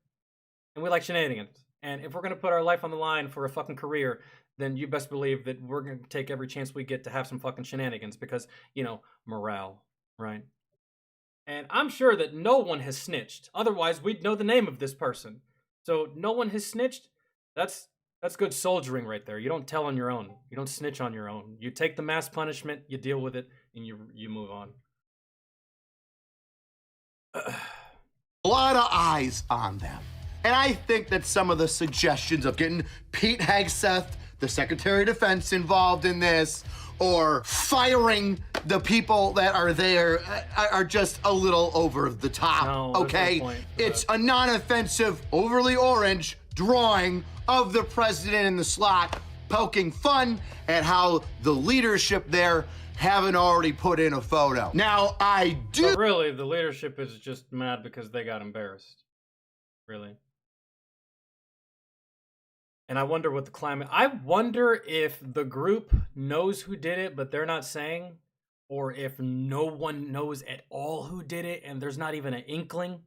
and we like shenanigans. And if we're gonna put our life on the line for a fucking career, then you best believe that we're gonna take every chance we get to have some fucking shenanigans because, you know, morale, right? And I'm sure that no one has snitched. Otherwise, we'd know the name of this person. So no one has snitched. That's good soldiering right there. You don't tell on your own. You don't snitch on your own. You take the mass punishment, you deal with it, and you move on. A lot of eyes on them. And I think that some of the suggestions of getting Pete Hegseth, the Secretary of Defense, involved in this, or firing the people that are there are just a little over the top, okay? No it's a non-offensive, overly orange drawing of the president in the slot, poking fun at how the leadership there haven't already put in a photo. Now, I do... But really, the leadership is just mad because they got embarrassed. Really. And I wonder what the climate... I wonder if the group knows who did it, but they're not saying, or if no one knows at all who did it, and there's not even an inkling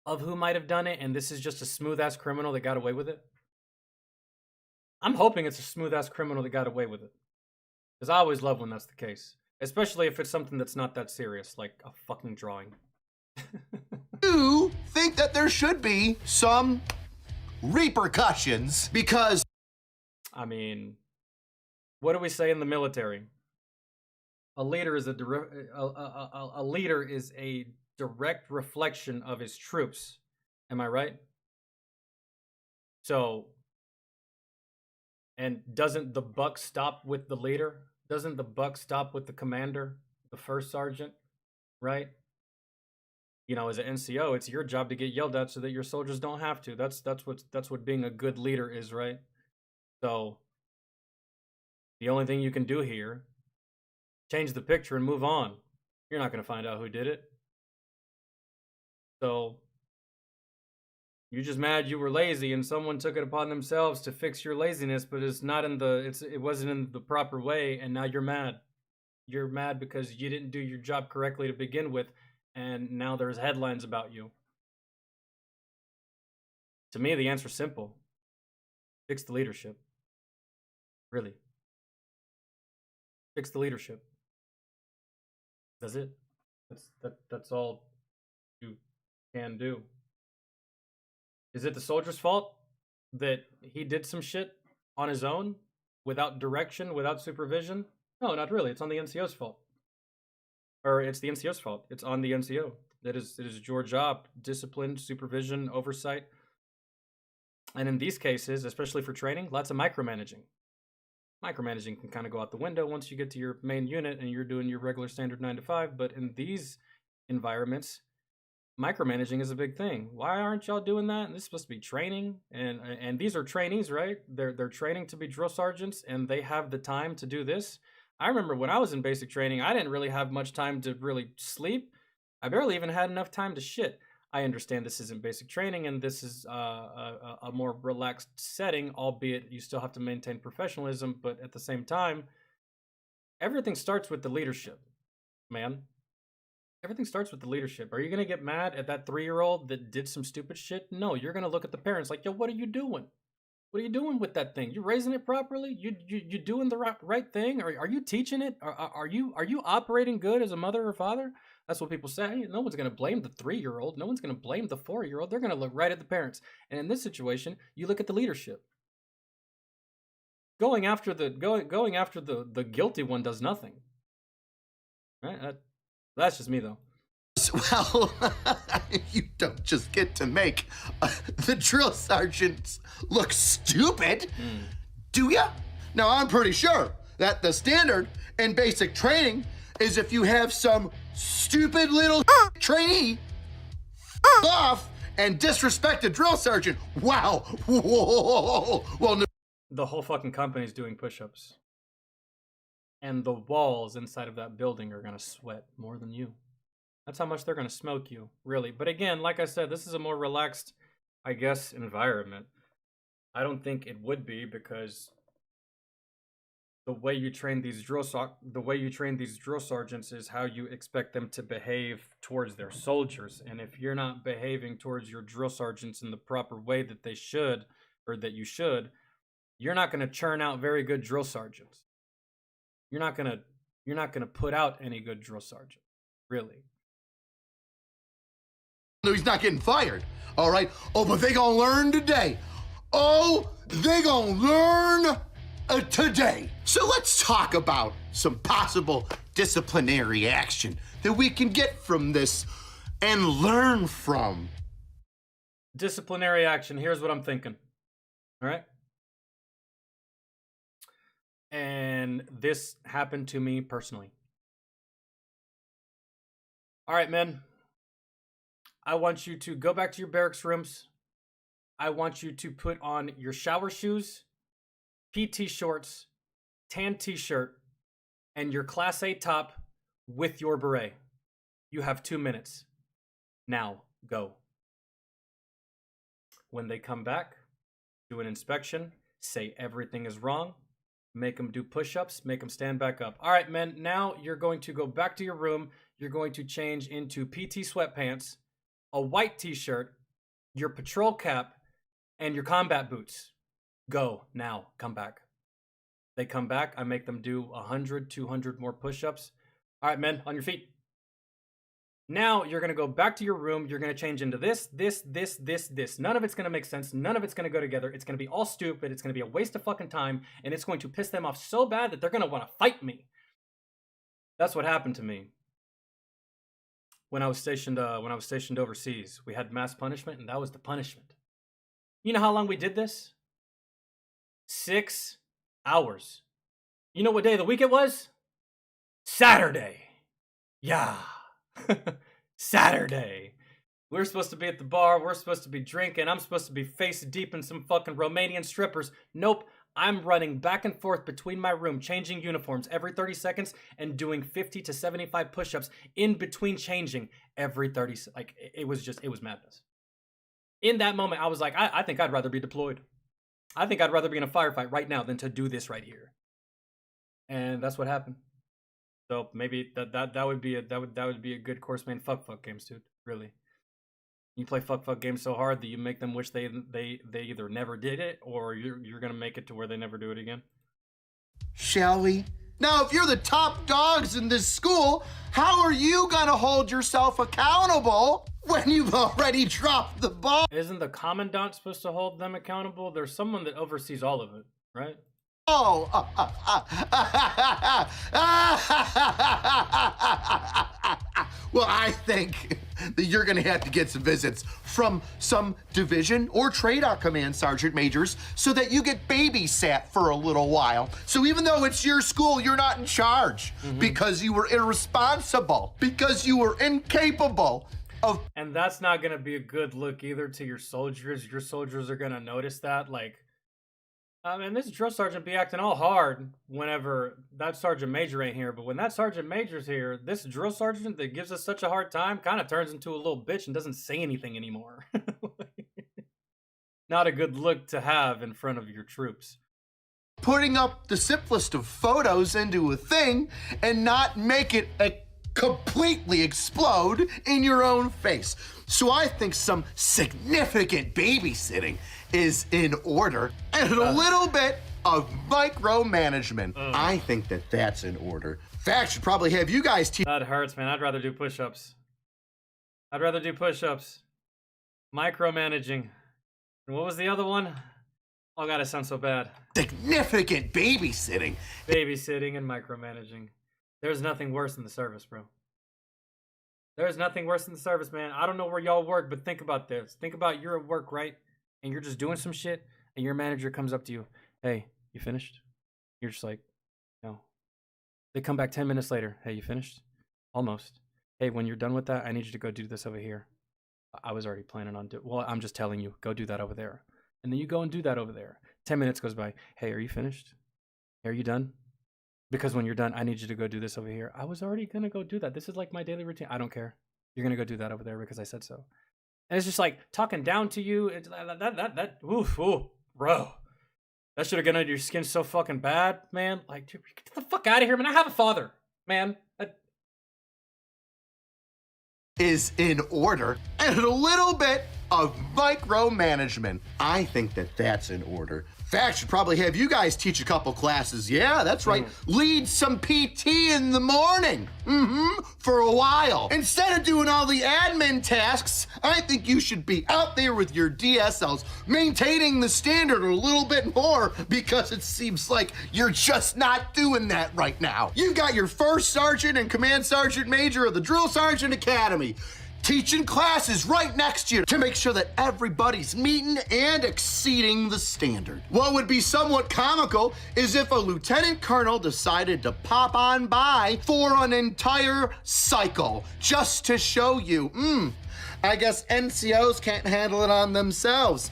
of who might have done it, and this is just a smooth-ass criminal that got away with it. I'm hoping it's a smooth-ass criminal that got away with it. Because I always love when that's the case. Especially if it's something that's not that serious, like a fucking drawing. do think that there should be some repercussions because... I mean, what do we say in the military? A leader is a leader is a direct reflection of his troops. Am I right? So, and doesn't the buck stop with the leader? Doesn't the buck stop with the commander, the first sergeant, right? You know, as an NCO, it's your job to get yelled at so that your soldiers don't have to. That's what being a good leader is, right? So, the only thing you can do here, change the picture and move on. You're not going to find out who did it. So, you're just mad you were lazy and someone took it upon themselves to fix your laziness, but it's not in it wasn't in the proper way, and now you're mad. You're mad because you didn't do your job correctly to begin with, and now there's headlines about you. To me, the answer's simple. Fix the leadership. Really. Fix the leadership. That's it. That's all you can do. Is it the soldier's fault that he did some shit on his own without direction, without supervision? No, not really. It's on the NCO's fault. Or it's the NCO's fault. It's on the NCO. It is your job. Discipline, supervision, oversight. And in these cases, especially for training, lots of micromanaging. Micromanaging can kind of go out the window once you get to your main unit and you're doing your regular standard 9 to 5. But in these environments, micromanaging is a big thing. Why aren't y'all doing that? And this is supposed to be training, and these are trainees, right? They're training to be drill sergeants, and they have the time to do this. I remember when I was in basic training, I didn't really have much time to really sleep. I barely even had enough time to shit. I understand this isn't basic training, and this is a more relaxed setting, albeit you still have to maintain professionalism. But at the same time, everything starts with the leadership, man. Everything starts with the leadership. Are you going to get mad at that 3-year-old that did some stupid shit? No, you're going to look at the parents like, yo, what are you doing? What are you doing with that thing? You raising it properly? You doing the right thing? Are you teaching it? Are you operating good as a mother or father? That's what people say. No one's going to blame the 3-year-old. No one's going to blame the 4-year-old. They're going to look right at the parents. And in this situation, you look at the leadership. Going after the guilty one does nothing. Right? That's just me, though. Well, you don't just get to make the drill sergeants look stupid, do ya? Now, I'm pretty sure that the standard in basic training is if you have some stupid little trainee off and disrespect a drill sergeant. Wow. Whoa. Well, no. The whole fucking company's doing push-ups. And the walls inside of that building are going to sweat more than you. That's how much they're going to smoke you, really. But again, like I said, this is a more relaxed, I guess, environment. I don't think it would be, because the way you train these drill sergeants is how you expect them to behave towards their soldiers. And if you're not behaving towards your drill sergeants in the proper way that they should, or that you should, you're not going to churn out very good drill sergeants. You're not gonna put out any good drill sergeant, really. No, he's not getting fired. All right. Oh, but they gonna learn today. Oh, they gonna learn today. So let's talk about some possible disciplinary action that we can get from this and learn from. Disciplinary action. Here's what I'm thinking. All right. And this happened to me personally. All right, men. I want you to go back to your barracks rooms. I want you to put on your shower shoes, PT shorts, tan t-shirt, and your Class A top with your beret. You have 2 minutes. Now, go. When they come back, do an inspection, say everything is wrong, make them do push-ups, make them stand back up. All right, men, now you're going to go back to your room. You're going to change into PT sweatpants, a white t-shirt, your patrol cap, and your combat boots. Go, now, come back. They come back, I make them do 100, 200 more push-ups. All right, men, on your feet. Now you're going to go back to your room. You're going to change into this. None of it's going to make sense. None of it's going to go together. It's going to be all stupid. It's going to be a waste of fucking time. And it's going to piss them off so bad that they're going to want to fight me. That's what happened to me when I was stationed overseas. We had mass punishment, and that was the punishment. You know how long we did this? 6 hours. You know what day of the week it was? Saturday. Yeah. Saturday. We're supposed to be at the bar. We're supposed to be drinking. I'm supposed to be face deep in some fucking Romanian strippers. Nope. I'm running back and forth between my room, changing uniforms every 30 seconds and doing 50 to 75 push-ups in between changing every 30. Like, it was madness. In that moment, I was like, I think I'd rather be deployed. I think I'd rather be in a firefight right now than to do this right here. And that's what happened. So maybe that would be a good course main fuck games, dude. Really, you play fuck games so hard that you make them wish they either never did it or you're gonna make it to where they never do it again. Shall we? Now, if you're the top dogs in this school, how are you gonna hold yourself accountable when you've already dropped the ball? Isn't the commandant supposed to hold them accountable? There's someone that oversees all of it, right? Oh, well, I think that you're going to have to get some visits from some division or TRADOC command sergeant majors so that you get babysat for a little while. So even though it's your school, you're not in charge because you were irresponsible, because you were incapable of. And that's not going to be a good look either to your soldiers. Your soldiers are going to notice that, like, and this drill sergeant be acting all hard whenever that sergeant major ain't here. But when that sergeant major's here, this drill sergeant that gives us such a hard time kind of turns into a little bitch and doesn't say anything anymore. Not a good look to have in front of your troops. Putting up the simplest of photos into a thing and not make it completely explode in your own face. So I think some significant babysitting is in order, and a little bit of micromanagement. I think that that's in order. Fact should probably have you guys teach. That hurts, man. I'd rather do push-ups. Micromanaging. And what was the other one? Oh god, it sounds so bad. Significant babysitting. Babysitting and micromanaging. There's nothing worse in the service, bro. There's nothing worse in the service, man. I don't know where y'all work, but think about this. Think about you're at work, right? And you're just doing some shit, and your manager comes up to you. Hey, you finished? You're just like, no. They come back 10 minutes later. Hey, you finished? Almost. Hey, when you're done with that, I need you to go do this over here. I was already planning on doing. Well, I'm just telling you, go do that over there. And then you go and do that over there. 10 minutes goes by. Hey, are you finished? Are you done? Because when you're done, I need you to go do this over here. I was already going to go do that. This is like my daily routine. I don't care. You're going to go do that over there because I said so. And it's just like talking down to you. It's ooh, bro. That should have gotten under your skin so fucking bad, man. Like, dude, get the fuck out of here, man. I have a father, man. Is in order, and a little bit of micromanagement. I think that that's in order. Fact should probably have you guys teach a couple classes. Yeah, that's right. Lead some PT in the morning. For a while. Instead of doing all the admin tasks, I think you should be out there with your DSLs, maintaining the standard a little bit more because it seems like you're just not doing that right now. You got your first sergeant and command sergeant major of the Drill Sergeant Academy teaching classes right next to you to make sure that everybody's meeting and exceeding the standard. What would be somewhat comical is if a lieutenant colonel decided to pop on by for an entire cycle just to show you, I guess NCOs can't handle it on themselves.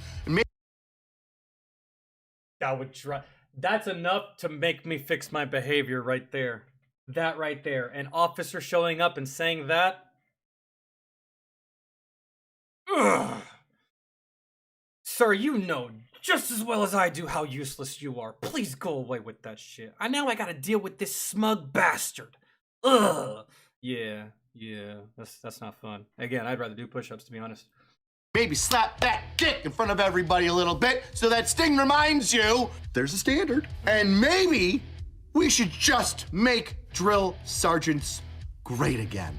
That's enough to make me fix my behavior right there. That right there. An officer showing up and saying that. Ugh. Sir, you know just as well as I do how useless you are. Please go away with that shit. I gotta deal with this smug bastard. Ugh. Yeah, that's not fun. Again, I'd rather do push-ups, to be honest. Maybe slap that dick in front of everybody a little bit so that Sting reminds you there's a standard. And maybe we should just make drill sergeants great again.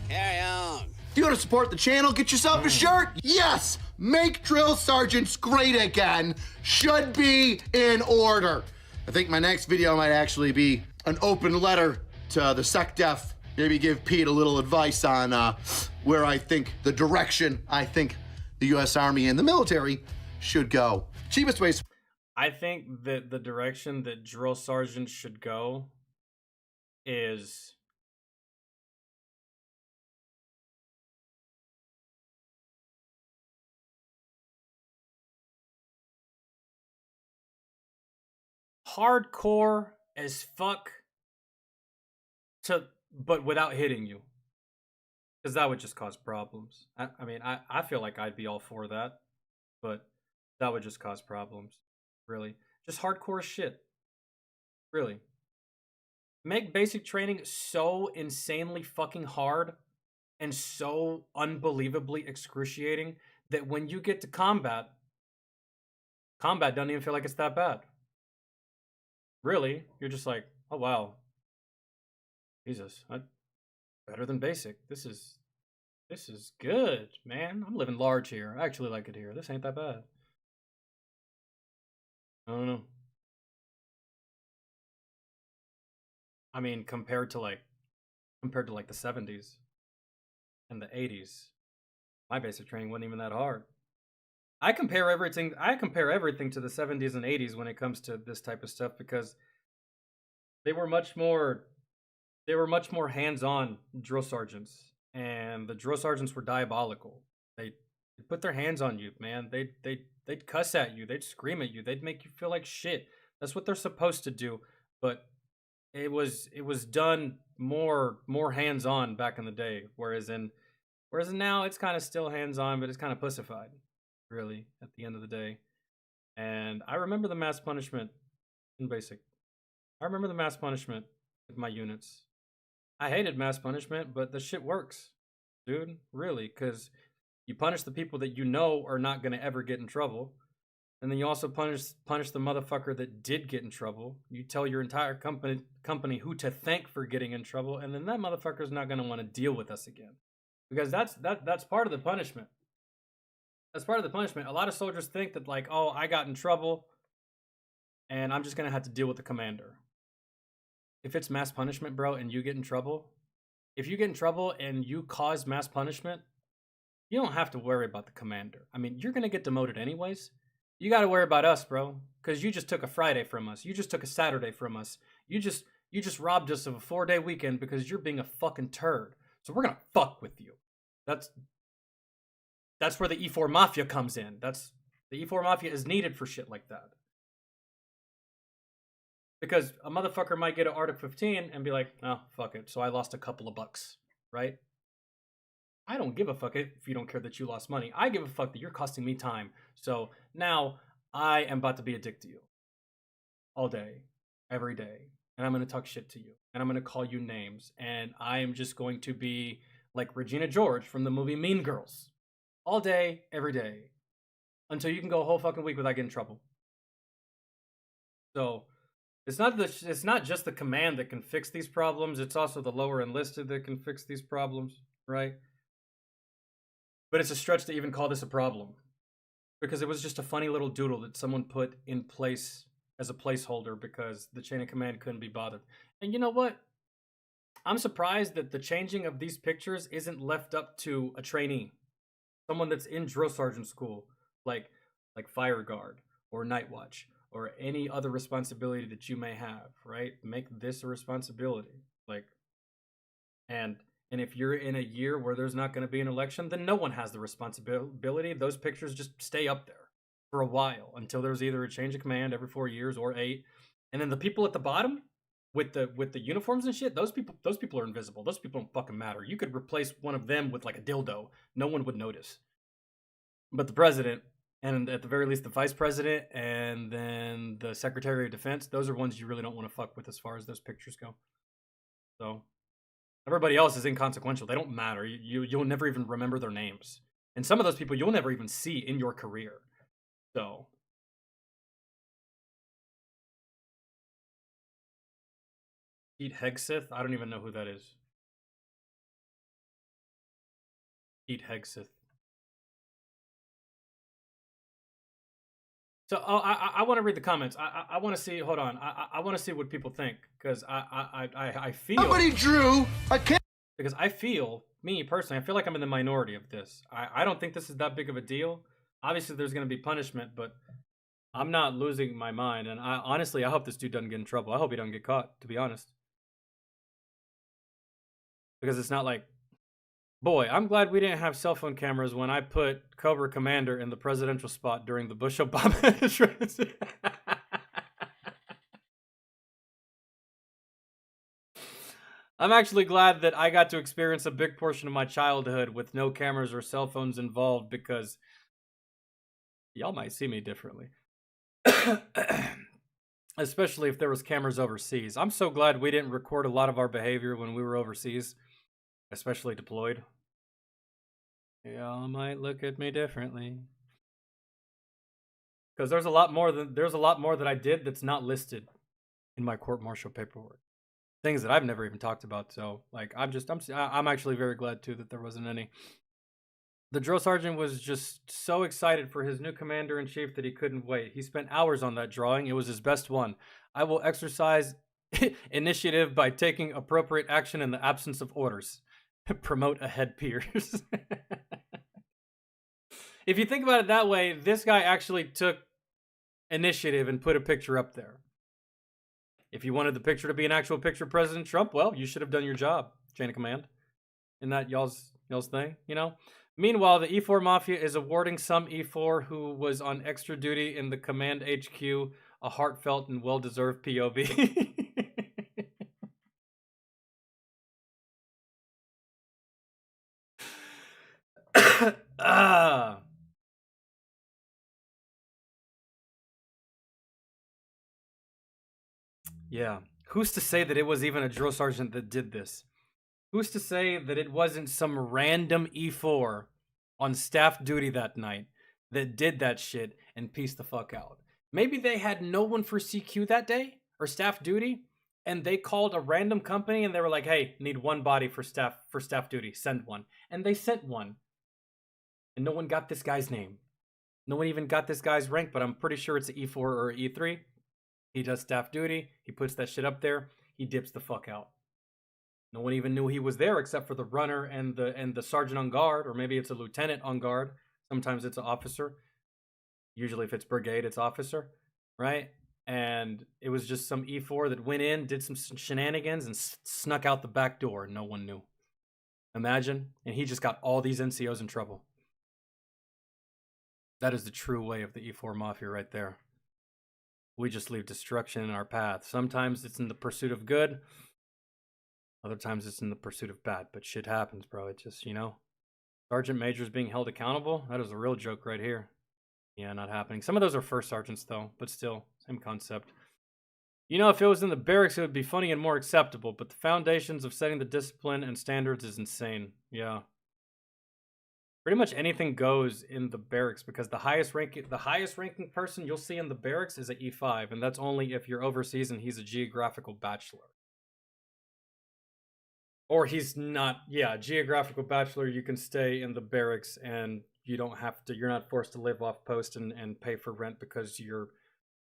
Carry on. Do you want to support the channel? Get yourself a shirt? Yes! Make drill sergeants great again. Should be in order. I think my next video might actually be an open letter to the SecDef. Maybe give Pete a little advice on where I think the direction I think the U.S. Army and the military should go. Cheapest ways. I think that the direction that drill sergeants should go is hardcore as fuck but without hitting you, because that would just cause problems. I mean, I feel like I'd be all for that, but that would just cause problems. Really, just hardcore shit. Really, make basic training so insanely fucking hard and so unbelievably excruciating that when you get to combat doesn't even feel like it's that bad. Really, you're just like, oh wow, Jesus, better than basic. This is good, man. I'm living large here. I actually like it here. This ain't that bad. I don't know. I mean, compared to like the 70s and the 80s, my basic training wasn't even that hard. I compare everything to the 70s and 80s when it comes to this type of stuff, because they were much more hands-on drill sergeants, and the drill sergeants were diabolical. They put their hands on you, man. They'd cuss at you, they'd scream at you, they'd make you feel like shit. That's what they're supposed to do, but it was done more hands-on back in the day, whereas now it's kind of still hands-on, but it's kind of pussified, really, at the end of the day. And I remember the mass punishment in basic. I remember the mass punishment with my units. I hated mass punishment, but the shit works, dude, really, because you punish the people that you know are not going to ever get in trouble, and then you also punish the motherfucker that did get in trouble. You tell your entire company who to thank for getting in trouble, and then that motherfucker's not going to want to deal with us again, because that's part of the punishment. That's part of the punishment. A lot of soldiers think that, like, oh, I got in trouble, and I'm just going to have to deal with the commander. If it's mass punishment, bro, and you get in trouble, if you get in trouble and you cause mass punishment, you don't have to worry about the commander. I mean, you're going to get demoted anyways. You got to worry about us, bro, because you just took a Friday from us. You just took a Saturday from us. You just robbed us of a 4-day weekend because you're being a fucking turd. So we're going to fuck with you. That's where the E4 Mafia comes in. The E4 Mafia is needed for shit like that. Because a motherfucker might get an Arctic 15 and be like, oh, fuck it, so I lost a couple of bucks, right? I don't give a fuck if you don't care that you lost money. I give a fuck that you're costing me time. So now I am about to be a dick to you. All day, every day. And I'm going to talk shit to you. And I'm going to call you names. And I am just going to be like Regina George from the movie Mean Girls. All day, every day. Until you can go a whole fucking week without getting in trouble. So it's not just the command that can fix these problems. It's also the lower enlisted that can fix these problems, right? But it's a stretch to even call this a problem, because it was just a funny little doodle that someone put in place as a placeholder because the chain of command couldn't be bothered. And you know what? I'm surprised that the changing of these pictures isn't left up to a trainee, someone that's in drill sergeant school, like fire guard or night watch or any other responsibility that you may have, right? Make this a responsibility. And if you're in a year where there's not going to be an election, then no one has the responsibility. Those pictures just stay up there. for a while until there was either a change of command every 4 years or 8. And then the people at the bottom with the uniforms and shit, those people are invisible. Those people don't fucking matter. You could replace one of them with like a dildo. No one would notice. But the president, and at the very least the vice president, and then the Secretary of Defense, those are ones you really don't want to fuck with as far as those pictures go. So everybody else is inconsequential. They don't matter. You'll never even remember their names. And some of those people you'll never even see in your career. So Pete Hegseth? I don't even know who that is. Pete Hegseth. So I want to read the comments. I want to see. Hold on. I want to see what people think because I feel Somebody drew a because I feel, me personally, I feel like I'm in the minority of this. I don't think this is that big of a deal. Obviously, there's going to be punishment, but I'm not losing my mind. And honestly, I hope this dude doesn't get in trouble. I hope he doesn't get caught, to be honest. Because it's not like, boy, I'm glad we didn't have cell phone cameras when I put Cobra Commander in the presidential spot during the Bush-Obama administration. I'm actually glad that I got to experience a big portion of my childhood with no cameras or cell phones involved because y'all might see me differently. Especially if there was cameras overseas. I'm so glad we didn't record a lot of our behavior when we were overseas, especially deployed. Y'all might look at me differently. Because there's a lot more that I did that's not listed in my court-martial paperwork. Things that I've never even talked about. So, like, I'm actually very glad too that there wasn't any. The drill sergeant was just so excited for his new commander-in-chief that he couldn't wait. He spent hours on that drawing. It was his best one. I will exercise initiative by taking appropriate action in the absence of orders. Promote a head Pierce. If you think about it that way, this guy actually took initiative and put a picture up there. If you wanted the picture to be an actual picture of President Trump, well, you should have done your job, chain of command. Isn't that y'all's thing, you know? Meanwhile, the E4 Mafia is awarding some E4 who was on extra duty in the command HQ a heartfelt and well-deserved POV. Yeah. Who's to say that it was even a drill sergeant that did this? Who's to say that it wasn't some random E4 on staff duty that night that did that shit and pieced the fuck out? Maybe they had no one for CQ that day or staff duty, and they called a random company and they were like, "Hey, need one body for staff duty. Send one." And they sent one. And no one got this guy's name. No one even got this guy's rank, but I'm pretty sure it's an E4 or an E3. He does staff duty. He puts that shit up there. He dips the fuck out. No one even knew he was there except for the runner and the sergeant on guard, or maybe it's a lieutenant on guard. Sometimes it's an officer. Usually if it's brigade, it's officer, right? And it was just some E4 that went in, did some shenanigans, and snuck out the back door. No one knew. Imagine. And he just got all these NCOs in trouble. That is the true way of the E4 Mafia right there. We just leave destruction in our path. Sometimes it's in the pursuit of good. Other times it's in the pursuit of bad. But shit happens, bro. It just, you know. Sergeant majors being held accountable. That is a real joke right here. Yeah, not happening. Some of those are first sergeants, though. But still, same concept. You know, if it was in the barracks, it would be funny and more acceptable. But the foundations of setting the discipline and standards is insane. Yeah. Pretty much anything goes in the barracks because the highest ranking person you'll see in the barracks is an E5, and that's only if you're overseas and he's a geographical bachelor. Or he's not, geographical bachelor, you can stay in the barracks and you're not forced to live off post and pay for rent because your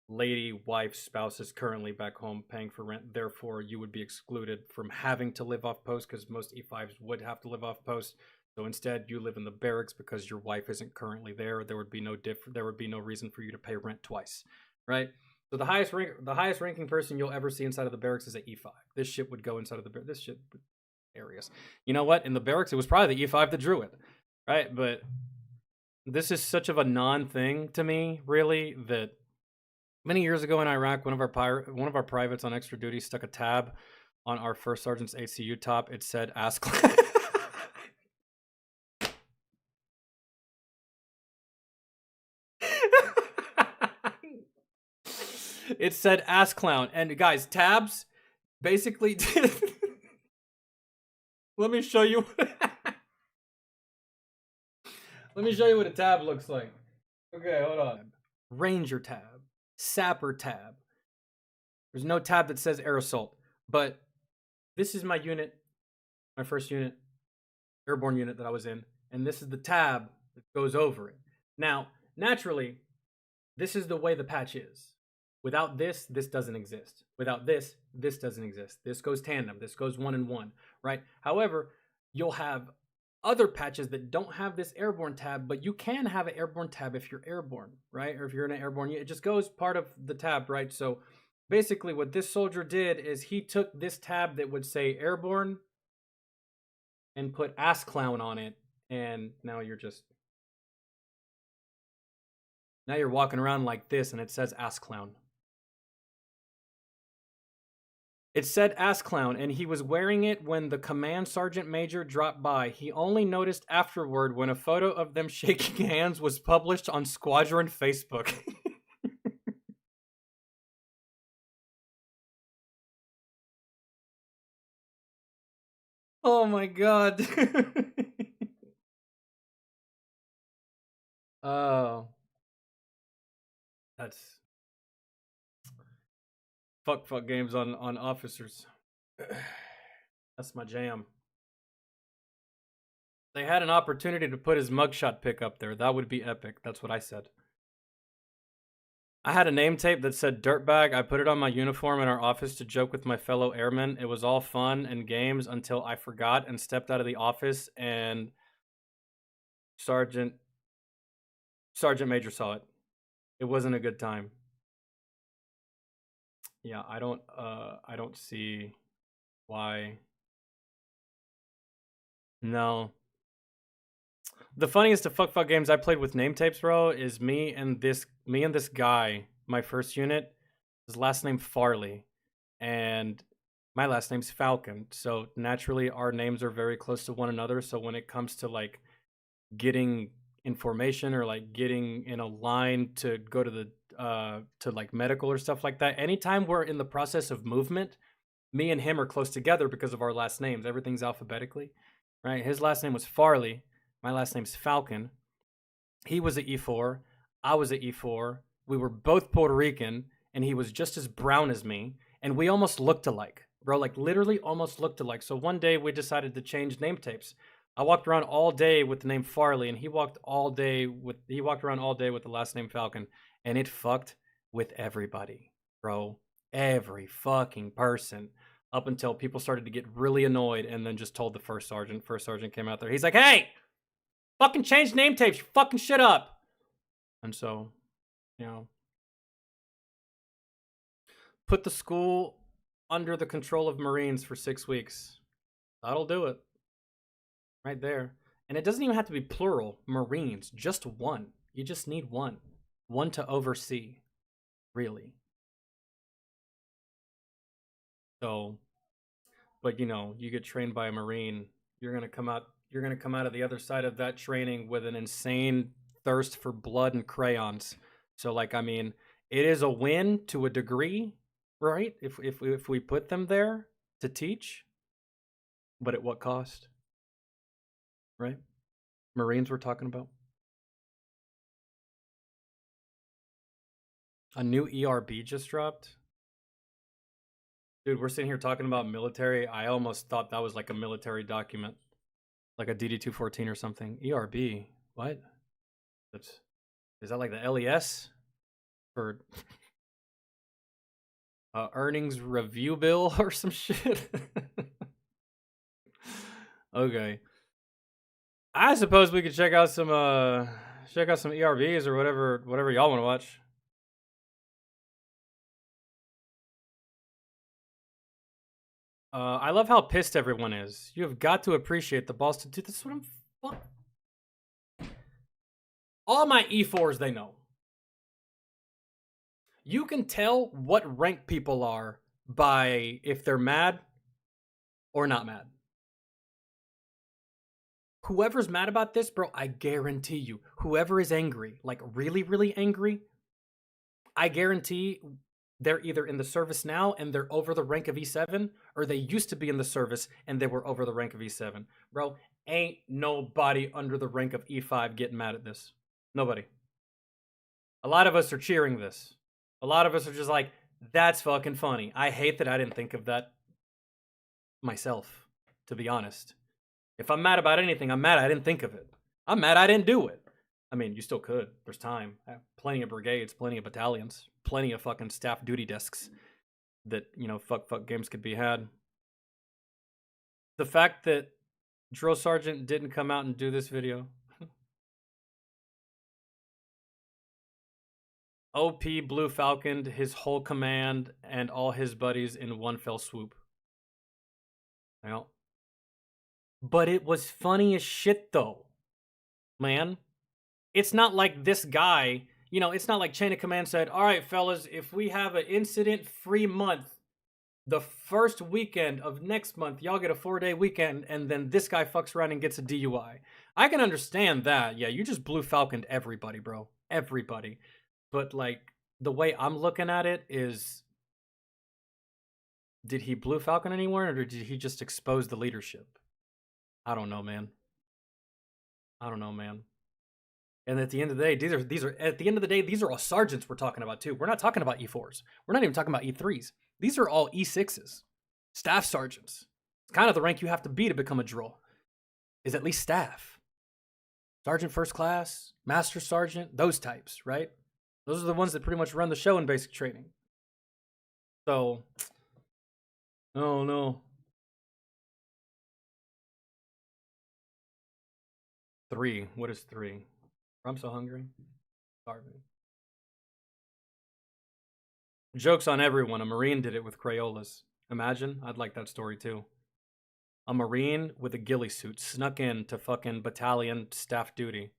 lady, wife, spouse is currently back home paying for rent. Therefore, you would be excluded from having to live off post because most E5s would have to live off post. So instead, you live in the barracks because your wife isn't currently there. There would be no reason for you to pay rent twice, right? So the highest ranking person you'll ever see inside of the barracks is an E5. This shit would go inside of the barracks. This shit would areas. You know what? In the barracks, it was probably the E5 that drew it, right? But this is such of a non-thing to me, really, that many years ago in Iraq, one of our privates on extra duty stuck a tab on our first sergeant's ACU top. It said "Ask." It said "Ass Clown," and guys, tabs basically. Let me show you. Let me show you what a tab looks like. Okay, hold on. Ranger tab, Sapper tab. There's no tab that says Air Assault, but this is my unit, my first unit, airborne unit that I was in, and this is the tab that goes over it. Now, naturally, this is the way the patch is. Without this, this doesn't exist. Without this, this doesn't exist. This goes tandem. This goes 1 and 1, right? However, you'll have other patches that don't have this airborne tab, but you can have an airborne tab if you're airborne, right? Or if you're in an airborne, it just goes part of the tab, right? So basically what this soldier did is he took this tab that would say airborne and put Ass Clown on it, and now you're walking around like this and it says Ass Clown. It said Ass Clown, and he was wearing it when the command sergeant major dropped by. He only noticed afterward when a photo of them shaking hands was published on Squadron Facebook. Oh my god. Oh. That's fuck games on officers. That's my jam. They had an opportunity to put his mugshot pic up there. That would be epic. That's what I said. I had a name tape that said Dirtbag. I put it on my uniform in our office to joke with my fellow airmen. It was all fun and games until I forgot and stepped out of the office and Sergeant Major saw it. It wasn't a good time. Yeah, I don't see why. No. The funniest of fuck games I played with name tapes, bro, is me and this guy, my first unit. His last name Farley, and my last name's Falcon. So naturally, our names are very close to one another. So when it comes to like getting information or like getting in a line to go to the to like medical or stuff like that, anytime we're in the process of movement, me and him are close together because of our last names. Everything's alphabetically, right? His last name was Farley. My last name's Falcon. He was an E4. I was an E4. We were both Puerto Rican, and he was just as brown as me, and we almost looked alike, bro, like literally almost looked alike. So one day we decided to change name tapes. I walked around all day with the name Farley, and he walked around all day with the last name Falcon, and it fucked with everybody, bro. Every fucking person, up until people started to get really annoyed and then just told the first sergeant. First sergeant came out there. He's like, hey, fucking change name tapes. You fucking shit up. And so, you know, put the school under the control of Marines for 6 weeks. That'll do it. Right there. And it doesn't even have to be plural, Marines, just one. You just need one. One to oversee, really. So, but you know, you get trained by a Marine, you're gonna come out of the other side of that training with an insane thirst for blood and crayons. So like, I mean, it is a win to a degree, right? If we put them there to teach, but at what cost? Right? Marines we're talking about. A new ERB just dropped. Dude, we're sitting here talking about military. I almost thought that was like a military document. Like a DD-214 or something. ERB? What? Is that like the LES? For earnings review bill or some shit? Okay. I suppose we could check out some ERBs or whatever y'all want to watch. I love how pissed everyone is. You have got to appreciate the balls to do this. What I'm All my E4s, they know. You can tell what rank people are by if they're mad or not mad. Whoever's mad about this, bro, I guarantee you, whoever is angry, like really, really angry, I guarantee they're either in the service now and they're over the rank of E7, or they used to be in the service and they were over the rank of E7. Bro, ain't nobody under the rank of E5 getting mad at this. Nobody. A lot of us are cheering this. A lot of us are just like, that's fucking funny. I hate that I didn't think of that myself, to be honest. If I'm mad about anything, I'm mad I didn't think of it. I'm mad I didn't do it. I mean, you still could. There's time. Plenty of brigades, plenty of battalions, plenty of fucking staff duty desks that, you know, fuck games could be had. The fact that Drill Sergeant didn't come out and do this video. OP Blue Falconed his whole command and all his buddies in one fell swoop. You know? But it was funny as shit, though. Man. It's not like this guy, you know, it's not like Chain of Command said, all right, fellas, if we have an incident-free month, the first weekend of next month, y'all get a 4-day weekend, and then this guy fucks around and gets a DUI. I can understand that. Yeah, you just Blue Falconed everybody, bro. Everybody. But, like, the way I'm looking at it is, did he Blue Falcon anyone, or did he just expose the leadership? I don't know, man. I don't know, man. And at the end of the day, these are all sergeants we're talking about too. We're not talking about E4s. We're not even talking about E3s. These are all E6s. Staff sergeants. It's kind of the rank you have to be to become a drill. Is at least staff. Sergeant first class, master sergeant, those types, right? Those are the ones that pretty much run the show in basic training. So, oh no. 3. What is 3? I'm so hungry. Starving. Joke's on everyone. A Marine did it with Crayolas. Imagine. I'd like that story too. A Marine with a ghillie suit snuck in to fucking battalion staff duty.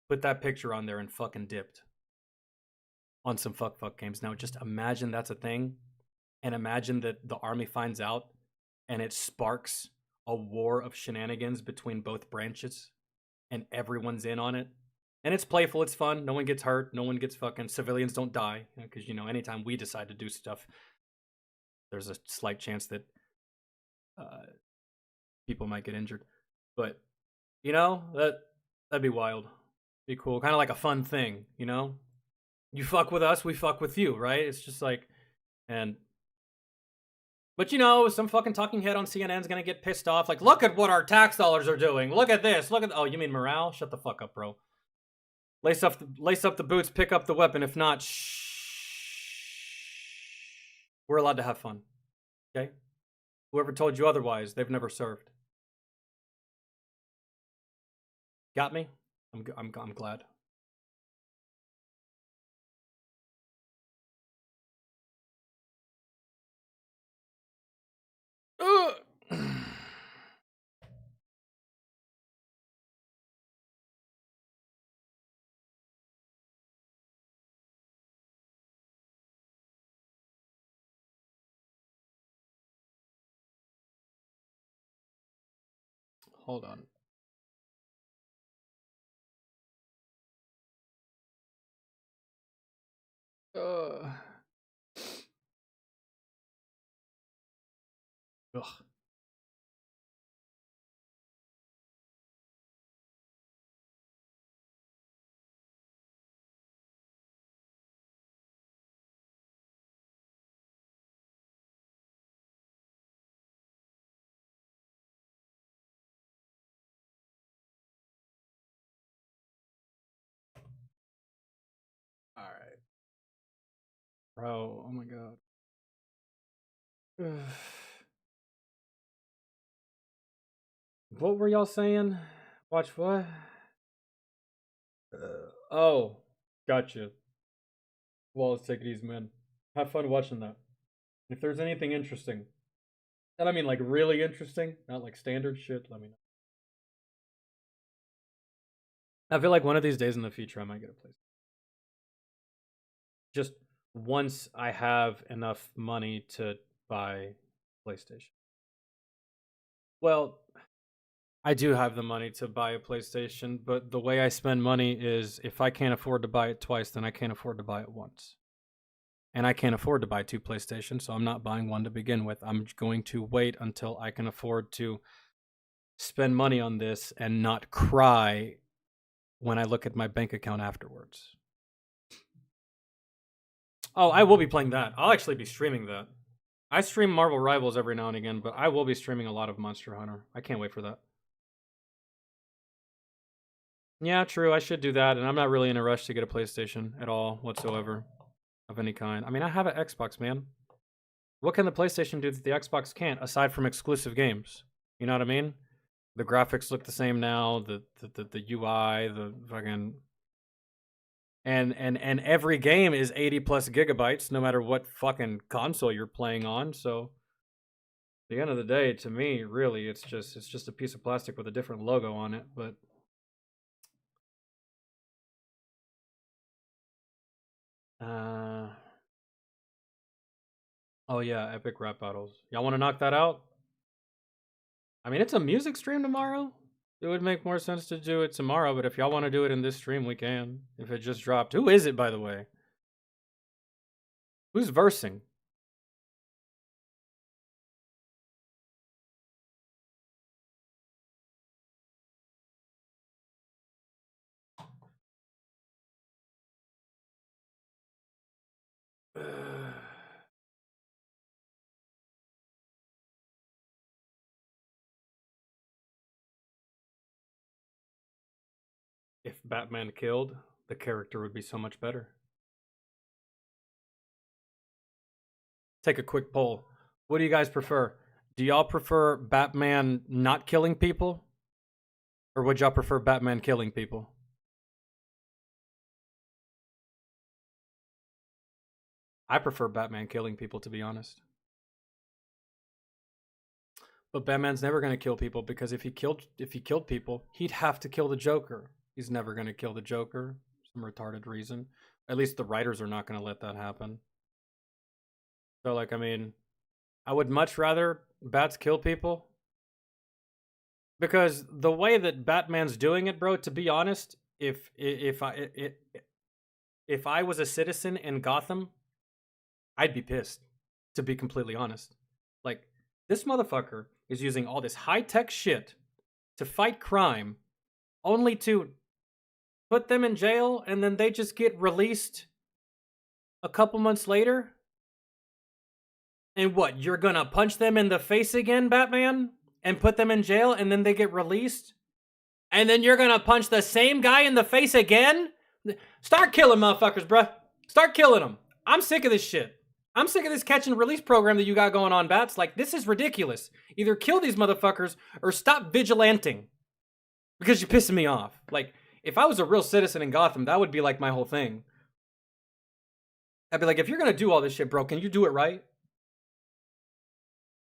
Put that picture on there and fucking dipped. On some fuck games. Now just imagine that's a thing. And imagine that the army finds out and it sparks a war of shenanigans between both branches. And everyone's in on it. And it's playful, it's fun. No one gets hurt. No one gets fucking... Civilians don't die. Because, you know, anytime we decide to do stuff, there's a slight chance that people might get injured. But, you know, that'd be wild. Be cool. Kind of like a fun thing, you know? You fuck with us, we fuck with you, right? It's just like... But, you know, some fucking talking head on CNN's gonna get pissed off. Like, look at what our tax dollars are doing. Look at this. Look at... Oh, you mean morale? Shut the fuck up, bro. Lace up the boots, pick up the weapon. If not, we're allowed to have fun. Okay? Whoever told you otherwise, they've never served. Got me? I'm glad. Hold on. Ugh. All right. Bro, oh my god. What were y'all saying? Watch what? Oh, gotcha. Well, let's take it easy, man. Have fun watching that. If there's anything interesting, and I mean like really interesting, not like standard shit, let me know. I feel like one of these days in the future I might get a PlayStation. Just once I have enough money to buy PlayStation. Well, I do have the money to buy a PlayStation, but the way I spend money is if I can't afford to buy it twice, then I can't afford to buy it once. And I can't afford to buy 2 PlayStations, so I'm not buying one to begin with. I'm going to wait until I can afford to spend money on this and not cry when I look at my bank account afterwards. Oh, I will be playing that. I'll actually be streaming that. I stream Marvel Rivals every now and again, but I will be streaming a lot of Monster Hunter. I can't wait for that. Yeah, true. I should do that, and I'm not really in a rush to get a PlayStation at all whatsoever of any kind. I mean, I have an Xbox, man. What can the PlayStation do that the Xbox can't, aside from exclusive games? You know what I mean? The graphics look the same now, the UI, the fucking... And every game is 80 plus gigabytes, no matter what fucking console you're playing on. So, at the end of the day, to me, really, it's just a piece of plastic with a different logo on it. But oh yeah, epic rap battles. Y'all want to knock that out? I mean, it's a music stream tomorrow. It would make more sense to do it tomorrow, but if y'all want to do it in this stream, we can. If it just dropped. Who is it, by the way? Who's versing? If Batman killed, the character would be so much better. Take a quick poll. What do you guys prefer? Do y'all prefer Batman not killing people? Or would y'all prefer Batman killing people? I prefer Batman killing people, to be honest. But Batman's never going to kill people because if he killed people, he'd have to kill the Joker. He's never going to kill the Joker. Some retarded reason. At least the writers are not going to let that happen. So, like, I mean, I would much rather Bats kill people. Because the way that Batman's doing it, bro, to be honest, if I was a citizen in Gotham, I'd be pissed, to be completely honest. Like, this motherfucker is using all this high-tech shit to fight crime, only to put them in jail, and then they just get released a couple months later? And what, you're gonna punch them in the face again, Batman? And put them in jail, and then they get released? And then you're gonna punch the same guy in the face again? Start killing motherfuckers, bruh. Start killing them. I'm sick of this shit. I'm sick of this catch and release program that you got going on, Bats. Like, this is ridiculous. Either kill these motherfuckers or stop vigilanting. Because you're pissing me off. Like, if I was a real citizen in Gotham, that would be like my whole thing. I'd be like, if you're gonna do all this shit, bro, can you do it right?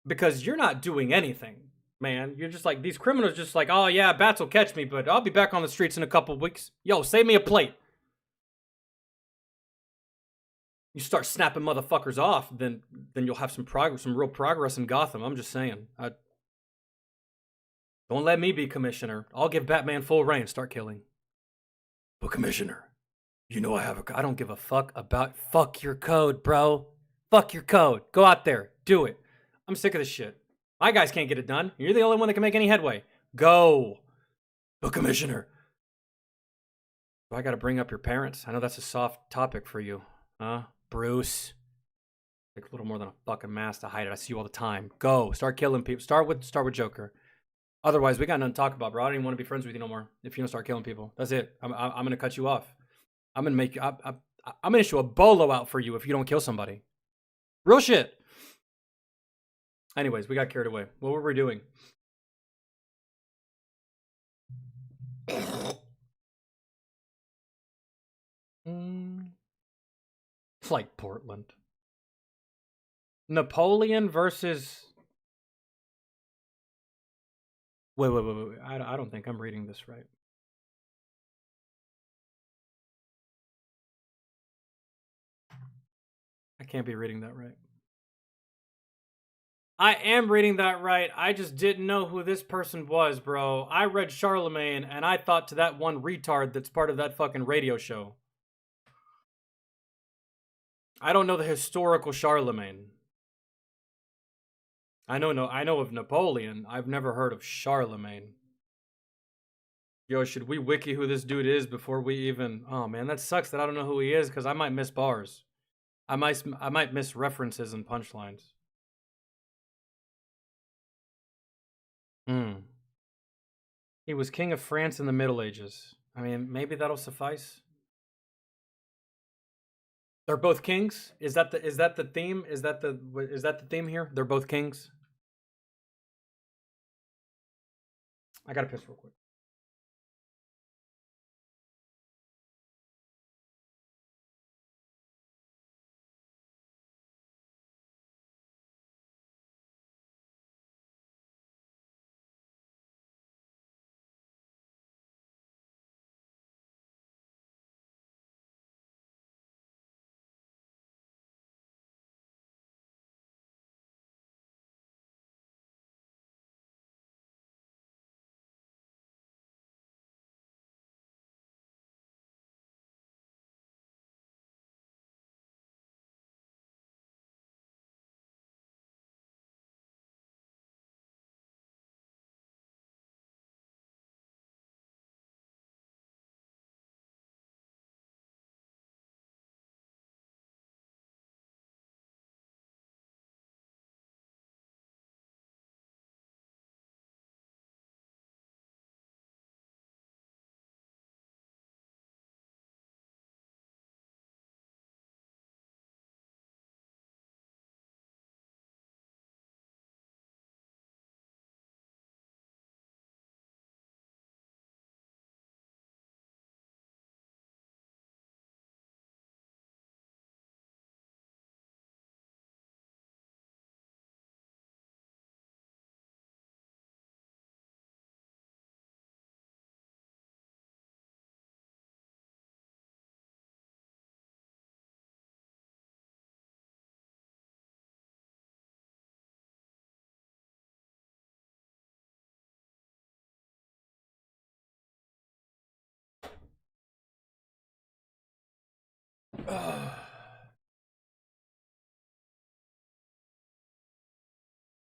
Because you're not doing anything, man. You're just like, these criminals just like, oh yeah, Bats will catch me, but I'll be back on the streets in a couple weeks. Yo, save me a plate. You start snapping motherfuckers off, then you'll have some progress, some real progress in Gotham. I'm just saying. Don't let me be commissioner. I'll give Batman full reign. Start killing. But commissioner, you know I don't give a fuck about... Fuck your code, bro. Fuck your code. Go out there. Do it. I'm sick of this shit. My guys can't get it done. You're the only one that can make any headway. Go. But commissioner. Do I gotta bring up your parents? I know that's a soft topic for you. Huh? Bruce. Take a little more than a fucking mask to hide it. I see you all the time. Go. Start killing people. Start with Joker. Otherwise, we got nothing to talk about, bro. I don't even want to be friends with you no more if you don't start killing people. That's it. I'm gonna cut you off. I'm gonna make you. I'm gonna issue a bolo out for you if you don't kill somebody. Real shit. Anyways, we got carried away. What were we doing? Like Portland. Napoleon versus... Wait. I don't think I'm reading this right. I can't be reading that right. I am reading that right. I just didn't know who this person was, bro. I read Charlemagne and I thought to that one retard that's part of that fucking radio show. I don't know the historical Charlemagne. I know of Napoleon. I've never heard of Charlemagne. Yo, should we wiki who this dude is before we even... Oh, man, that sucks that I don't know who he is because I might miss bars. I might miss references and punchlines. He was king of France in the Middle Ages. I mean, maybe that'll suffice. They're both kings? Is that the theme? Is that the theme here? They're both kings? I gotta piss real quick.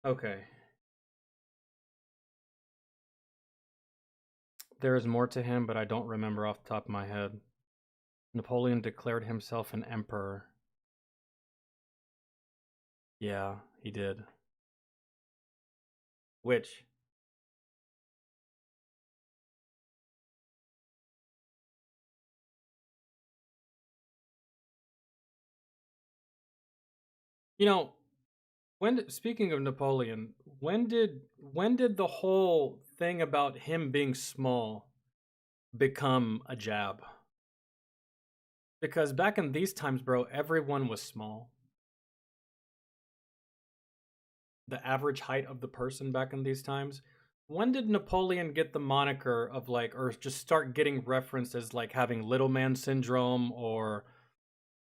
Okay. There is more to him, but I don't remember off the top of my head. Napoleon declared himself an emperor. Yeah, he did. Which? You know, speaking of Napoleon, when did the whole thing about him being small become a jab? Because back in these times, bro, everyone was small. The average height of the person back in these times. When did Napoleon get the moniker of like, or just start getting referenced as like having little man syndrome, or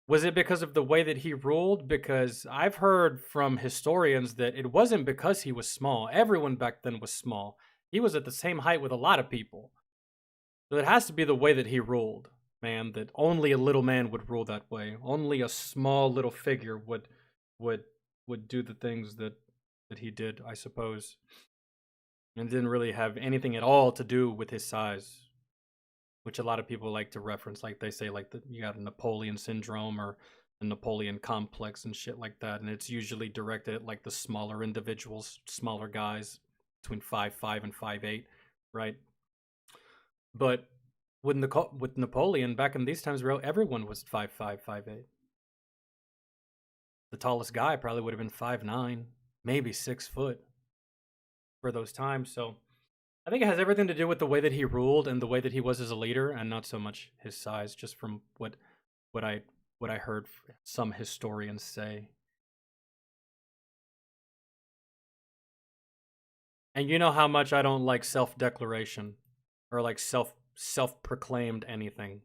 was it because of the way that he ruled? Because I've heard from historians that it wasn't because he was small. Everyone back then was small. He was at the same height with a lot of people. So it has to be the way that he ruled, man, that only a little man would rule that way. Only a small little figure would do the things that he did, I suppose. And didn't really have anything at all to do with his size, which a lot of people like to reference. Like they say, like, you got a Napoleon syndrome or the Napoleon complex and shit like that. And it's usually directed at like the smaller individuals, smaller guys between 5'5" and 5'8", right? But with Napoleon back in these times, bro, everyone was 5'5", 5'8". The tallest guy probably would have been 5'9", maybe 6 foot for those times. So I think it has everything to do with the way that he ruled and the way that he was as a leader, and not so much his size, just from what I heard some historians say. And you know how much I don't like self-declaration or like self-proclaimed anything.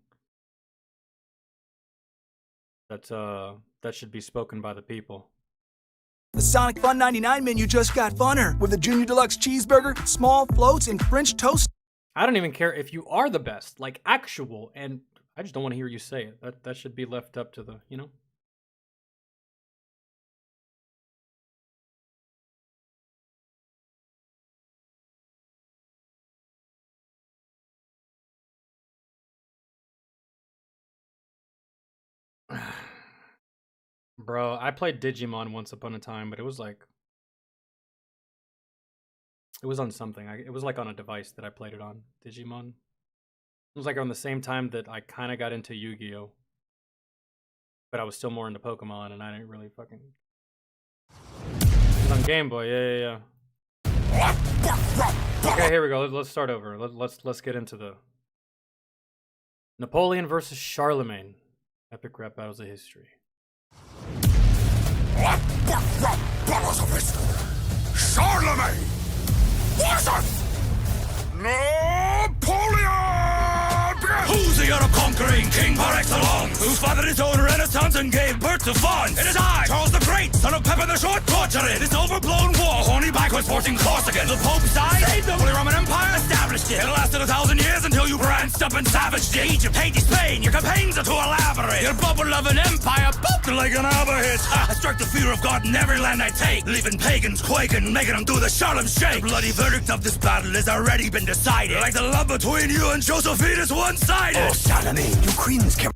That's that should be spoken by the people. The Sonic Fun 99 menu just got funner with a Junior Deluxe cheeseburger, small floats, and French toast. I don't even care if you are the best, like actual, and I just don't want to hear you say it. That should be left up to the, you know? Bro, I played Digimon once upon a time, but it was like... It was on something. It was like on a device that I played it on. Digimon. It was like on the same time that I kind of got into Yu-Gi-Oh! But I was still more into Pokemon, and I didn't really fucking... It was on Game Boy, yeah. Okay, here we go. Let's start over. Let's get into the... Napoleon versus Charlemagne. Epic rap battles of history. Charlemagne versus Napoleon! Who's the conquering king par excellence? Who fathered his own renaissance and gave birth to fun? It is I, Charles the Great, son of Pepin the Short, torturing this overblown war, horny backwards forcing Corsican. The Pope died, saved the Holy Roman Empire, established it. It lasted 1,000 years until you branched up and savaged it. Egypt, Haiti, Spain, your campaigns are too elaborate. Your bubble-loving empire popped like an aberhit. I struck the fear of God in every land I take, leaving pagans quaking, making them do the Charlem shake. The bloody verdict of this battle has already been decided, like the love between you and Josephine is one-sided. Oh, Charlemagne, you queens can...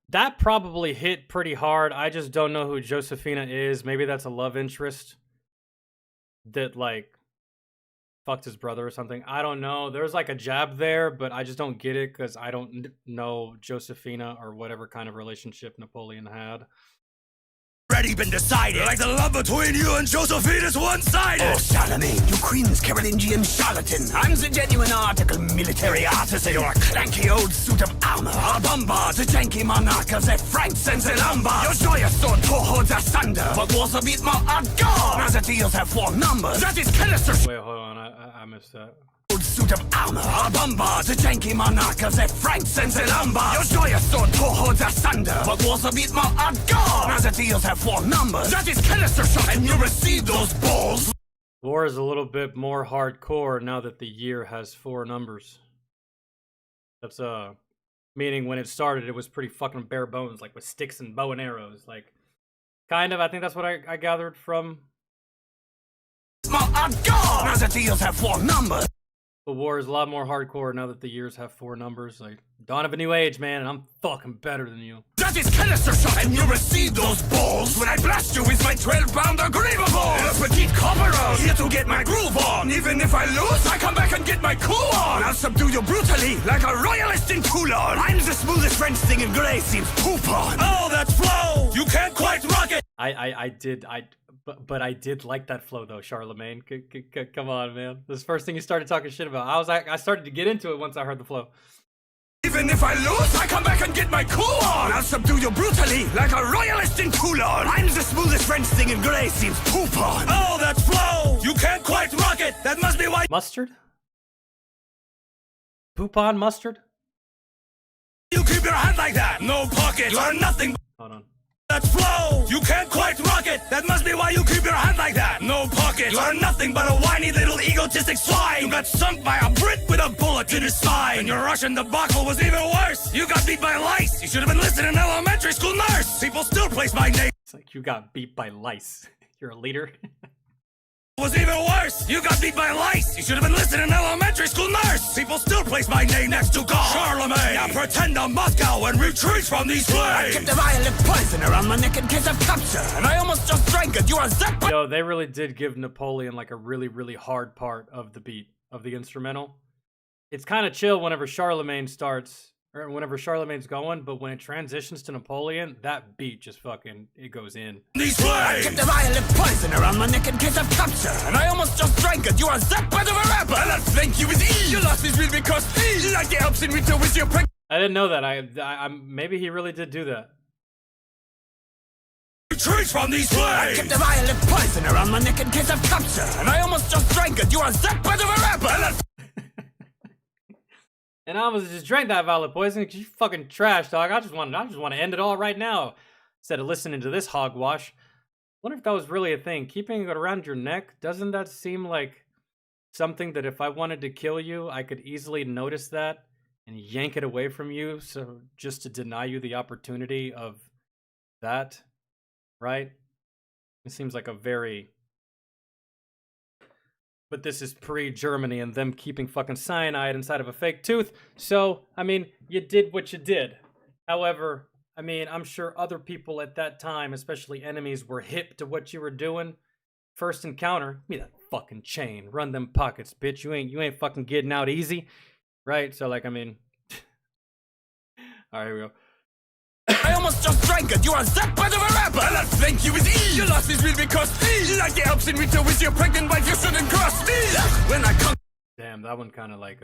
That probably hit pretty hard. I just don't know who Josephina is. Maybe that's a love interest that, like, fucked his brother or something. I don't know. There's, like, a jab there, but I just don't get it because I don't know Josephina or whatever kind of relationship Napoleon had. Already been decided, like the love between you and Josephine is one-sided. Oh, Charlemagne, you Queen's Carolingian charlatan. I'm the genuine article military artisan. You're a clanky old suit of armor, a bomber, the janky monarch of the Franks and the Lombards. Your joyous sword holds asunder, but was a bit more hardcore. Now the deals have 4 numbers. That is Kellister. Wait, hold on, I missed that. Old suit of armor, a bomber, the janky monarch of the Franks and the Lombards. Your joyous sword holds asunder, but was a bit more hardcore. Now the deals have 4 numbers. That is Kellister shot, and you receive those balls. War is a little bit more hardcore now that the year has 4 numbers. That's meaning when it started, it was pretty fucking bare bones, like with sticks and bow and arrows, like kind of. I think that's what I gathered from. More hardcore. Now the deals have 4 numbers. The war is a lot more hardcore now that the years have 4 numbers. Like, dawn of a new age, man, and I'm fucking better than you. That is Kellister shot, and you receive those balls when I blast you with my 12-pounder Grievable. A petite corporal, here to get my groove on. Even if I lose, I come back and get my cool on. I'll subdue you brutally, like a royalist in Toulon. I'm the smoothest French thing in Grey seems poop on. Oh, that flow! You can't quite rock it! But I did like that flow though, Charlemagne. Come on, man. This is the first thing you started talking shit about. I started to get into it once I heard the flow. Even if I lose, I come back and get my cool on. I'll subdue you brutally, like a royalist in Toulon. I'm the smoothest French thing in Grey seems poop on. Oh, that flow! You can't quite rock it. That must be why. Mustard? Poop on mustard? You keep your hand like that. No pocket. You are nothing. Hold on. That flow, you can't quite rock it. That must be why you keep your hand like that. No pocket. You are nothing but a whiny little egotistic swine. You got sunk by a Brit with a bullet in his spine. And your Russian debacle was even worse. You got beat by lice. You should have been listening to elementary school nurse. People still place my name. It's like you got beat by lice. You're a leader. Was even worse. You got beat by lice. You should have been listening to elementary school nurse. People still place my name next to God. Charlemagne. Now pretend I'm Moscow and retreat from these flames. I kept a violet poison around my neck in case of capture, and I almost just drank it. You are zapped by... Yo, they really did give Napoleon like a really, really hard part of the beat of the instrumental. It's kind of chill whenever Charlemagne starts, or whenever Charlemagne's going, but when it transitions to Napoleon, that beat just fucking, it goes in. These flames! I kept a violet poison around my neck in case of capture, and I almost just drank it. You are zapped by the rapper, and I thank you with E. You lost this real because E. Like the Alps in winter with your preg... I didn't know that. I maybe he really did do that. Retreat from these flames! I kept a violet poison around my neck in case of capture, and I almost just drank it. You are zapped by the rapper, and I... And I almost just drank that violet poison because you fucking trash, dog. I just want to end it all right now. instead of listening to this hogwash. Wonder if that was really a thing. Keeping it around your neck, doesn't that seem like something that if I wanted to kill you, I could easily notice that and yank it away from you, so just to deny you the opportunity of that, right? It seems like a very... But this is pre-Germany and them keeping fucking cyanide inside of a fake tooth. So, I mean, you did what you did. However, I mean, I'm sure other people at that time, especially enemies, were hip to what you were doing. First encounter, give me that fucking chain. Run them pockets, bitch. You ain't fucking getting out easy. Right? So, like, I mean... Alright, here we go. I almost just drank it. You are that bad of a rapper. And I thank you with ease. Your loss is real because me. Like the Alps in winter with your pregnant wife, you shouldn't cross me. When I come. Damn, that one kind of like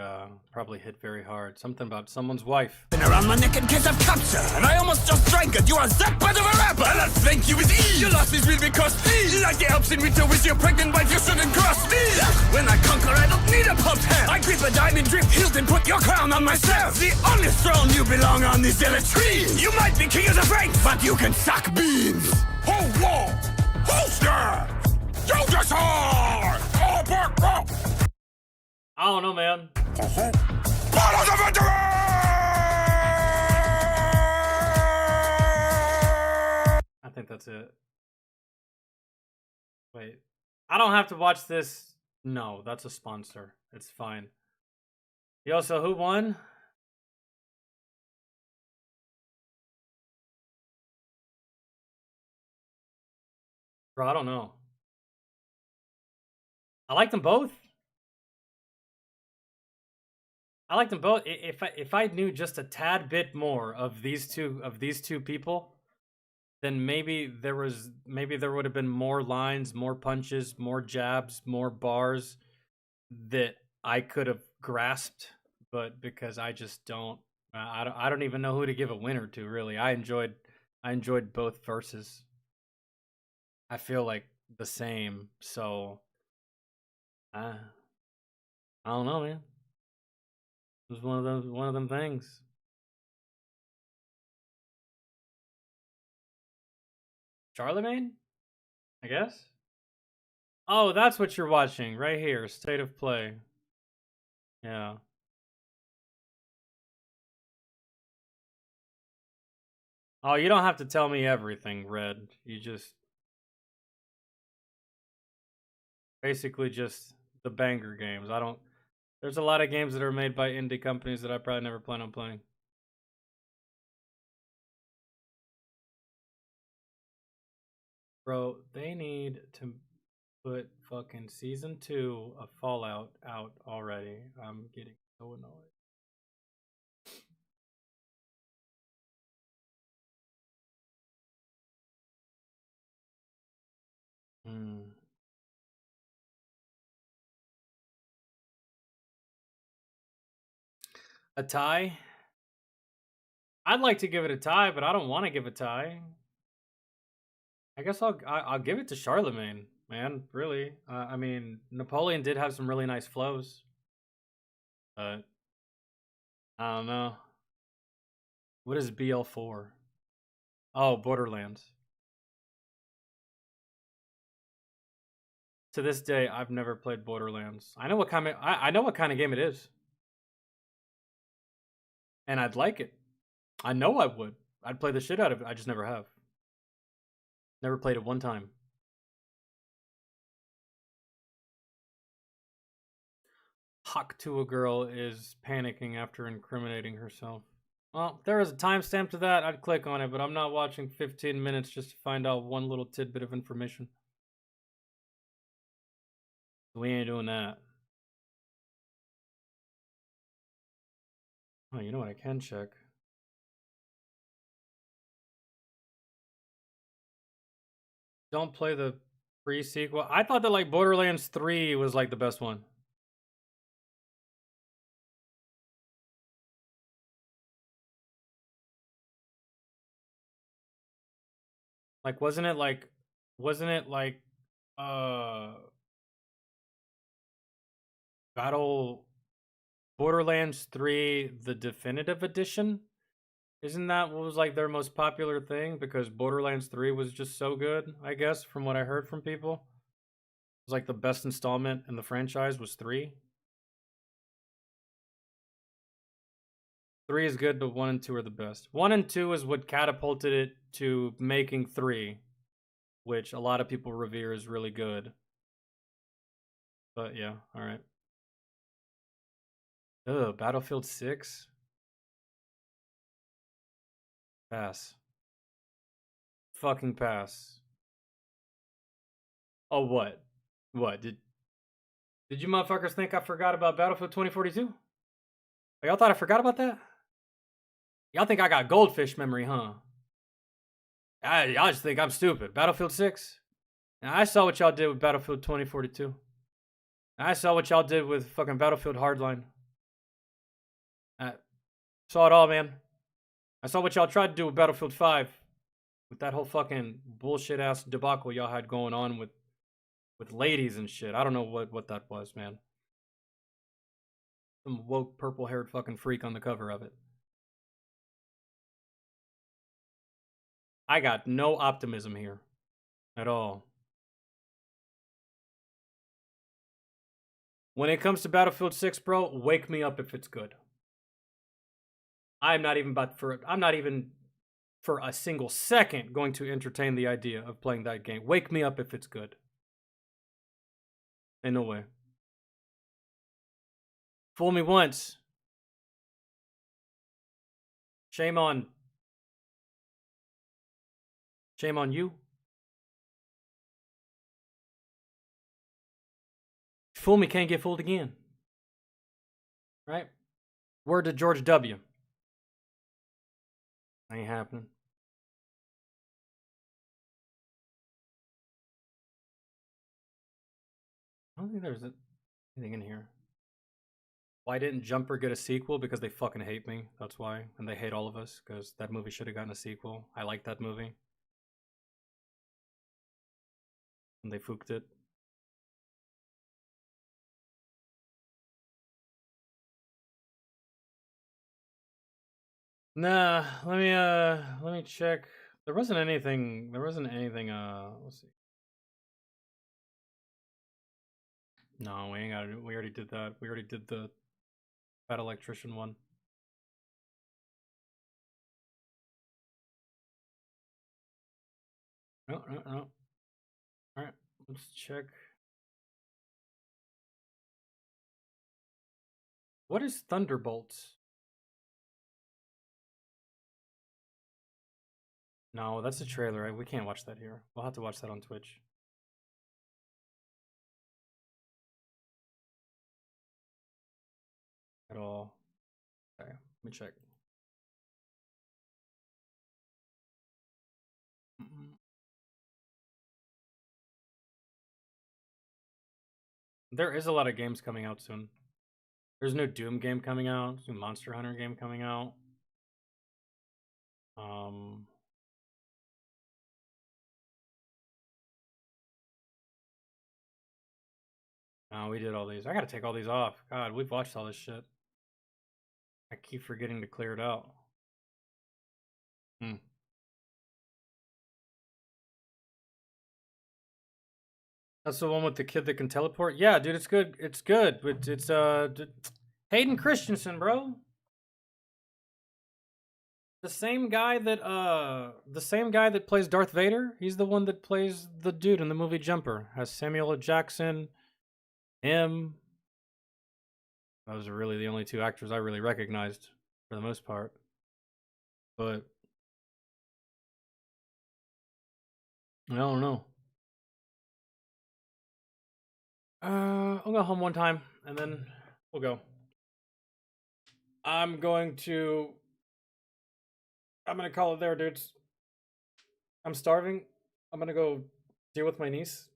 probably hit very hard. Something about someone's wife. Around my neck in case of capture. And I almost just drank it. You are that bad of a rapper. And I thank you with ease. Your loss is real because me. Like the Alps in winter with your pregnant wife, you shouldn't cross me. When I conquer, I don't need a pumped hand. I grip a diamond drip hilt and put your crown on myself. The only throne you belong on is tree. You might be king of the bank, but you can suck beans. Hold wall. Holster. You just hard. Oh, bark, bark. I don't know, man. Bottles of victory! I think that's it. Wait. I don't have to watch this. No, that's a sponsor. It's fine. Yo, so who won? Bro, I don't know. I like them both. I like them both. If I knew just a tad bit more of these two people, then maybe there would have been more lines, more punches, more jabs, more bars that I could have grasped. But because I just don't, I don't even know who to give a winner to. Really, I enjoyed both verses. I feel like the same. So I don't know, man. It was one of them things. Charlemagne? I guess? Oh, that's what you're watching right here. State of Play. Yeah. Oh, you don't have to tell me everything, Red. You just... Basically just the banger games. There's a lot of games that are made by indie companies that I probably never plan on playing. Bro, they need to put fucking Season 2 of Fallout out already. I'm getting so annoyed. A tie? I'd like to give it a tie, but I don't want to give a tie. I guess I'll give it to Charlemagne, man. Really, I mean, Napoleon did have some really nice flows, but I don't know. What is BL4? Oh, Borderlands. To this day, I've never played Borderlands. I know what kind of game it is. And I'd like it. I know I would. I'd play the shit out of it. I just never have. Never played it one time. Hawk to a girl is panicking after incriminating herself. Well, if there was a timestamp to that, I'd click on it, but I'm not watching 15 minutes just to find out one little tidbit of information. We ain't doing that. Oh, you know what I can check? Don't play the pre-sequel. I thought that like Borderlands 3 was like the best one. Like wasn't it like Battle Borderlands 3 the definitive edition Isn't that what was like their most popular thing? Because Borderlands 3 was just so good, I guess, from what I heard from people. It was like the best installment in the franchise was 3. 3 is good, but 1 and 2 are the best. 1 and 2 is what catapulted it to making 3, which a lot of people revere as really good. But yeah, alright. Ugh, Battlefield 6? Pass. Fucking pass. Oh, what? What? Did you motherfuckers think I forgot about Battlefield 2042? Y'all thought I forgot about that? Y'all think I got goldfish memory, huh? Y'all just think I'm stupid. Battlefield 6? Now, I saw what y'all did with Battlefield 2042. I saw what y'all did with fucking Battlefield Hardline. I saw it all, man. I saw what y'all tried to do with Battlefield 5. With that whole fucking bullshit-ass debacle y'all had going on with ladies and shit. I don't know what that was, man. Some woke purple-haired fucking freak on the cover of it. I got no optimism here. At all. When it comes to Battlefield 6, bro, wake me up if it's good. I'm not even for a single second going to entertain the idea of playing that game. Wake me up if it's good. Ain't no way. Fool me once. Shame on you. Fool me, can't get fooled again. Right? Word to George W. Ain't happening. I don't think there's anything in here. Why didn't Jumper get a sequel? Because they fucking hate me. That's why. And they hate all of us. Because that movie should have gotten a sequel. I like that movie. And they fooked it. Nah, let me check. There wasn't anything, let's see. No, we ain't got it. We already did that. We already did the Bad Electrician one. No. Alright, let's check. What is Thunderbolts? No, that's a trailer. Right? We can't watch that here. We'll have to watch that on Twitch. At all. Okay, let me check. There is a lot of games coming out soon. There's no Doom game coming out. There's a Monster Hunter game coming out. No, we did all these. I gotta take all these off. God, we've watched all this shit. I keep forgetting to clear it out. That's the one with the kid that can teleport? Yeah, dude, it's good. It's good. It's Hayden Christensen, bro. The same guy that plays Darth Vader. He's the one that plays the dude in the movie Jumper. Has Samuel L. Jackson, him. Those are really the only two actors I really recognized for the most part. But I don't know. I'll go home one time and then we'll go. I'm gonna call it there, dudes. I'm starving. I'm gonna go deal with my niece.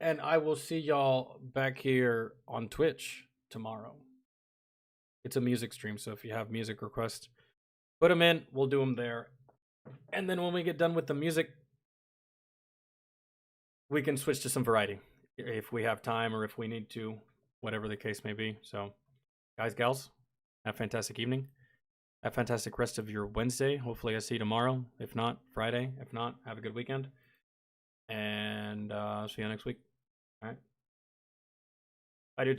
And I will see y'all back here on Twitch tomorrow. It's a music stream, so if you have music requests, put them in. We'll do them there. And then when we get done with the music, we can switch to some variety if we have time or if we need to, whatever the case may be. So guys, gals, have a fantastic evening. Have a fantastic rest of your Wednesday. Hopefully I see you tomorrow. If not, Friday. If not, have a good weekend. And see you next week. All right.